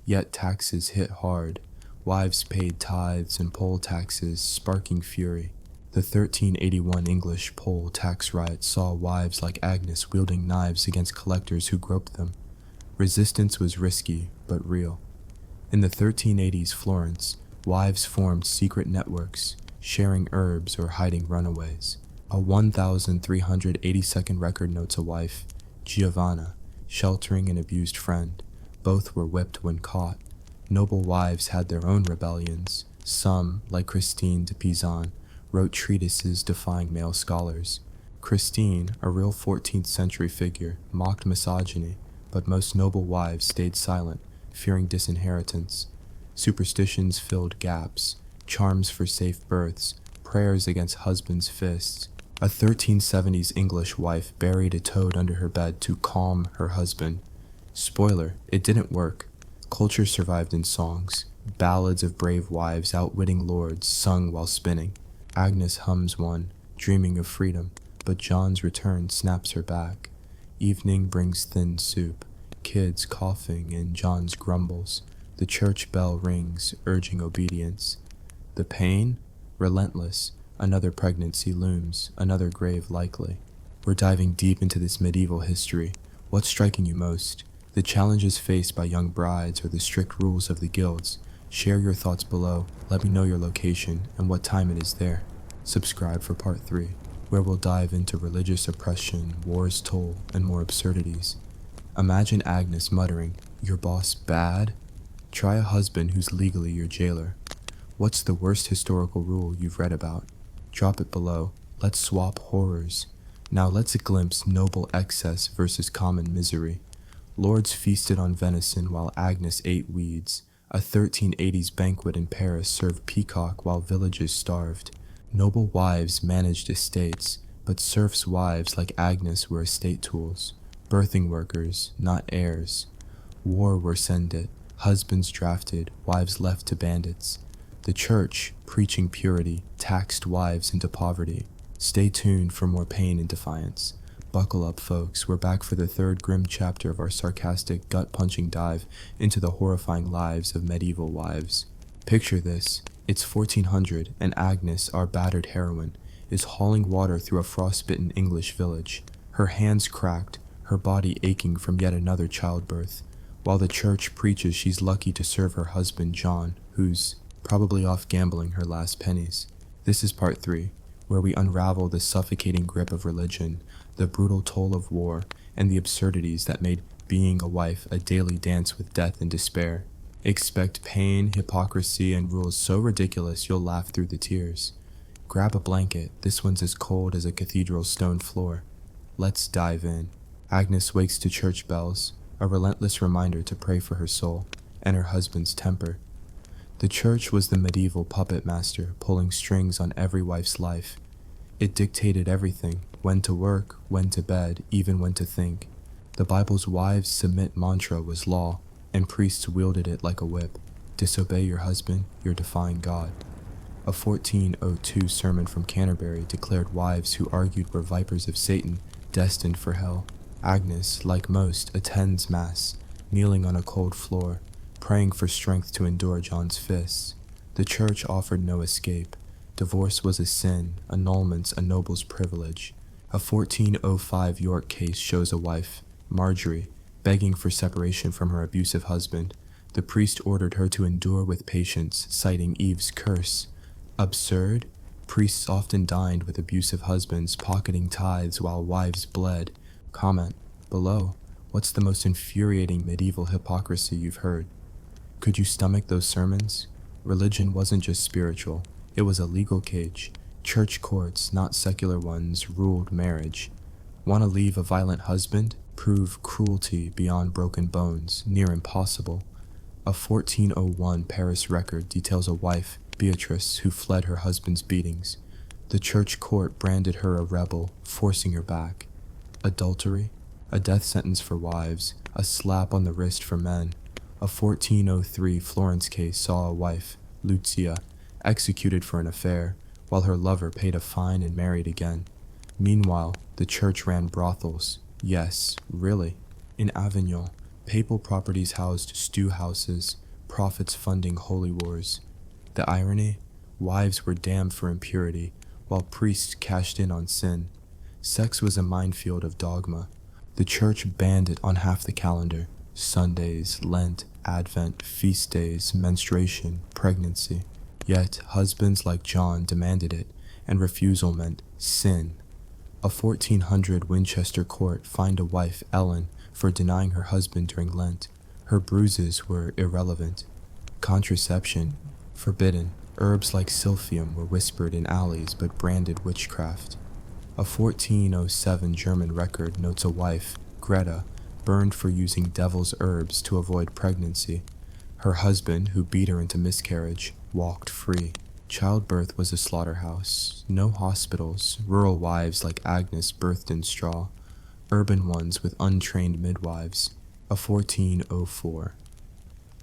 Yet taxes hit hard. Wives paid tithes and poll taxes, sparking fury. The 1381 English poll tax riot saw wives like Agnes wielding knives against collectors who groped them. Resistance was risky, but real. In the 1380s Florence, wives formed secret networks, sharing herbs or hiding runaways. A 1,382nd record notes a wife, Giovanna, sheltering an abused friend. Both were whipped when caught. Noble wives had their own rebellions. Some, like Christine de Pizan, wrote treatises defying male scholars. Christine, a real 14th century figure, mocked misogyny, but most noble wives stayed silent, fearing disinheritance. Superstitions filled gaps, charms for safe births, prayers against husbands' fists. A 1370s English wife buried a toad under her bed to calm her husband. Spoiler, it didn't work. Culture survived in songs, ballads of brave wives outwitting lords sung while spinning. Agnes hums one, dreaming of freedom, but John's return snaps her back. Evening brings thin soup, kids coughing, and John's grumbles. The church bell rings, urging obedience. The pain? Relentless. Another pregnancy looms, another grave likely. We're diving deep into this medieval history. What's striking you most? The challenges faced by young brides or the strict rules of the guilds? Share your thoughts below, let me know your location and what time it is there. Subscribe for part 3, where we'll dive into religious oppression, war's toll, and more absurdities. Imagine Agnes muttering, "Your boss bad?" Try a husband who's legally your jailer. What's the worst historical rule you've read about? Drop it below. Let's swap horrors. Now let's glimpse noble excess versus common misery. Lords feasted on venison while Agnes ate weeds. A 1380s banquet in Paris served peacock while villages starved. Noble wives managed estates, but serfs' wives like Agnes were estate tools. Birthing workers, not heirs. War were sended, husbands drafted, wives left to bandits. The church, preaching purity, taxed wives into poverty. Stay tuned for more pain and defiance. Buckle up, folks. We're back for the third grim chapter of our sarcastic, gut-punching dive into the horrifying lives of medieval wives. Picture this. It's 1400, and Agnes, our battered heroine, is hauling water through a frostbitten English village. Her hands cracked, her body aching from yet another childbirth, while the church preaches she's lucky to serve her husband John, who's probably off gambling her last pennies. This is part 3, where we unravel the suffocating grip of religion, the brutal toll of war, and the absurdities that made being a wife a daily dance with death and despair. Expect pain, hypocrisy, and rules so ridiculous you'll laugh through the tears. Grab a blanket, this one's as cold as a cathedral stone floor. Let's dive in. Agnes wakes to church bells, a relentless reminder to pray for her soul, and her husband's temper. The church was the medieval puppet master, pulling strings on every wife's life. It dictated everything, when to work, when to bed, even when to think. The Bible's wives submit mantra was law, and priests wielded it like a whip. Disobey your husband, you're defying God. A 1402 sermon from Canterbury declared wives who argued were vipers of Satan, destined for hell. Agnes, like most, attends Mass, kneeling on a cold floor, praying for strength to endure John's fists. The church offered no escape. Divorce was a sin, annulments a noble's privilege. A 1405 York case shows a wife, Marjorie, begging for separation from her abusive husband. The priest ordered her to endure with patience, citing Eve's curse. Absurd? Priests often dined with abusive husbands, pocketing tithes while wives bled. Comment below. What's the most infuriating medieval hypocrisy you've heard? Could you stomach those sermons? Religion wasn't just spiritual. It was a legal cage. Church courts, not secular ones, ruled marriage. Want to leave a violent husband? Prove cruelty beyond broken bones, near impossible. A 1401 Paris record details a wife, Beatrice, who fled her husband's beatings. The church court branded her a rebel, forcing her back. Adultery? a death sentence for wives, a slap on the wrist for men. A 1403 Florence case saw a wife, Lucia, executed for an affair, while her lover paid a fine and married again. Meanwhile, the church ran brothels. Yes, really. In Avignon, papal properties housed stew houses, prophets funding holy wars. The irony? Wives were damned for impurity, while priests cashed in on sin. Sex was a minefield of dogma. The church banned it on half the calendar: Sundays, Lent, Advent, feast days, menstruation, pregnancy. Yet husbands like John demanded it, and refusal meant sin. A 1400 Winchester court fined a wife, Ellen, for denying her husband during Lent. Her bruises were irrelevant. Contraception, forbidden. Herbs like silphium were whispered in alleys but branded witchcraft. A 1407 German record notes a wife, Greta, burned for using devil's herbs to avoid pregnancy. Her husband, who beat her into miscarriage, walked free. Childbirth was a slaughterhouse. No hospitals. Rural wives like Agnes birthed in straw. Urban ones with untrained midwives. A 1404.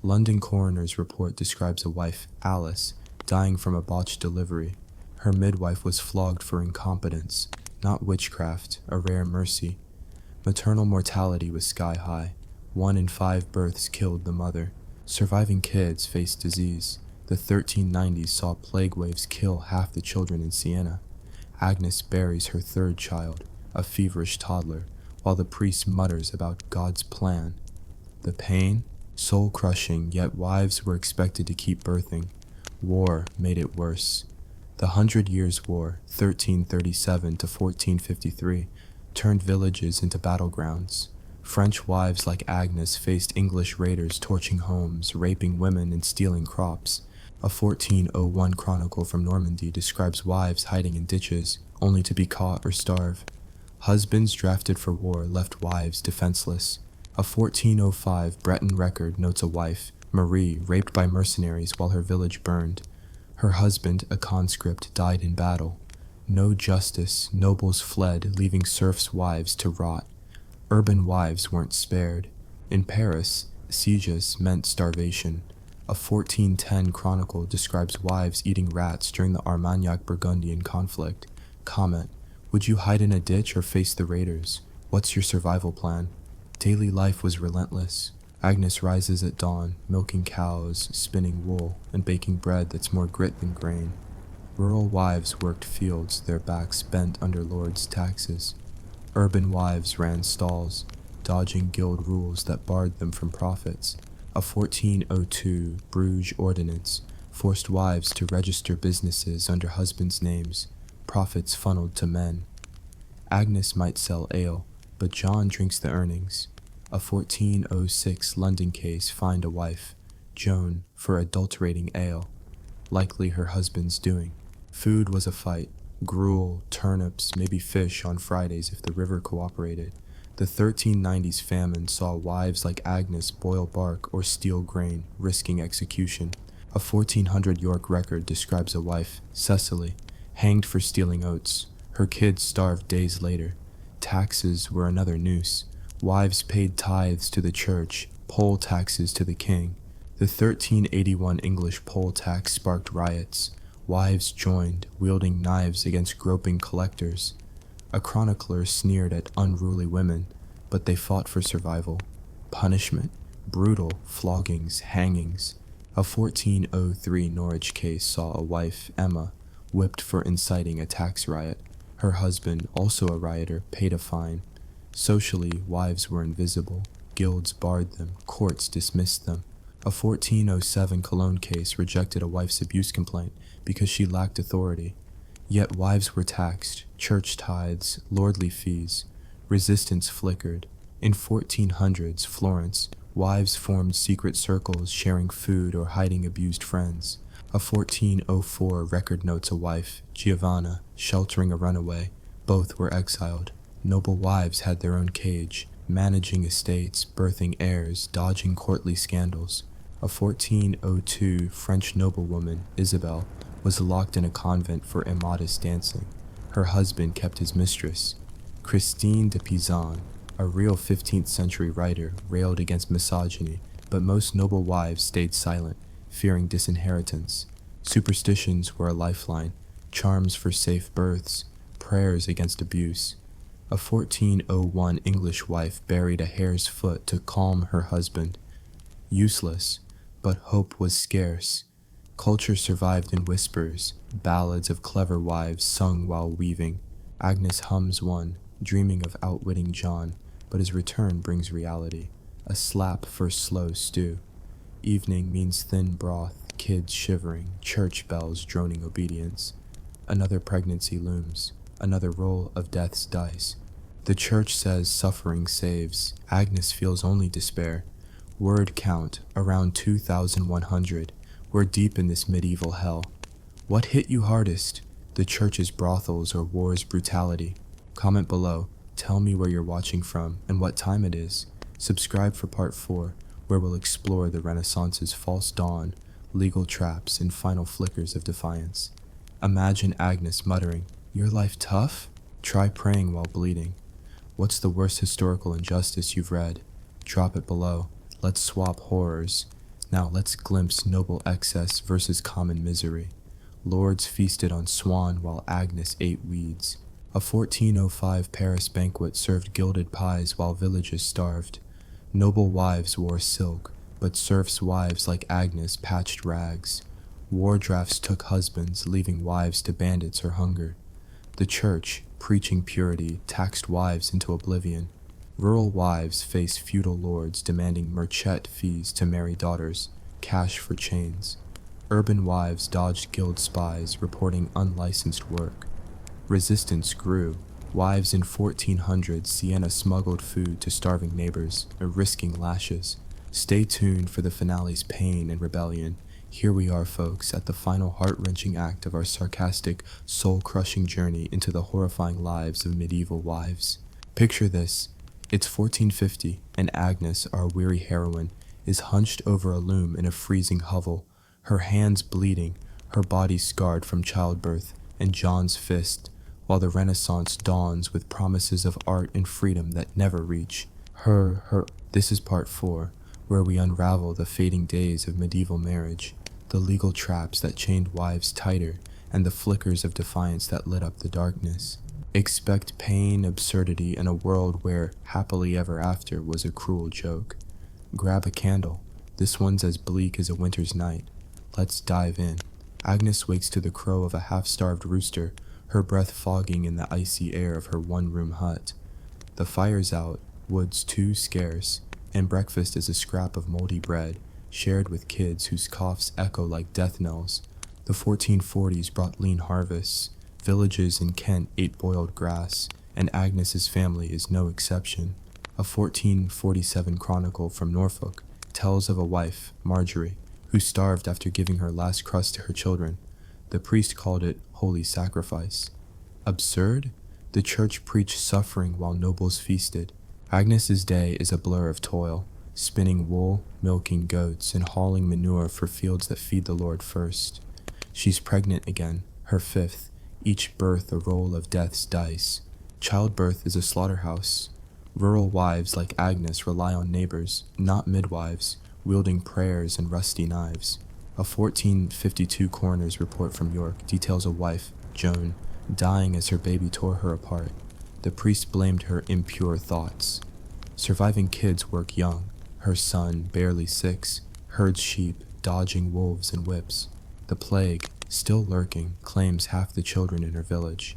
London coroner's report describes a wife, Alice, dying from a botched delivery. Her midwife was flogged for incompetence, not witchcraft, a rare mercy. Maternal mortality was sky high. 1 in 5 births killed the mother. Surviving kids faced disease. The 1390s saw plague waves kill half the children in Siena. Agnes buries her 3rd child, a feverish toddler, while the priest mutters about God's plan. The pain? Soul-crushing, yet wives were expected to keep birthing. War made it worse. The 100 Years' War, 1337 to 1453, turned villages into battlegrounds. French wives like Agnes faced English raiders torching homes, raping women, and stealing crops. A 1401 chronicle from Normandy describes wives hiding in ditches, only to be caught or starve. Husbands drafted for war left wives defenseless. A 1405 Breton record notes a wife, Marie, raped by mercenaries while her village burned. Her husband, a conscript, died in battle. No justice, nobles fled, leaving serfs' wives to rot. Urban wives weren't spared. In Paris, sieges meant starvation. A 1410 chronicle describes wives eating rats during the Armagnac-Burgundian conflict. Comment: would you hide in a ditch or face the raiders? What's your survival plan? Daily life was relentless. Agnes rises at dawn, milking cows, spinning wool, and baking bread that's more grit than grain. Rural wives worked fields, their backs bent under lords' taxes. Urban wives ran stalls, dodging guild rules that barred them from profits. A 1402 Bruges ordinance forced wives to register businesses under husbands' names, profits funneled to men. Agnes might sell ale, but John drinks the earnings. A 1406 London case fined a wife, Joan, for adulterating ale, likely her husband's doing. Food was a fight. Gruel, turnips, maybe fish on Fridays if the river cooperated. The 1390s famine saw wives like Agnes boil bark or steal grain, risking execution. A 1400 York record describes a wife, Cecily, hanged for stealing oats. Her kids starved days later. Taxes were another noose. Wives paid tithes to the church, poll taxes to the king. The 1381 English poll tax sparked riots. Wives joined, wielding knives against groping collectors. A chronicler sneered at unruly women, but they fought for survival. Punishment, brutal, floggings, hangings. A 1403 Norwich case saw a wife, Emma, whipped for inciting a tax riot. Her husband, also a rioter, paid a fine. Socially, wives were invisible. Guilds barred them, courts dismissed them. A 1407 Cologne case rejected a wife's abuse complaint because she lacked authority. Yet wives were taxed, church tithes, lordly fees. Resistance flickered. In 1400s Florence, wives formed secret circles sharing food or hiding abused friends. A 1404 record notes a wife, Giovanna, sheltering a runaway. Both were exiled. Noble wives had their own cage, managing estates, birthing heirs, dodging courtly scandals. A 1402 French noblewoman, Isabel, was locked in a convent for immodest dancing. Her husband kept his mistress. Christine de Pizan, A real 15th century writer railed against misogyny, but most noble wives stayed silent, fearing disinheritance. Superstitions were a lifeline, charms for safe births, prayers against abuse. A 1401 English wife buried a hare's foot to calm her husband. Useless, but hope was scarce. Culture survived in whispers, ballads of clever wives sung while weaving. Agnes hums one, dreaming of outwitting John, but his return brings reality, a slap for slow stew. Evening means thin broth, kids shivering, church bells droning obedience. Another pregnancy looms, another roll of death's dice. The church says suffering saves. Agnes feels only despair. Word count, around 2,100. We're deep in this medieval hell. What hit you hardest? The church's brothels or war's brutality? Comment below. Tell me where you're watching from and what time it is. Subscribe for part 4, where we'll explore the Renaissance's false dawn, legal traps, and final flickers of defiance. Imagine Agnes muttering, "Your life tough? Try praying while bleeding." What's the worst historical injustice you've read? Drop it below. Let's swap horrors. Now let's glimpse noble excess versus common misery. Lords feasted on swan while Agnes ate weeds. A 1405 Paris banquet served gilded pies while villages starved. Noble wives wore silk, but serfs' wives like Agnes patched rags. War drafts took husbands, leaving wives to bandits or hunger. The church, preaching purity, taxed wives into oblivion. Rural wives faced feudal lords demanding merchette fees to marry daughters, cash for chains. Urban wives dodged guild spies, reporting unlicensed work. Resistance grew. Wives in 1400 Siena smuggled food to starving neighbors, risking lashes. Stay tuned for the finale's pain and rebellion. Here we are, folks, at the final heart-wrenching act of our sarcastic, soul-crushing journey into the horrifying lives of medieval wives. Picture this. It's 1450, and Agnes, our weary heroine, is hunched over a loom in a freezing hovel, her hands bleeding, her body scarred from childbirth, and John's fist, while the Renaissance dawns with promises of art and freedom that never reach. This is part 4, where we unravel the fading days of medieval marriage, the legal traps that chained wives tighter, and the flickers of defiance that lit up the darkness. Expect pain, absurdity, and a world where happily ever after was a cruel joke. Grab a candle. This one's as bleak as a winter's night. Let's dive in. Agnes wakes to the crow of a half-starved rooster, her breath fogging in the icy air of her one-room hut. The fire's out, wood's too scarce, and breakfast is a scrap of moldy bread, shared with kids whose coughs echo like death knells. The 1440s brought lean harvests. Villages in Kent ate boiled grass, and Agnes's family is no exception. A 1447 chronicle from Norfolk tells of a wife, Marjorie, who starved after giving her last crust to her children. The priest called it holy sacrifice. Absurd? The church preached suffering while nobles feasted. Agnes's day is a blur of toil, spinning wool, milking goats, and hauling manure for fields that feed the Lord first. She's pregnant again, her 5th, each birth a roll of death's dice. Childbirth is a slaughterhouse. Rural wives like Agnes rely on neighbors, not midwives, wielding prayers and rusty knives. A 1452 coroner's report from York details a wife, Joan, dying as her baby tore her apart. The priest blamed her impure thoughts. Surviving kids work young. Her son, barely 6, herds sheep, dodging wolves and whips. The plague, still lurking, claims half the children in her village.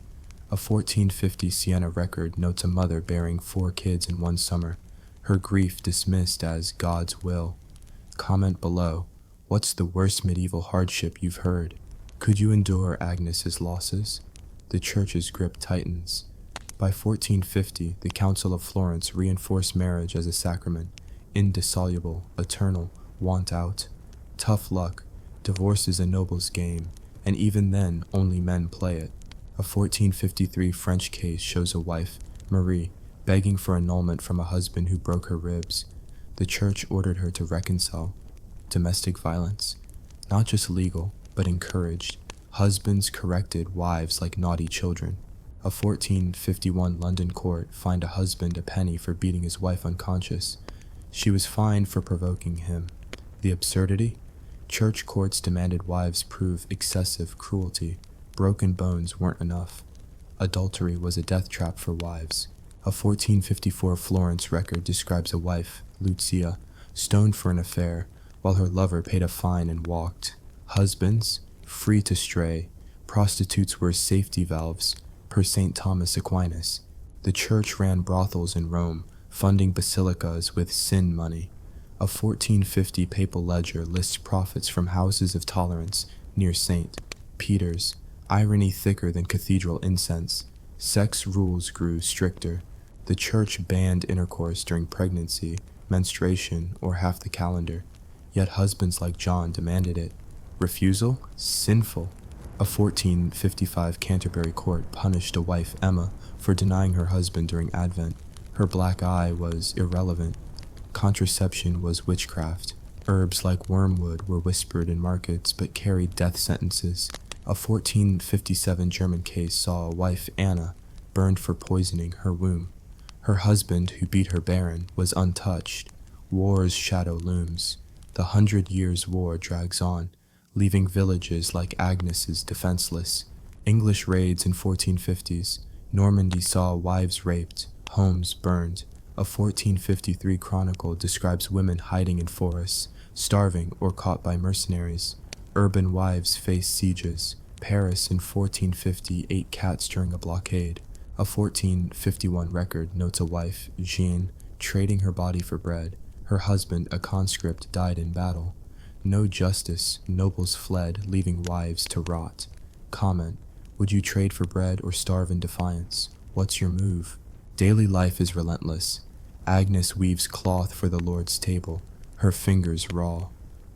A 1450 Siena record notes a mother bearing 4 kids in one summer, her grief dismissed as God's will. Comment below. What's the worst medieval hardship you've heard? Could you endure Agnes's losses? The church's grip tightens. By 1450, the Council of Florence reinforced marriage as a sacrament, indissoluble, eternal, want out. Tough luck. Divorce is a noble's game, and even then, only men play it. A 1453 French case shows a wife, Marie, begging for annulment from a husband who broke her ribs. The church ordered her to reconcile. Domestic violence, not just legal, but encouraged. Husbands corrected wives like naughty children. A 1451 London court fined a husband a penny for beating his wife unconscious. She was fined for provoking him. The absurdity? Church courts demanded wives prove excessive cruelty. Broken bones weren't enough. Adultery was a death trap for wives. A 1454 Florence record describes a wife, Lucia, stoned for an affair, while her lover paid a fine and walked. Husbands, free to stray. Prostitutes were safety valves, per St. Thomas Aquinas. The church ran brothels in Rome, funding basilicas with sin money. A 1450 papal ledger lists profits from houses of tolerance near St. Peter's, irony thicker than cathedral incense. Sex rules grew stricter. The church banned intercourse during pregnancy, menstruation, or half the calendar. Yet husbands like John demanded it. Refusal? Sinful. A 1455 Canterbury court punished a wife, Emma, for denying her husband during Advent. Her black eye was irrelevant. Contraception was witchcraft. Herbs like wormwood were whispered in markets but carried death sentences. A 1457 German case saw a wife, Anna, burned for poisoning her womb. Her husband, who beat her barren, was untouched. War's shadow looms. The 100 Years' War drags on, leaving villages like Agnes's defenseless. English raids in 1450s. Normandy saw wives raped, homes burned. A 1453 chronicle describes women hiding in forests, starving or caught by mercenaries. Urban wives face sieges. Paris in 1450 ate cats during a blockade. A 1451 record notes a wife, Jeanne, trading her body for bread. Her husband, a conscript, died in battle. No justice, nobles fled, leaving wives to rot. Comment: would you trade for bread or starve in defiance? What's your move? Daily life is relentless. Agnes weaves cloth for the Lord's table, her fingers raw.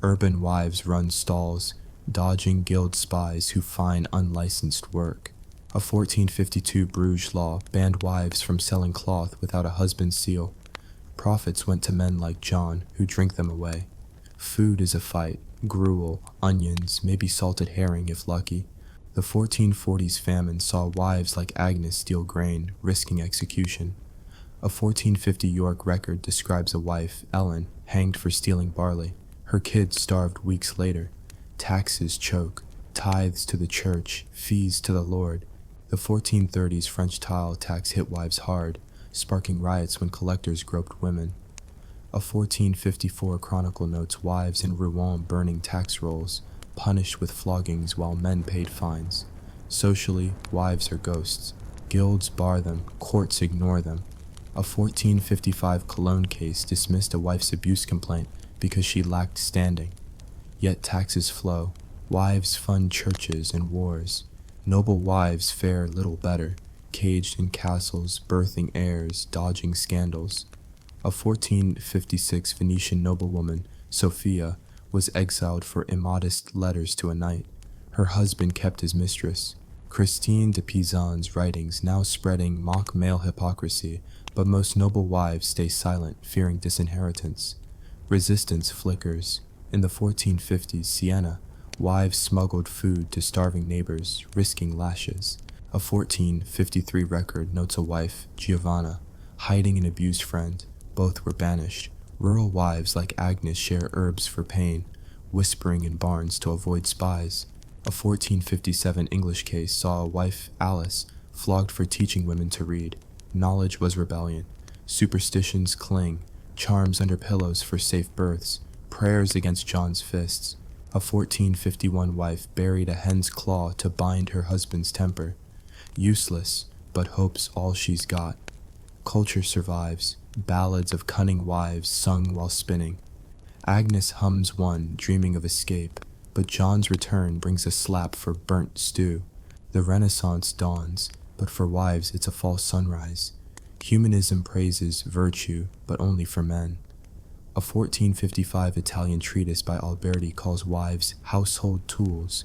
Urban wives run stalls, dodging guild spies who fine unlicensed work. A 1452 Bruges law banned wives from selling cloth without a husband's seal. Profits went to men like John, who drink them away. Food is a fight, gruel, onions, maybe salted herring if lucky. The 1440s famine saw wives like Agnes steal grain, risking execution. A 1450 York record describes a wife, Ellen, hanged for stealing barley. Her kids starved weeks later. Taxes choke, tithes to the church, fees to the Lord. The 1430s French tile tax hit wives hard, sparking riots when collectors groped women. A 1454 chronicle notes wives in Rouen burning tax rolls, punished with floggings while men paid fines. Socially, wives are ghosts. Guilds bar them, courts ignore them. A 1455 Cologne case dismissed a wife's abuse complaint because she lacked standing. Yet taxes flow. Wives fund churches and wars. Noble wives fare little better, caged in castles, birthing heirs, dodging scandals. A 1456 Venetian noblewoman, Sophia, was exiled for immodest letters to a knight. Her husband kept his mistress. Christine de Pisan's writings now spreading mock male hypocrisy, but most noble wives stay silent, fearing disinheritance. Resistance flickers. In the 1450s, Siena, wives smuggled food to starving neighbors, risking lashes. A 1453 record notes a wife, Giovanna, hiding an abused friend. Both were banished. Rural wives like Agnes share herbs for pain, whispering in barns to avoid spies. A 1457 English case saw a wife, Alice, flogged for teaching women to read. Knowledge was rebellion. Superstitions cling, charms under pillows for safe births, prayers against John's fists. A 1451 wife buried a hen's claw to bind her husband's temper. Useless, but hope's all she's got. Culture survives, ballads of cunning wives sung while spinning. Agnes hums one, dreaming of escape, but John's return brings a slap for burnt stew. The Renaissance dawns, but for wives it's a false sunrise. Humanism praises virtue, but only for men. A 1455 Italian treatise by Alberti calls wives household tools.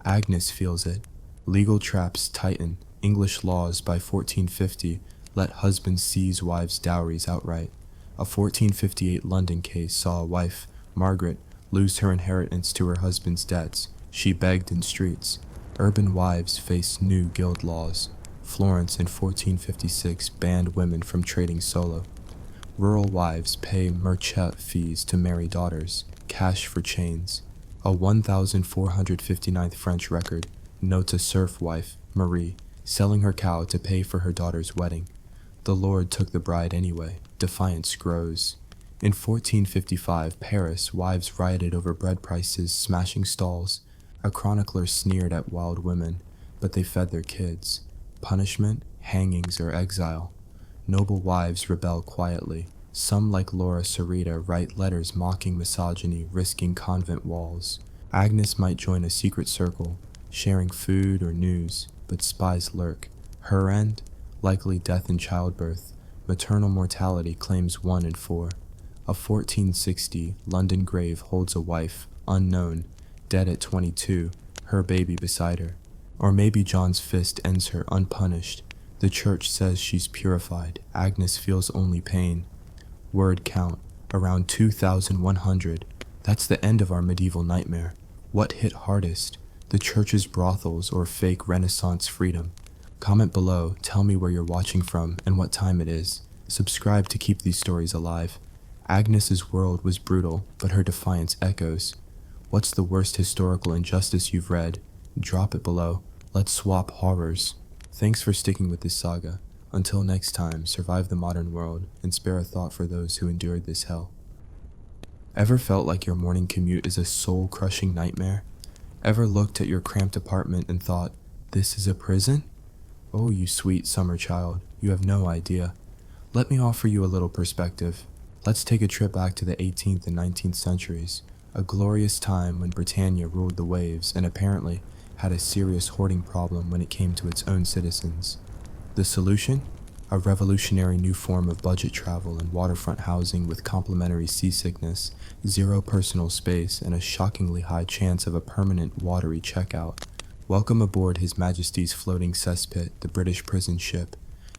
Agnes feels it. Legal traps tighten. English laws by 1450 let husbands seize wives' dowries outright. A 1458 London case saw a wife, Margaret, lose her inheritance to her husband's debts. She begged in streets. Urban wives face new guild laws. Florence in 1456 banned women from trading solo. Rural wives pay merchant fees to marry daughters, cash for chains. A 1459th French record notes a serf wife, Marie, selling her cow to pay for her daughter's wedding. The Lord took the bride anyway. Defiance grows. In 1455, Paris, wives rioted over bread prices, smashing stalls. A chronicler sneered at wild women, but they fed their kids. Punishment, hangings, or exile. Noble wives rebel quietly. Some, like Laura Sarita, write letters mocking misogyny, risking convent walls. Agnes might join a secret circle, sharing food or news, but spies lurk. Her end? Likely death in childbirth. Maternal mortality claims 1 in 4. A 1460 London grave holds a wife, unknown, dead at 22, her baby beside her. Or maybe John's fist ends her unpunished. The church says she's purified. Agnes feels only pain. Word count, around 2,100. That's the end of our medieval nightmare. What hit hardest? The church's brothels or fake Renaissance freedom? Comment below, tell me where you're watching from and what time it is. Subscribe to keep these stories alive. Agnes's world was brutal, but her defiance echoes. What's the worst historical injustice you've read? Drop it below. Let's swap horrors. Thanks for sticking with this saga. Until next time, survive the modern world and spare a thought for those who endured this hell. Ever felt like your morning commute is a soul-crushing nightmare? Ever looked at your cramped apartment and thought, this is a prison? Oh, you sweet summer child, you have no idea. Let me offer you a little perspective. Let's take a trip back to the 18th and 19th centuries, a glorious time when Britannia ruled the waves and apparently had a serious hoarding problem when it came to its own citizens. The solution? A revolutionary new form of budget travel and waterfront housing with complimentary seasickness, zero personal space, and a shockingly high chance of a permanent watery checkout. Welcome aboard His Majesty's floating cesspit, the British prison ship.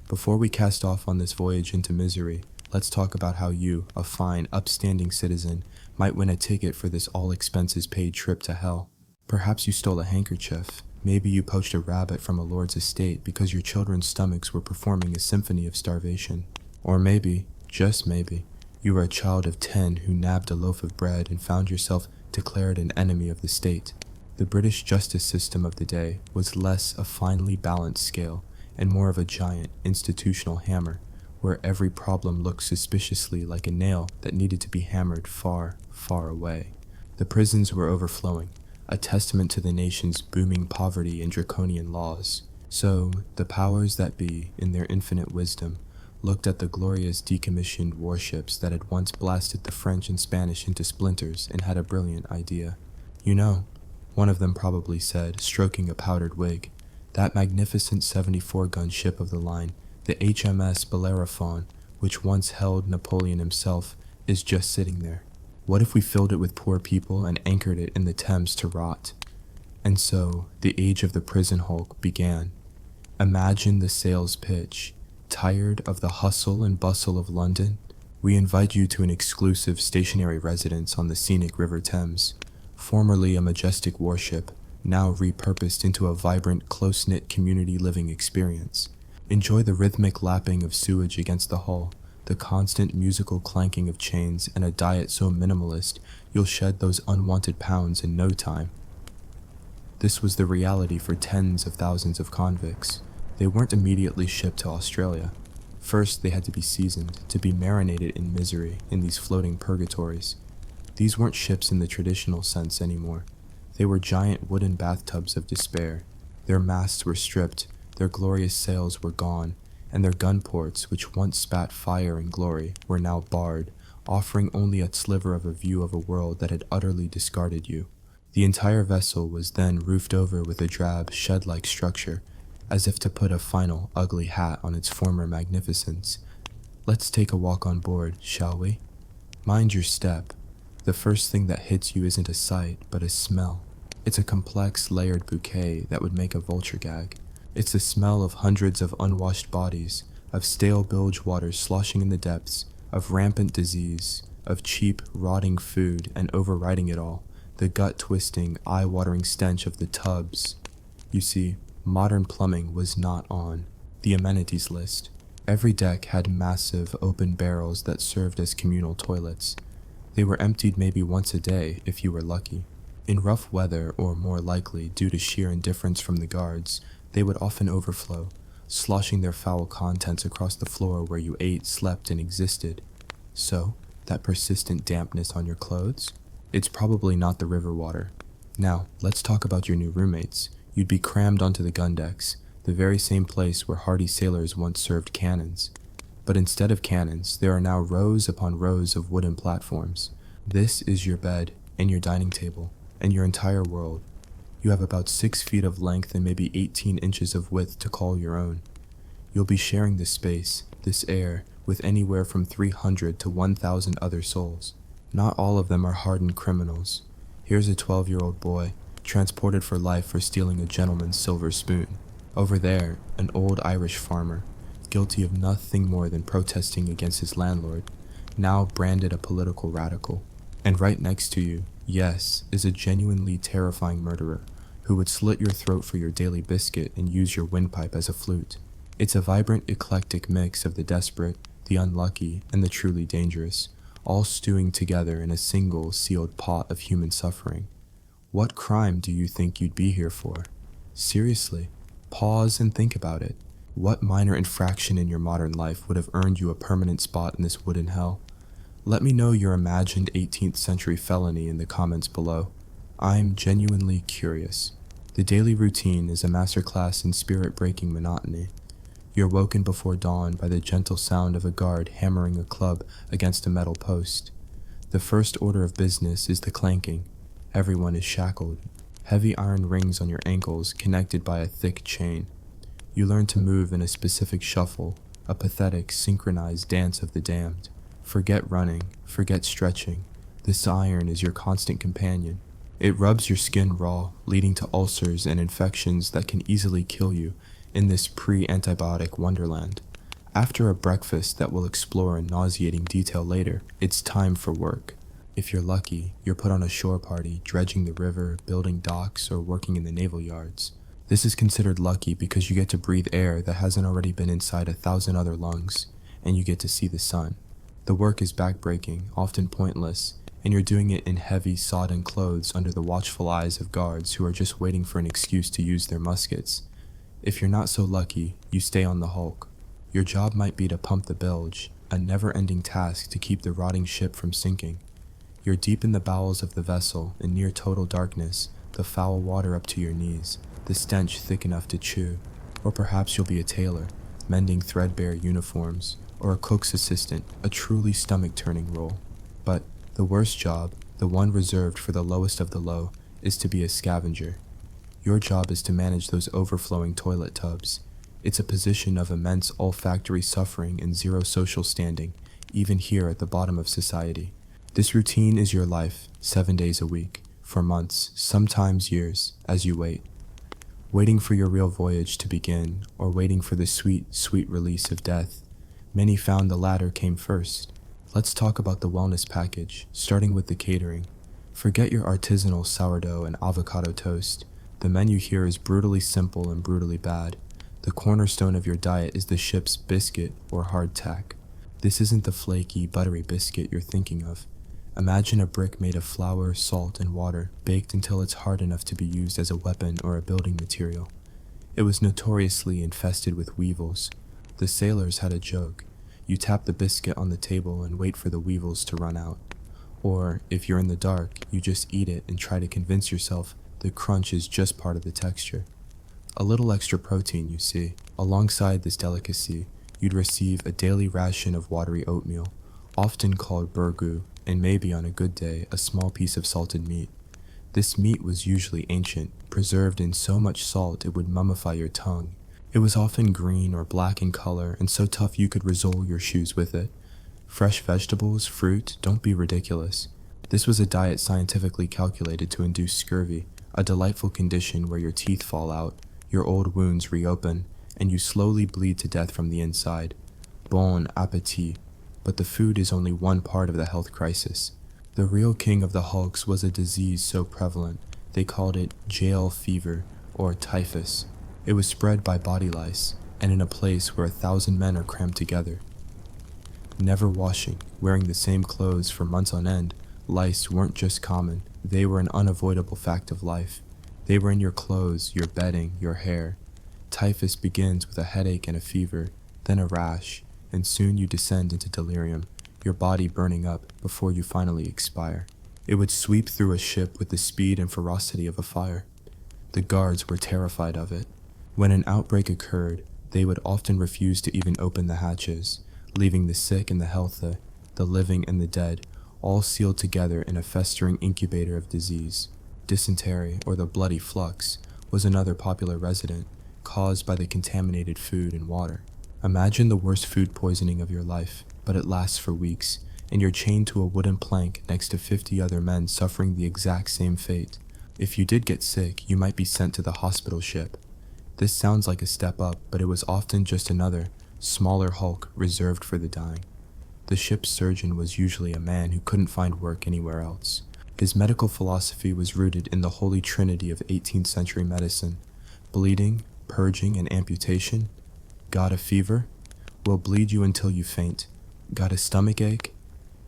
Before we cast off on this voyage into misery, let's talk about how you, a fine, upstanding citizen, might win a ticket for this all-expenses-paid trip to hell. Perhaps you stole a handkerchief. Maybe you poached a rabbit from a lord's estate because your children's stomachs were performing a symphony of starvation. Or maybe, just maybe, you were a child of 10 who nabbed a loaf of bread and found yourself declared an enemy of the state. The British justice system of the day was less a finely balanced scale and more of a giant institutional hammer, where every problem looked suspiciously like a nail that needed to be hammered far, far away. The prisons were overflowing, a testament to the nation's booming poverty and draconian laws. So, the powers that be, in their infinite wisdom, looked at the glorious decommissioned warships that had once blasted the French and Spanish into splinters and had a brilliant idea. You know, one of them probably said, stroking a powdered wig, that magnificent 74-gun ship of the line, the HMS Bellerophon, which once held Napoleon himself, is just sitting there. What if we filled it with poor people and anchored it in the Thames to rot? And so, the age of the prison hulk began. Imagine the sales pitch. Tired of the hustle and bustle of London? We invite you to an exclusive stationary residence on the scenic River Thames. Formerly a majestic warship, now repurposed into a vibrant, close-knit community living experience. Enjoy the rhythmic lapping of sewage against the hull, the constant musical clanking of chains, and a diet so minimalist you'll shed those unwanted pounds in no time. This was the reality for tens of thousands of convicts. They weren't immediately shipped to Australia. First, they had to be seasoned, to be marinated in misery in these floating purgatories. These weren't ships in the traditional sense anymore. They were giant wooden bathtubs of despair. Their masts were stripped, their glorious sails were gone, and their gun ports, which once spat fire and glory, were now barred, offering only a sliver of a view of a world that had utterly discarded you. The entire vessel was then roofed over with a drab, shed-like structure, as if to put a final, ugly hat on its former magnificence. Let's take a walk on board, shall we? Mind your step. The first thing that hits you isn't a sight, but a smell. It's a complex, layered bouquet that would make a vulture gag. It's the smell of hundreds of unwashed bodies, of stale bilge water sloshing in the depths, of rampant disease, of cheap, rotting food, and overriding it all, the gut-twisting, eye-watering stench of the tubs. You see, modern plumbing was not on. The amenities list. Every deck had massive open barrels that served as communal toilets. They were emptied maybe once a day if you were lucky. In rough weather, or more likely due to sheer indifference from the guards, they would often overflow, sloshing their foul contents across the floor where you ate, slept, and existed. So, that persistent dampness on your clothes? It's probably not the river water. Now, let's talk about your new roommates. You'd be crammed onto the gun decks, the very same place where hardy sailors once served cannons. But instead of cannons, there are now rows upon rows of wooden platforms. This is your bed, and your dining table, and your entire world. You have about 6 feet of length and maybe 18 inches of width to call your own. You'll be sharing this space, this air, with anywhere from 300 to 1,000 other souls. Not all of them are hardened criminals. Here's a 12-year-old boy, transported for life for stealing a gentleman's silver spoon. Over there, an old Irish farmer, guilty of nothing more than protesting against his landlord, now branded a political radical. And right next to you, yes, is a genuinely terrifying murderer who would slit your throat for your daily biscuit and use your windpipe as a flute. It's a vibrant, eclectic mix of the desperate, the unlucky, and the truly dangerous, all stewing together in a single sealed pot of human suffering. What crime do you think you'd be here for? Seriously, pause and think about it. What minor infraction in your modern life would have earned you a permanent spot in this wooden hell? Let me know your imagined 18th century felony in the comments below. I'm genuinely curious. The daily routine is a masterclass in spirit-breaking monotony. You're woken before dawn by the gentle sound of a guard hammering a club against a metal post. The first order of business is the clanking. Everyone is shackled. Heavy iron rings on your ankles connected by a thick chain. You learn to move in a specific shuffle, a pathetic, synchronized dance of the damned. Forget running, forget stretching. This iron is your constant companion. It rubs your skin raw, leading to ulcers and infections that can easily kill you in this pre-antibiotic wonderland. After a breakfast that we'll explore in nauseating detail later, it's time for work. If you're lucky, you're put on a shore party, dredging the river, building docks, or working in the naval yards. This is considered lucky because you get to breathe air that hasn't already been inside 1,000 other lungs, and you get to see the sun. The work is backbreaking, often pointless, and you're doing it in heavy, sodden clothes under the watchful eyes of guards who are just waiting for an excuse to use their muskets. If you're not so lucky, you stay on the hulk. Your job might be to pump the bilge, a never-ending task to keep the rotting ship from sinking. You're deep in the bowels of the vessel, in near total darkness, the foul water up to your knees, the stench thick enough to chew. Or perhaps you'll be a tailor, mending threadbare uniforms, or a cook's assistant, a truly stomach-turning role. But the worst job, the one reserved for the lowest of the low, is to be a scavenger. Your job is to manage those overflowing toilet tubs. It's a position of immense olfactory suffering and zero social standing, even here at the bottom of society. This routine is your life, 7 days a week, for months, sometimes years, as you wait. Waiting for your real voyage to begin, or waiting for the sweet, sweet release of death. Many found the latter came first. Let's talk about the wellness package, starting with the catering. Forget your artisanal sourdough and avocado toast. The menu here is brutally simple and brutally bad. The cornerstone of your diet is the ship's biscuit or hardtack. This isn't the flaky, buttery biscuit you're thinking of. Imagine a brick made of flour, salt, and water, baked until it's hard enough to be used as a weapon or a building material. It was notoriously infested with weevils. The sailors had a joke. You tap the biscuit on the table and wait for the weevils to run out. Or, if you're in the dark, you just eat it and try to convince yourself the crunch is just part of the texture. A little extra protein, you see. Alongside this delicacy, you'd receive a daily ration of watery oatmeal, often called burgoo, and maybe on a good day, a small piece of salted meat. This meat was usually ancient, preserved in so much salt it would mummify your tongue. It was often green or black in color and so tough you could resole your shoes with it. Fresh vegetables, fruit, don't be ridiculous. This was a diet scientifically calculated to induce scurvy, a delightful condition where your teeth fall out, your old wounds reopen, and you slowly bleed to death from the inside. Bon appétit. But the food is only one part of the health crisis. The real king of the hulks was a disease so prevalent, they called it jail fever, or typhus. It was spread by body lice. and in a place where 1,000 men are crammed together. Never washing, wearing the same clothes for months on end, lice weren't just common, they were an unavoidable fact of life. They were in your clothes, your bedding, your hair. Typhus begins with a headache and a fever, then a rash, and soon you descend into delirium, your body burning up before you finally expire. It would sweep through a ship with the speed and ferocity of a fire. The guards were terrified of it. When an outbreak occurred, they would often refuse to even open the hatches, leaving the sick and the healthy, the living and the dead, all sealed together in a festering incubator of disease. Dysentery, or the bloody flux, was another popular resident, caused by the contaminated food and water. Imagine the worst food poisoning of your life, but it lasts for weeks, and you're chained to a wooden plank next to 50 other men suffering the exact same fate. If you did get sick, you might be sent to the hospital ship. This sounds like a step up, but it was often just another, smaller hulk reserved for the dying. The ship's surgeon was usually a man who couldn't find work anywhere else. His medical philosophy was rooted in the holy trinity of 18th century medicine: bleeding, purging, and amputation. Got a fever? We'll bleed you until you faint. Got a stomach ache?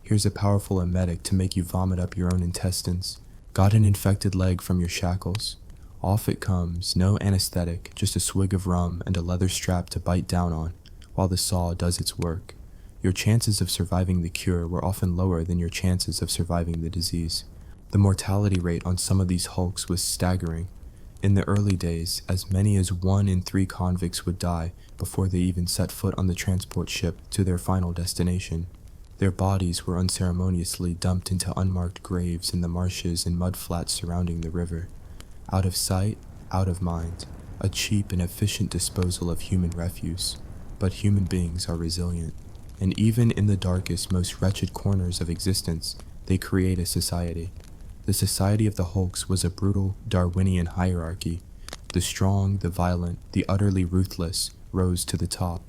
Here's a powerful emetic to make you vomit up your own intestines. Got an infected leg from your shackles? Off it comes, no anesthetic, just a swig of rum and a leather strap to bite down on, while the saw does its work. Your chances of surviving the cure were often lower than your chances of surviving the disease. The mortality rate on some of these hulks was staggering. In the early days, as many as 1 in 3 convicts would die before they even set foot on the transport ship to their final destination. Their bodies were unceremoniously dumped into unmarked graves in the marshes and mudflats surrounding the river. Out of sight, out of mind, a cheap and efficient disposal of human refuse. But human beings are resilient, and even in the darkest, most wretched corners of existence, they create a society. The society of the hulks was a brutal Darwinian hierarchy. The strong, the violent, the utterly ruthless rose to the top.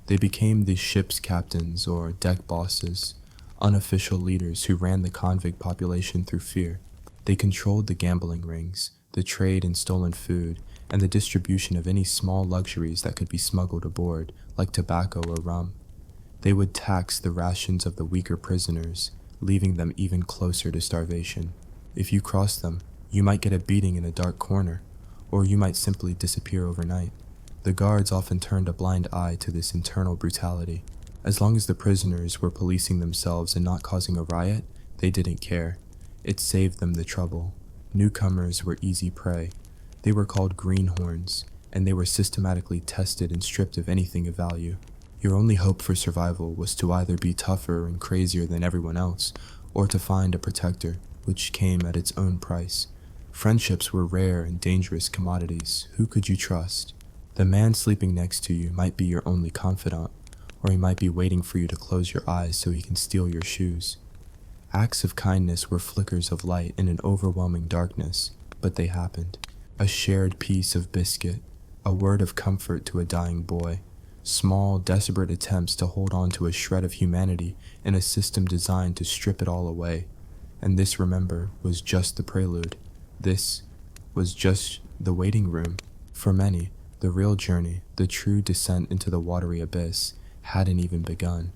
They became the ship's captains or deck bosses, unofficial leaders who ran the convict population through fear. They controlled the gambling rings, the trade in stolen food, and the distribution of any small luxuries that could be smuggled aboard, like tobacco or rum. They would tax the rations of the weaker prisoners, leaving them even closer to starvation. If you crossed them, you might get a beating in a dark corner, or you might simply disappear overnight. The guards often turned a blind eye to this internal brutality. As long as the prisoners were policing themselves and not causing a riot, they didn't care. It saved them the trouble. Newcomers were easy prey. They were called greenhorns, and they were systematically tested and stripped of anything of value. Your only hope for survival was to either be tougher and crazier than everyone else, or to find a protector, which came at its own price. Friendships were rare and dangerous commodities. Who could you trust? The man sleeping next to you might be your only confidant, or he might be waiting for you to close your eyes so he can steal your shoes. Acts of kindness were flickers of light in an overwhelming darkness, but they happened. A shared piece of biscuit, a word of comfort to a dying boy, small, desperate attempts to hold on to a shred of humanity in a system designed to strip it all away. And this, remember, was just the prelude. This was just the waiting room. For many, the real journey, the true descent into the watery abyss, hadn't even begun.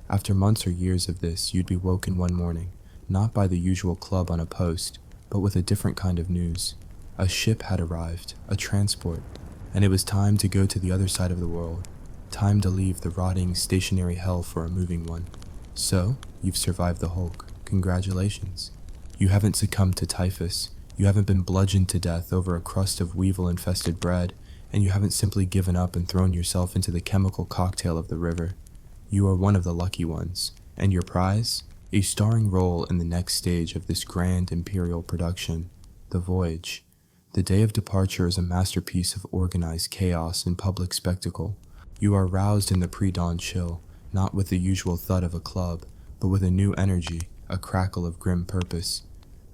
After months or years of this, you'd be woken one morning, not by the usual club on a post, but with a different kind of news. A ship had arrived, a transport, and it was time to go to the other side of the world. Time to leave the rotting, stationary hell for a moving one. So, you've survived the Hulk. Congratulations. You haven't succumbed to typhus, you haven't been bludgeoned to death over a crust of weevil-infested bread, and you haven't simply given up and thrown yourself into the chemical cocktail of the river. You are one of the lucky ones, and your prize? A starring role in the next stage of this grand imperial production, The Voyage. The day of departure is a masterpiece of organized chaos and public spectacle. You are roused in the pre-dawn chill, not with the usual thud of a club, but with a new energy, a crackle of grim purpose.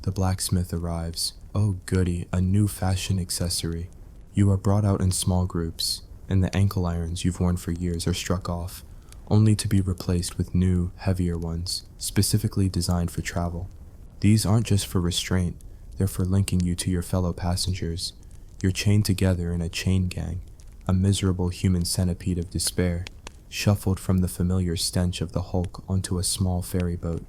The blacksmith arrives. Oh goody, a new fashion accessory. You are brought out in small groups, and the ankle irons you've worn for years are struck off, only to be replaced with new, heavier ones, specifically designed for travel. These aren't just for restraint, they're for linking you to your fellow passengers. You're chained together in a chain gang, a miserable human centipede of despair, shuffled from the familiar stench of the hulk onto a small ferry boat.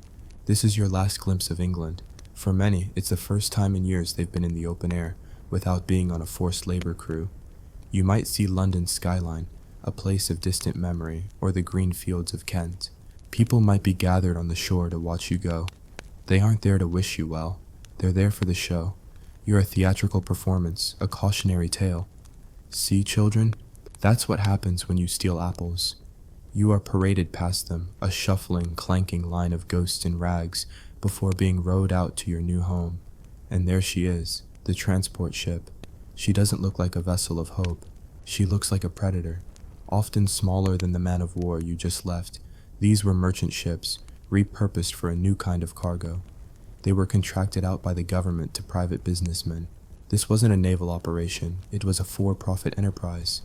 This is your last glimpse of England. For many, it's the first time in years they've been in the open air, without being on a forced labor crew. You might see London's skyline, a place of distant memory, or the green fields of Kent. People might be gathered on the shore to watch you go. They aren't there to wish you well. They're there for the show. You're a theatrical performance, a cautionary tale. See, children? That's what happens when you steal apples. You are paraded past them, a shuffling, clanking line of ghosts in rags, before being rowed out to your new home. And there she is, the transport ship. She doesn't look like a vessel of hope. She looks like a predator, often smaller than the man of war you just left. These were merchant ships, repurposed for a new kind of cargo. They were contracted out by the government to private businessmen. This wasn't a naval operation, it was a for-profit enterprise.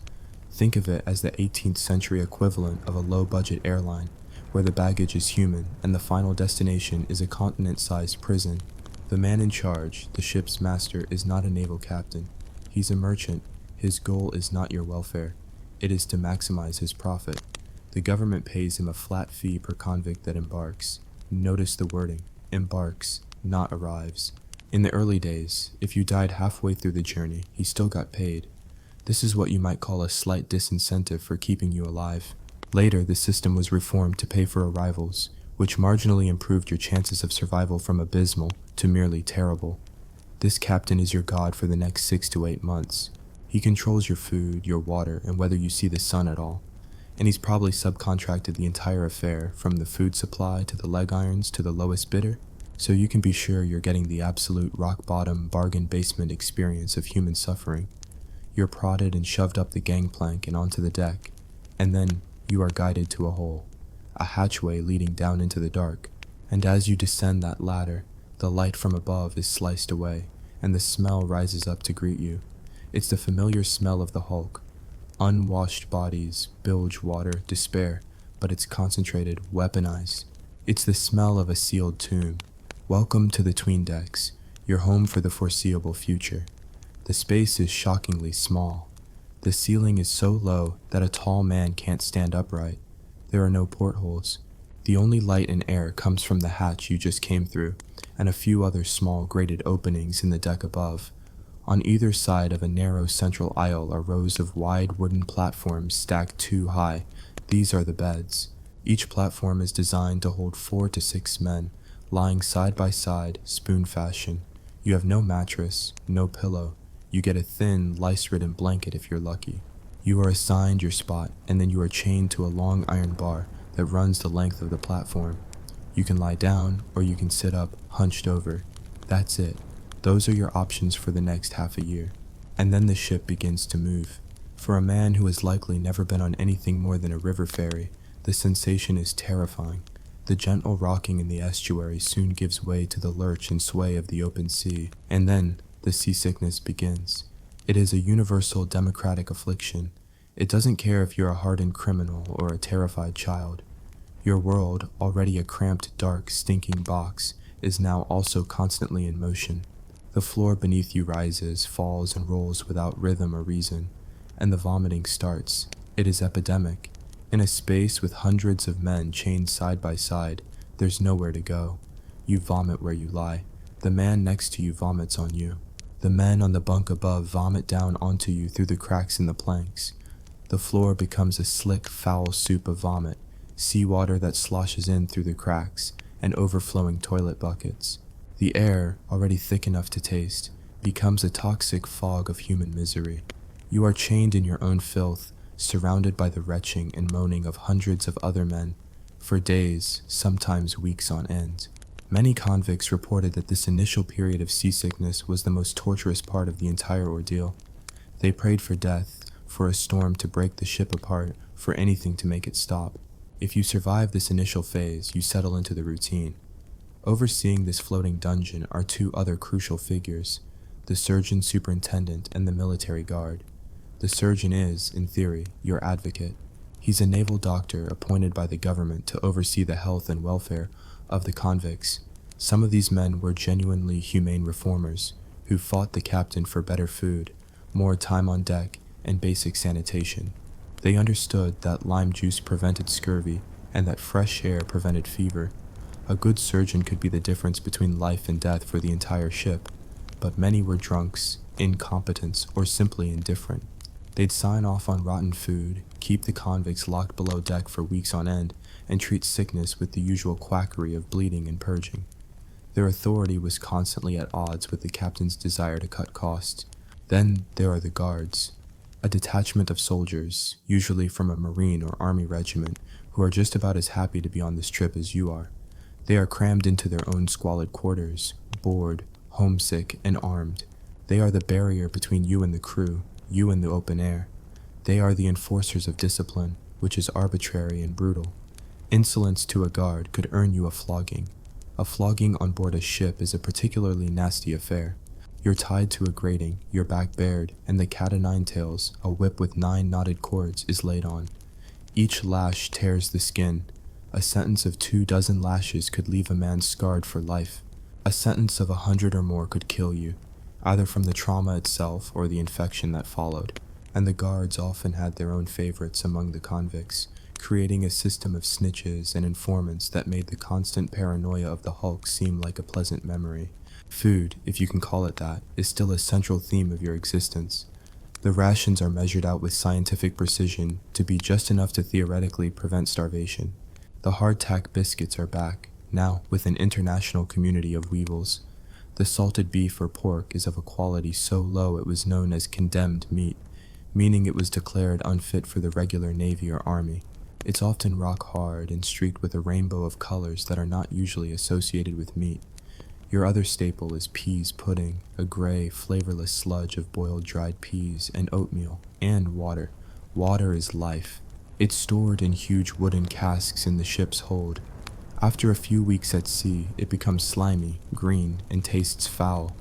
Think of it as the 18th century equivalent of a low-budget airline, where the baggage is human and the final destination is a continent-sized prison. The man in charge, the ship's master, is not a naval captain. He's a merchant. His goal is not your welfare. It is to maximize his profit. The government pays him a flat fee per convict that embarks. Notice the wording, embarks, not arrives. In the early days, if you died halfway through the journey, he still got paid. This is what you might call a slight disincentive for keeping you alive. Later, the system was reformed to pay for arrivals, which marginally improved your chances of survival from abysmal to merely terrible. This captain is your god for the next 6 to 8 months. He controls your food, your water, and whether you see the sun at all. And he's probably subcontracted the entire affair, from the food supply to the leg irons to the lowest bidder, so you can be sure you're getting the absolute rock-bottom, bargain basement experience of human suffering. You're prodded and shoved up the gangplank and onto the deck, and then you are guided to a hole, a hatchway leading down into the dark. And as you descend that ladder, the light from above is sliced away, and the smell rises up to greet you. It's the familiar smell of the hulk. Unwashed bodies, bilge water, despair, but it's concentrated, weaponized. It's the smell of a sealed tomb. Welcome to the 'tween decks, your home for the foreseeable future. The space is shockingly small. The ceiling is so low that a tall man can't stand upright. There are no portholes. The only light and air comes from the hatch you just came through, and a few other small grated openings in the deck above. On either side of a narrow central aisle are rows of wide wooden platforms stacked 2 high. These are the beds. Each platform is designed to hold 4 to 6 men, lying side by side, spoon fashion. You have no mattress, no pillow. You get a thin, lice-ridden blanket if you're lucky. You are assigned your spot, and then you are chained to a long iron bar that runs the length of the platform. You can lie down, or you can sit up, hunched over. That's it. Those are your options for the next half a year. And then the ship begins to move. For a man who has likely never been on anything more than a river ferry, the sensation is terrifying. The gentle rocking in the estuary soon gives way to the lurch and sway of the open sea, and then the seasickness begins. It is a universal democratic affliction. It doesn't care if you're a hardened criminal or a terrified child. Your world, already a cramped, dark, stinking box, is now also constantly in motion. The floor beneath you rises, falls, and rolls without rhythm or reason, and the vomiting starts. It is epidemic. In a space with hundreds of men chained side by side, there's nowhere to go. You vomit where you lie. The man next to you vomits on you. The men on the bunk above vomit down onto you through the cracks in the planks. The floor becomes a slick, foul soup of vomit, seawater that sloshes in through the cracks, and overflowing toilet buckets. The air, already thick enough to taste, becomes a toxic fog of human misery. You are chained in your own filth, surrounded by the retching and moaning of hundreds of other men, for days, sometimes weeks on end. Many convicts reported that this initial period of seasickness was the most torturous part of the entire ordeal. They prayed for death, for a storm to break the ship apart, for anything to make it stop. If you survive this initial phase, you settle into the routine. Overseeing this floating dungeon are 2 other crucial figures, the surgeon superintendent and the military guard. The surgeon is, in theory, your advocate. He's a naval doctor appointed by the government to oversee the health and welfare of the convicts. Some of these men were genuinely humane reformers who fought the captain for better food, more time on deck, and basic sanitation. They understood that lime juice prevented scurvy and that fresh air prevented fever. A good surgeon could be the difference between life and death for the entire ship, but many were drunks, incompetents, or simply indifferent. They'd sign off on rotten food, keep the convicts locked below deck for weeks on end, and treat sickness with the usual quackery of bleeding and purging. Their authority was constantly at odds with the captain's desire to cut costs. Then there are the guards, a detachment of soldiers, usually from a Marine or Army regiment, who are just about as happy to be on this trip as you are. They are crammed into their own squalid quarters, bored, homesick, and armed. They are the barrier between you and the crew, you and the open air. They are the enforcers of discipline, which is arbitrary and brutal. Insolence to a guard could earn you a flogging. A flogging on board a ship is a particularly nasty affair. You're tied to a grating, your back bared, and the cat o' nine tails, a whip with 9 knotted cords, is laid on. Each lash tears the skin. A sentence of 24 lashes could leave a man scarred for life. A sentence of 100 or more could kill you, either from the trauma itself or the infection that followed. And the guards often had their own favorites among the convicts, creating a system of snitches and informants that made the constant paranoia of the hulk seem like a pleasant memory. Food, if you can call it that, is still a central theme of your existence. The rations are measured out with scientific precision to be just enough to theoretically prevent starvation. The hardtack biscuits are back, now with an international community of weevils. The salted beef or pork is of a quality so low it was known as condemned meat, meaning it was declared unfit for the regular Navy or Army. It's often rock hard and streaked with a rainbow of colors that are not usually associated with meat. Your other staple is peas pudding, a gray, flavorless sludge of boiled dried peas and oatmeal, and water. Water is life. It's stored in huge wooden casks in the ship's hold. After a few weeks at sea, it becomes slimy, green, and tastes foul.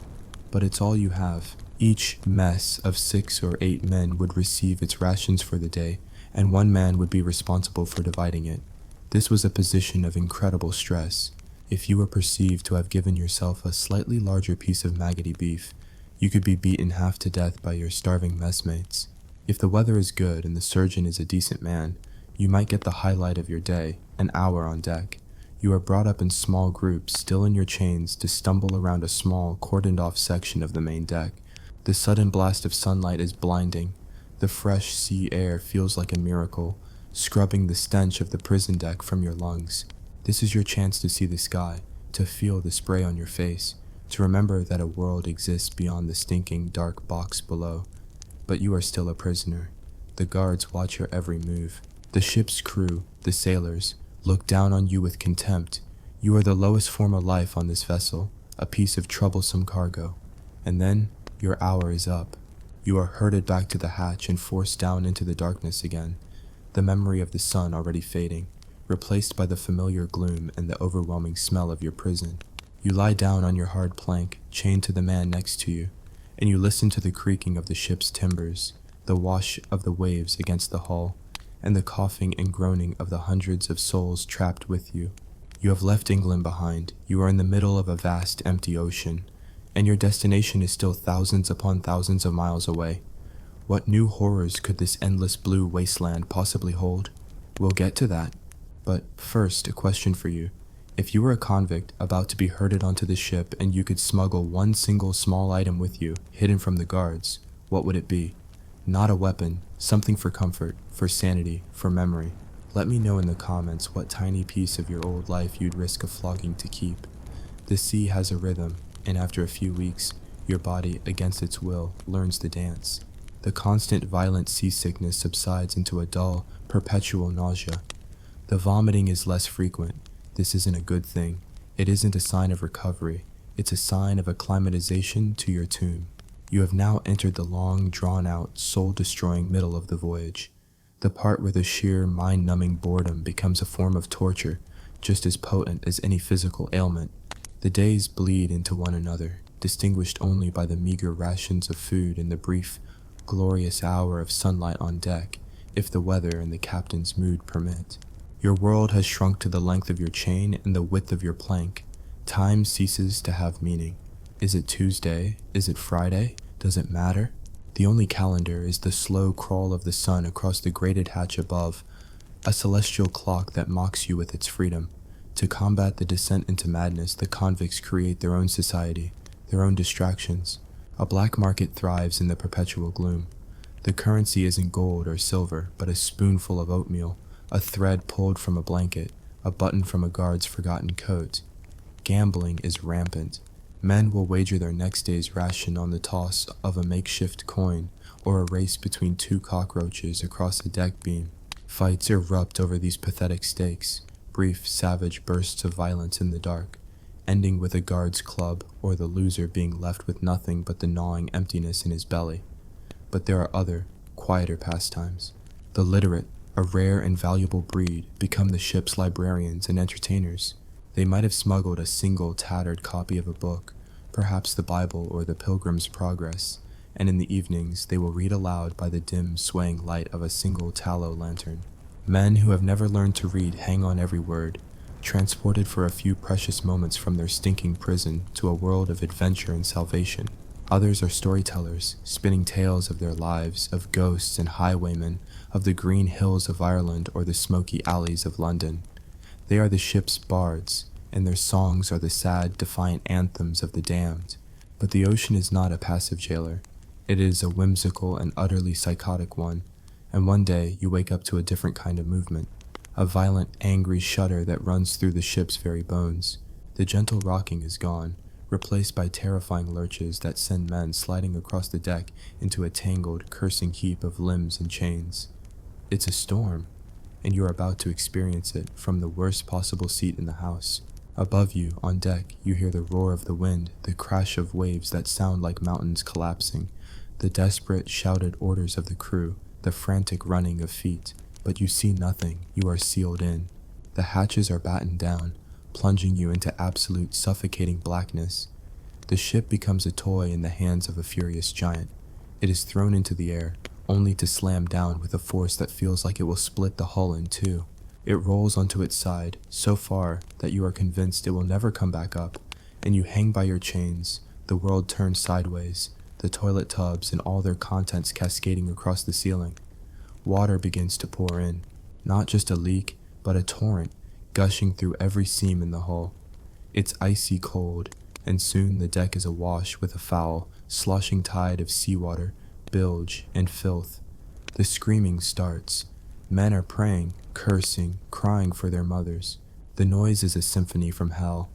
But it's all you have. Each mess of 6 or 8 men would receive its rations for the day, and one man would be responsible for dividing it. This was a position of incredible stress. If you were perceived to have given yourself a slightly larger piece of maggoty beef, you could be beaten half to death by your starving messmates. If the weather is good and the surgeon is a decent man, you might get the highlight of your day, an hour on deck. You are brought up in small groups, still in your chains, to stumble around a small, cordoned-off section of the main deck. The sudden blast of sunlight is blinding. The fresh sea air feels like a miracle, scrubbing the stench of the prison deck from your lungs. This is your chance to see the sky, to feel the spray on your face, to remember that a world exists beyond the stinking, dark box below. But you are still a prisoner. The guards watch your every move. The ship's crew, the sailors, look down on you with contempt. You are the lowest form of life on this vessel, a piece of troublesome cargo. And then, your hour is up. You are herded back to the hatch and forced down into the darkness again, the memory of the sun already fading, replaced by the familiar gloom and the overwhelming smell of your prison. You lie down on your hard plank, chained to the man next to you, and you listen to the creaking of the ship's timbers, the wash of the waves against the hull, and the coughing and groaning of the hundreds of souls trapped with you. You have left England behind. You are in the middle of a vast, empty ocean, and your destination is still thousands upon thousands of miles away. What new horrors could this endless blue wasteland possibly hold? We'll get to that. But first, a question for you. If you were a convict about to be herded onto the ship and you could smuggle one single small item with you, hidden from the guards, what would it be? Not a weapon, something for comfort, for sanity, for memory. Let me know in the comments what tiny piece of your old life you'd risk a flogging to keep. The sea has a rhythm, and after a few weeks, your body, against its will, learns the dance. The constant violent seasickness subsides into a dull, perpetual nausea. The vomiting is less frequent. This isn't a good thing. It isn't a sign of recovery. It's a sign of acclimatization to your tomb. You have now entered the long, drawn-out, soul-destroying middle of the voyage. The part where the sheer, mind-numbing boredom becomes a form of torture, just as potent as any physical ailment. The days bleed into one another, distinguished only by the meager rations of food and the brief, glorious hour of sunlight on deck, if the weather and the captain's mood permit. Your world has shrunk to the length of your chain and the width of your plank. Time ceases to have meaning. Is it Tuesday? Is it Friday? Does it matter? The only calendar is the slow crawl of the sun across the grated hatch above, a celestial clock that mocks you with its freedom. To combat the descent into madness, the convicts create their own society, their own distractions. A black market thrives in the perpetual gloom. The currency isn't gold or silver, but a spoonful of oatmeal, a thread pulled from a blanket, a button from a guard's forgotten coat. Gambling is rampant. Men will wager their next day's ration on the toss of a makeshift coin or a race between two cockroaches across a deck beam. Fights erupt over these pathetic stakes, brief, savage bursts of violence in the dark, ending with a guard's club or the loser being left with nothing but the gnawing emptiness in his belly. But there are other, quieter pastimes. The literate, a rare and valuable breed, become the ship's librarians and entertainers. They might have smuggled a single tattered copy of a book, perhaps the Bible or the Pilgrim's Progress, and in the evenings they will read aloud by the dim, swaying light of a single tallow lantern. Men who have never learned to read hang on every word, transported for a few precious moments from their stinking prison to a world of adventure and salvation. Others are storytellers, spinning tales of their lives, of ghosts and highwaymen, of the green hills of Ireland or the smoky alleys of London. They are the ship's bards, and their songs are the sad, defiant anthems of the damned. But the ocean is not a passive jailer. It is a whimsical and utterly psychotic one, and one day you wake up to a different kind of movement, a violent, angry shudder that runs through the ship's very bones. The gentle rocking is gone, replaced by terrifying lurches that send men sliding across the deck into a tangled, cursing heap of limbs and chains. It's a storm, and you are about to experience it from the worst possible seat in the house. Above you, on deck, you hear the roar of the wind, the crash of waves that sound like mountains collapsing, the desperate, shouted orders of the crew, the frantic running of feet. But you see nothing. You are sealed in. The hatches are battened down, plunging you into absolute, suffocating blackness. The ship becomes a toy in the hands of a furious giant. It is thrown into the air, only to slam down with a force that feels like it will split the hull in two. It rolls onto its side, so far that you are convinced it will never come back up, and you hang by your chains, the world turns sideways, the toilet tubs and all their contents cascading across the ceiling. Water begins to pour in, not just a leak, but a torrent, gushing through every seam in the hull. It's icy cold, and soon the deck is awash with a foul, sloshing tide of seawater, bilge, and filth. The screaming starts. Men are praying, cursing, crying for their mothers. The noise is a symphony from hell.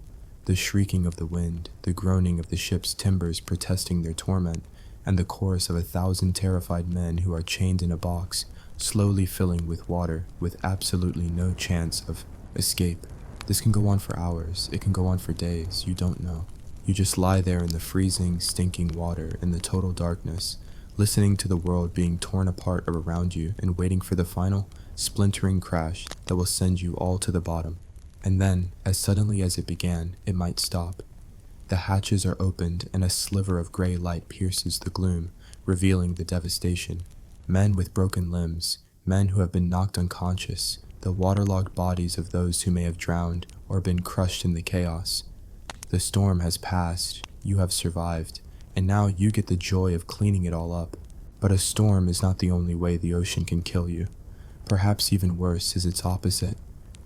The shrieking of the wind, the groaning of the ship's timbers protesting their torment, and the chorus of 1,000 terrified men who are chained in a box, slowly filling with water, with absolutely no chance of escape. This can go on for hours, it can go on for days, you don't know. You just lie there in the freezing, stinking water, in the total darkness, listening to the world being torn apart around you and waiting for the final, splintering crash that will send you all to the bottom. And then, as suddenly as it began, it might stop. The hatches are opened and a sliver of gray light pierces the gloom, revealing the devastation. Men with broken limbs, men who have been knocked unconscious, the waterlogged bodies of those who may have drowned or been crushed in the chaos. The storm has passed, you have survived, and now you get the joy of cleaning it all up. But a storm is not the only way the ocean can kill you. Perhaps even worse is its opposite,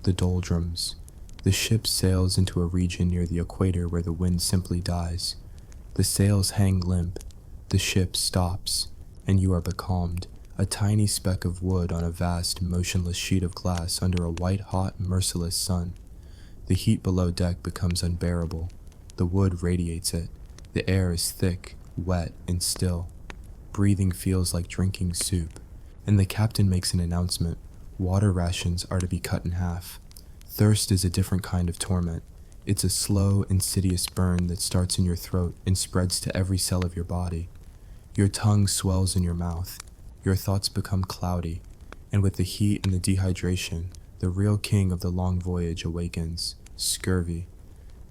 the doldrums. The ship sails into a region near the equator where the wind simply dies. The sails hang limp, the ship stops, and you are becalmed, a tiny speck of wood on a vast, motionless sheet of glass under a white-hot, merciless sun. The heat below deck becomes unbearable. The wood radiates it. The air is thick, wet, and still. Breathing feels like drinking soup. And the captain makes an announcement. Water rations are to be cut in half. Thirst is a different kind of torment. It's a slow, insidious burn that starts in your throat and spreads to every cell of your body. Your tongue swells in your mouth. Your thoughts become cloudy. And with the heat and the dehydration, the real king of the long voyage awakens. Scurvy.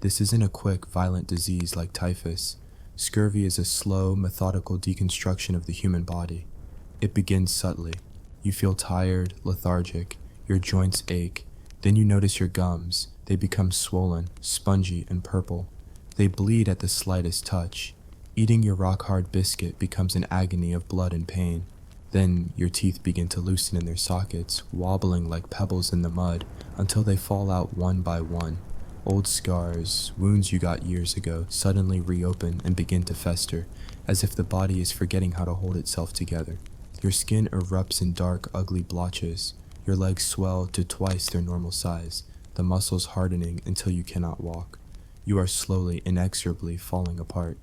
This isn't a quick, violent disease like typhus. Scurvy is a slow, methodical deconstruction of the human body. It begins subtly. You feel tired, lethargic, your joints ache. Then you notice your gums. They become swollen, spongy, and purple. They bleed at the slightest touch. Eating your rock-hard biscuit becomes an agony of blood and pain. Then your teeth begin to loosen in their sockets, wobbling like pebbles in the mud until they fall out one by one. Old scars, wounds you got years ago, suddenly reopen and begin to fester, as if the body is forgetting how to hold itself together. Your skin erupts in dark, ugly blotches. Your legs swell to twice their normal size, the muscles hardening until you cannot walk. You are slowly, inexorably falling apart,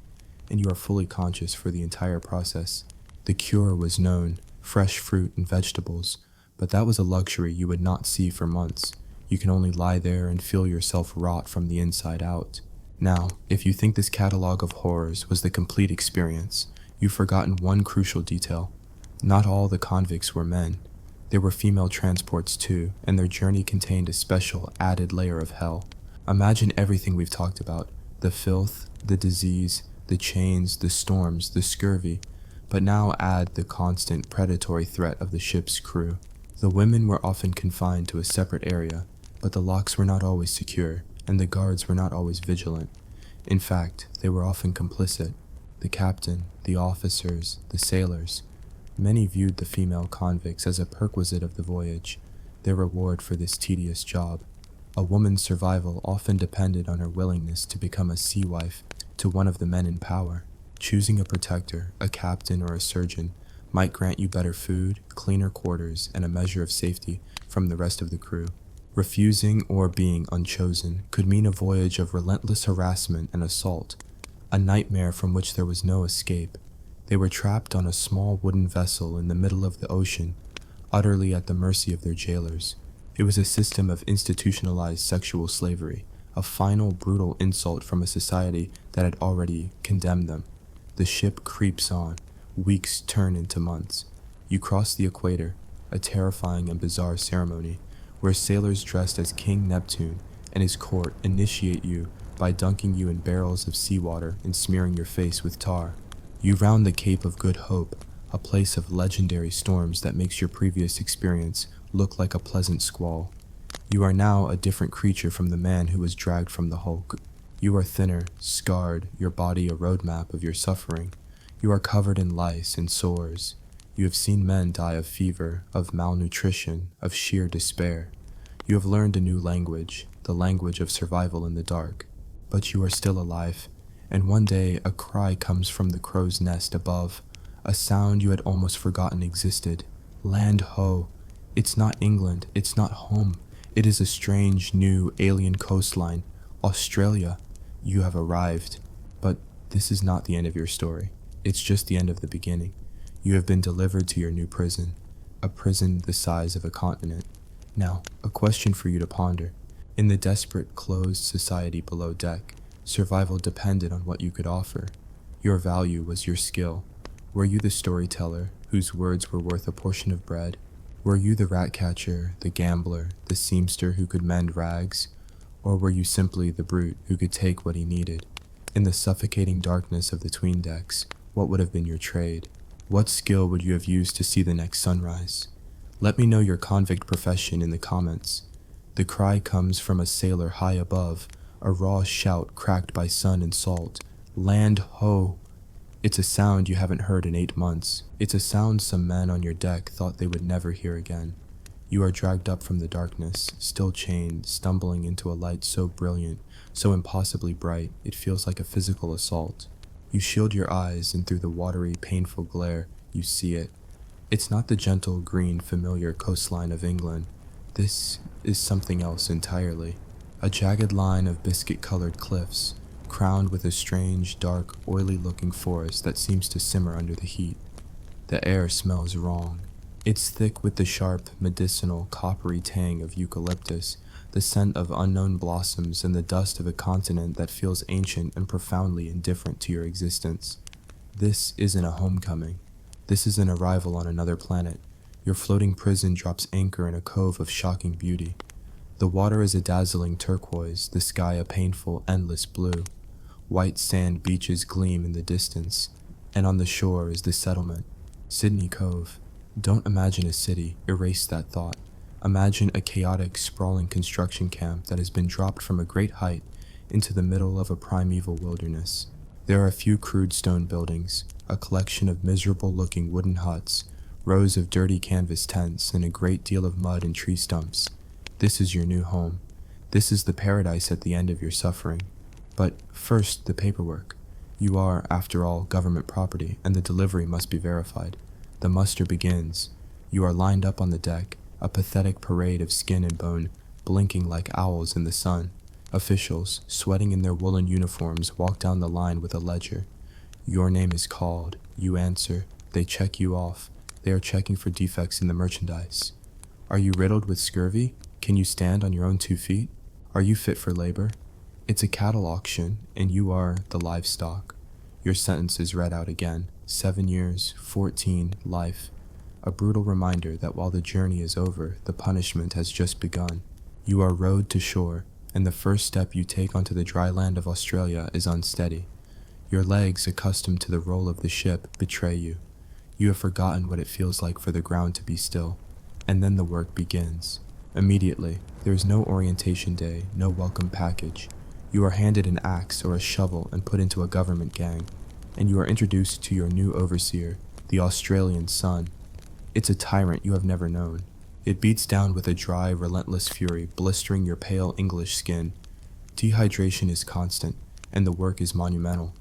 and you are fully conscious for the entire process. The cure was known, fresh fruit and vegetables, but that was a luxury you would not see for months. You can only lie there and feel yourself rot from the inside out. Now, if you think this catalog of horrors was the complete experience, you've forgotten one crucial detail. Not all the convicts were men. There were female transports too, and their journey contained a special, added layer of hell. Imagine everything we've talked about: the filth, the disease, the chains, the storms, the scurvy, but now add the constant predatory threat of the ship's crew. The women were often confined to a separate area, but the locks were not always secure, and the guards were not always vigilant. In fact, they were often complicit. The captain, the officers, the sailors. Many viewed the female convicts as a perquisite of the voyage, their reward for this tedious job. A woman's survival often depended on her willingness to become a sea wife to one of the men in power. Choosing a protector, a captain, or a surgeon might grant you better food, cleaner quarters, and a measure of safety from the rest of the crew. Refusing or being unchosen could mean a voyage of relentless harassment and assault, a nightmare from which there was no escape. They were trapped on a small wooden vessel in the middle of the ocean, utterly at the mercy of their jailers. It was a system of institutionalized sexual slavery, a final brutal insult from a society that had already condemned them. The ship creeps on. Weeks turn into months. You cross the equator, a terrifying and bizarre ceremony, where sailors dressed as King Neptune and his court initiate you by dunking you in barrels of seawater and smearing your face with tar. You round the Cape of Good Hope, a place of legendary storms that makes your previous experience look like a pleasant squall. You are now a different creature from the man who was dragged from the hulk. You are thinner, scarred, your body a roadmap of your suffering. You are covered in lice and sores. You have seen men die of fever, of malnutrition, of sheer despair. You have learned a new language, the language of survival in the dark. But you are still alive, and one day a cry comes from the crow's nest above, a sound you had almost forgotten existed. Land ho! It's not England, it's not home. It is a strange, new, alien coastline. Australia. You have arrived. But this is not the end of your story. It's just the end of the beginning. You have been delivered to your new prison, a prison the size of a continent. Now, a question for you to ponder. In the desperate, closed society below deck, survival depended on what you could offer. Your value was your skill. Were you the storyteller, whose words were worth a portion of bread? Were you the rat catcher, the gambler, the seamster who could mend rags? Or were you simply the brute who could take what he needed? In the suffocating darkness of the 'tween decks, what would have been your trade? What skill would you have used to see the next sunrise? Let me know your convict profession in the comments. The cry comes from a sailor high above, a raw shout cracked by sun and salt. Land ho! It's a sound you haven't heard in 8 months. It's a sound some men on your deck thought they would never hear again. You are dragged up from the darkness, still chained, stumbling into a light so brilliant, so impossibly bright, it feels like a physical assault. You shield your eyes, and through the watery, painful glare, you see it. It's not the gentle, green, familiar coastline of England. This is something else entirely. A jagged line of biscuit-colored cliffs, crowned with a strange, dark, oily-looking forest that seems to simmer under the heat. The air smells wrong. It's thick with the sharp, medicinal, coppery tang of eucalyptus, the scent of unknown blossoms, and the dust of a continent that feels ancient and profoundly indifferent to your existence. This isn't a homecoming. This is an arrival on another planet. Your floating prison drops anchor in a cove of shocking beauty. The water is a dazzling turquoise, the sky a painful, endless blue. White sand beaches gleam in the distance, and on the shore is the settlement, Sydney Cove. Don't imagine a city, erase that thought. Imagine a chaotic, sprawling construction camp that has been dropped from a great height into the middle of a primeval wilderness. There are a few crude stone buildings, a collection of miserable-looking wooden huts, rows of dirty canvas tents, and a great deal of mud and tree stumps. This is your new home. This is the paradise at the end of your suffering. But first, the paperwork. You are, after all, government property, and the delivery must be verified. The muster begins. You are lined up on the deck, a pathetic parade of skin and bone, blinking like owls in the sun. Officials, sweating in their woolen uniforms, walk down the line with a ledger. Your name is called. You answer. They check you off. They are checking for defects in the merchandise. Are you riddled with scurvy? Can you stand on your own 2 feet? Are you fit for labor? It's a cattle auction, and you are the livestock. Your sentence is read out again. 7 years, 14, life. A brutal reminder that while the journey is over, the punishment has just begun. You are rowed to shore, and the first step you take onto the dry land of Australia is unsteady. Your legs, accustomed to the roll of the ship, betray you. You have forgotten what it feels like for the ground to be still, and then the work begins. Immediately, there is no orientation day, no welcome package. You are handed an axe or a shovel and put into a government gang, and you are introduced to your new overseer, the Australian sun. It's a tyrant you have never known. It beats down with a dry, relentless fury, blistering your pale English skin. Dehydration is constant, and the work is monumental.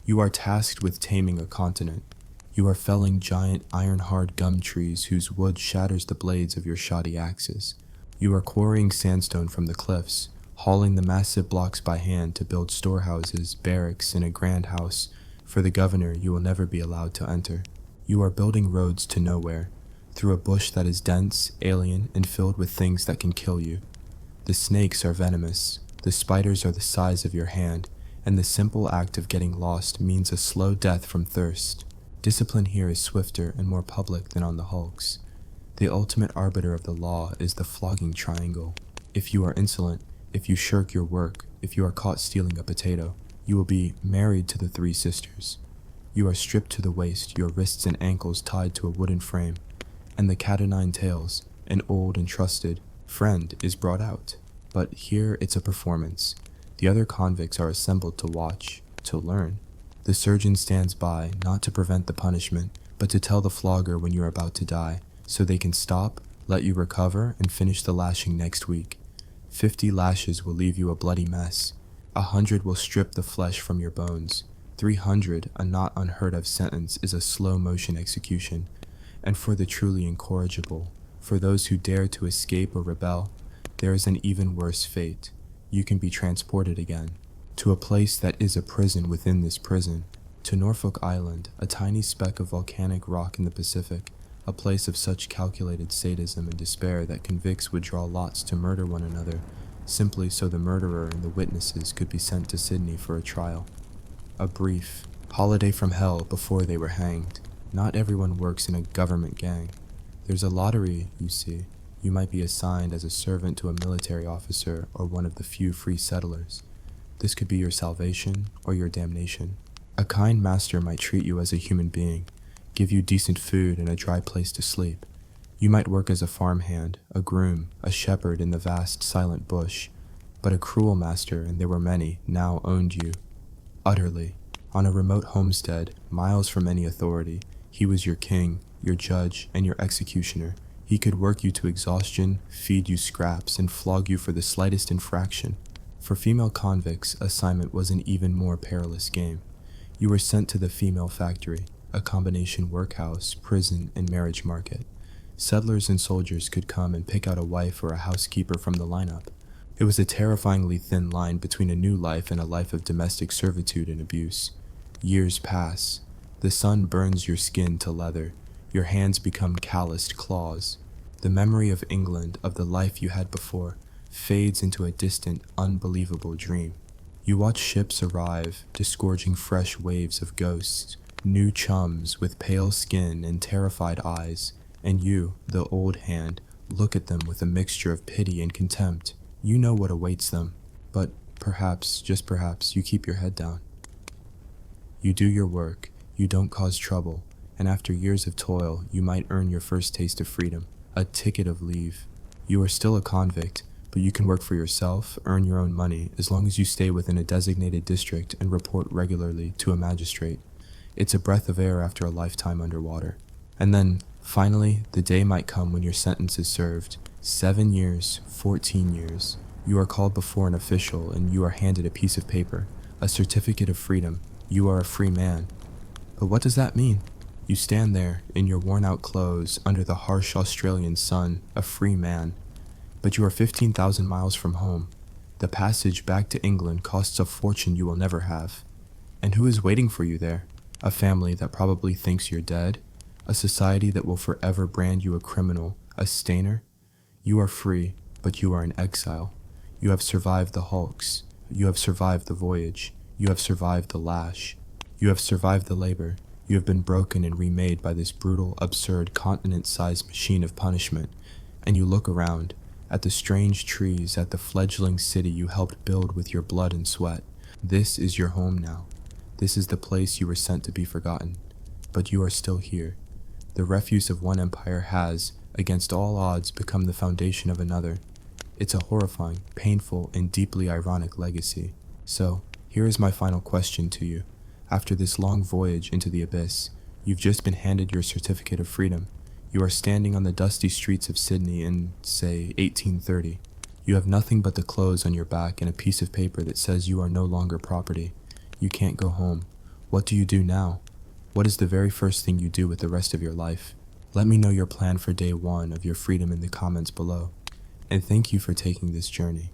You are tasked with taming a continent. You are felling giant, iron-hard gum trees whose wood shatters the blades of your shoddy axes. You are quarrying sandstone from the cliffs, hauling the massive blocks by hand to build storehouses, barracks, and a grand house. For the governor you will never be allowed to enter. You are building roads to nowhere, through a bush that is dense, alien, and filled with things that can kill you. The snakes are venomous, the spiders are the size of your hand, and the simple act of getting lost means a slow death from thirst. Discipline here is swifter and more public than on the hulks. The ultimate arbiter of the law is the flogging triangle. If you are insolent, if you shirk your work, if you are caught stealing a potato, you will be married to the 3 sisters. You are stripped to the waist, your wrists and ankles tied to a wooden frame, and the cat o' nine tails, an old and trusted friend, is brought out. But here it's a performance. The other convicts are assembled to watch, to learn. The surgeon stands by, not to prevent the punishment, but to tell the flogger when you are about to die, so they can stop, let you recover, and finish the lashing next week. 50 lashes will leave you a bloody mess. 100 will strip the flesh from your bones. 300, a not unheard of sentence, is a slow-motion execution. And for the truly incorrigible, for those who dare to escape or rebel, there is an even worse fate. You can be transported again, to a place that is a prison within this prison, to Norfolk Island, a tiny speck of volcanic rock in the Pacific, a place of such calculated sadism and despair that convicts would draw lots to murder one another, simply so the murderer and the witnesses could be sent to Sydney for a trial. A brief holiday from hell before they were hanged. Not everyone works in a government gang. There's a lottery, you see. You might be assigned as a servant to a military officer or one of the few free settlers. This could be your salvation or your damnation. A kind master might treat you as a human being, give you decent food and a dry place to sleep. You might work as a farmhand, a groom, a shepherd in the vast, silent bush. But a cruel master, and there were many, now owned you. Utterly. On a remote homestead, miles from any authority, he was your king, your judge, and your executioner. He could work you to exhaustion, feed you scraps, and flog you for the slightest infraction. For female convicts, assignment was an even more perilous game. You were sent to the female factory, a combination workhouse, prison, and marriage market. Settlers and soldiers could come and pick out a wife or a housekeeper from the lineup. It was a terrifyingly thin line between a new life and a life of domestic servitude and abuse. Years pass. The sun burns your skin to leather. Your hands become calloused claws. The memory of England, of the life you had before, fades into a distant, unbelievable dream. You watch ships arrive, disgorging fresh waves of ghosts, new chums with pale skin and terrified eyes, and you, the old hand, look at them with a mixture of pity and contempt. You know what awaits them, but perhaps, just perhaps, you keep your head down. You do your work, you don't cause trouble, and after years of toil, you might earn your first taste of freedom, a ticket of leave. You are still a convict, But you can work for yourself, earn your own money, as long as you stay within a designated district and report regularly to a magistrate. It's a breath of air after a lifetime underwater. And then, finally, the day might come when your sentence is served. 7 years, 14 years. You are called before an official and you are handed a piece of paper, a certificate of freedom. You are a free man. But what does that mean? You stand there, in your worn-out clothes, under the harsh Australian sun, a free man. But you are 15,000 miles from home. The passage back to England costs a fortune you will never have. And who is waiting for you there? A family that probably thinks you're dead? A society that will forever brand you a criminal, a stainer? You are free, but you are in exile. You have survived the hulks. You have survived the voyage. You have survived the lash. You have survived the labor. You have been broken and remade by this brutal, absurd, continent-sized machine of punishment. And you look around, at the strange trees, at the fledgling city you helped build with your blood and sweat. This is your home now. This is the place you were sent to be forgotten. But you are still here. The refuse of one empire has, against all odds, become the foundation of another. It's a horrifying, painful, and deeply ironic legacy. So, here is my final question to you. After this long voyage into the abyss, you've just been handed your certificate of freedom. You are standing on the dusty streets of Sydney in, say, 1830. You have nothing but the clothes on your back and a piece of paper that says you are no longer property. You can't go home. What do you do now? What is the very first thing you do with the rest of your life? Let me know your plan for day 1 of your freedom in the comments below. And thank you for taking this journey.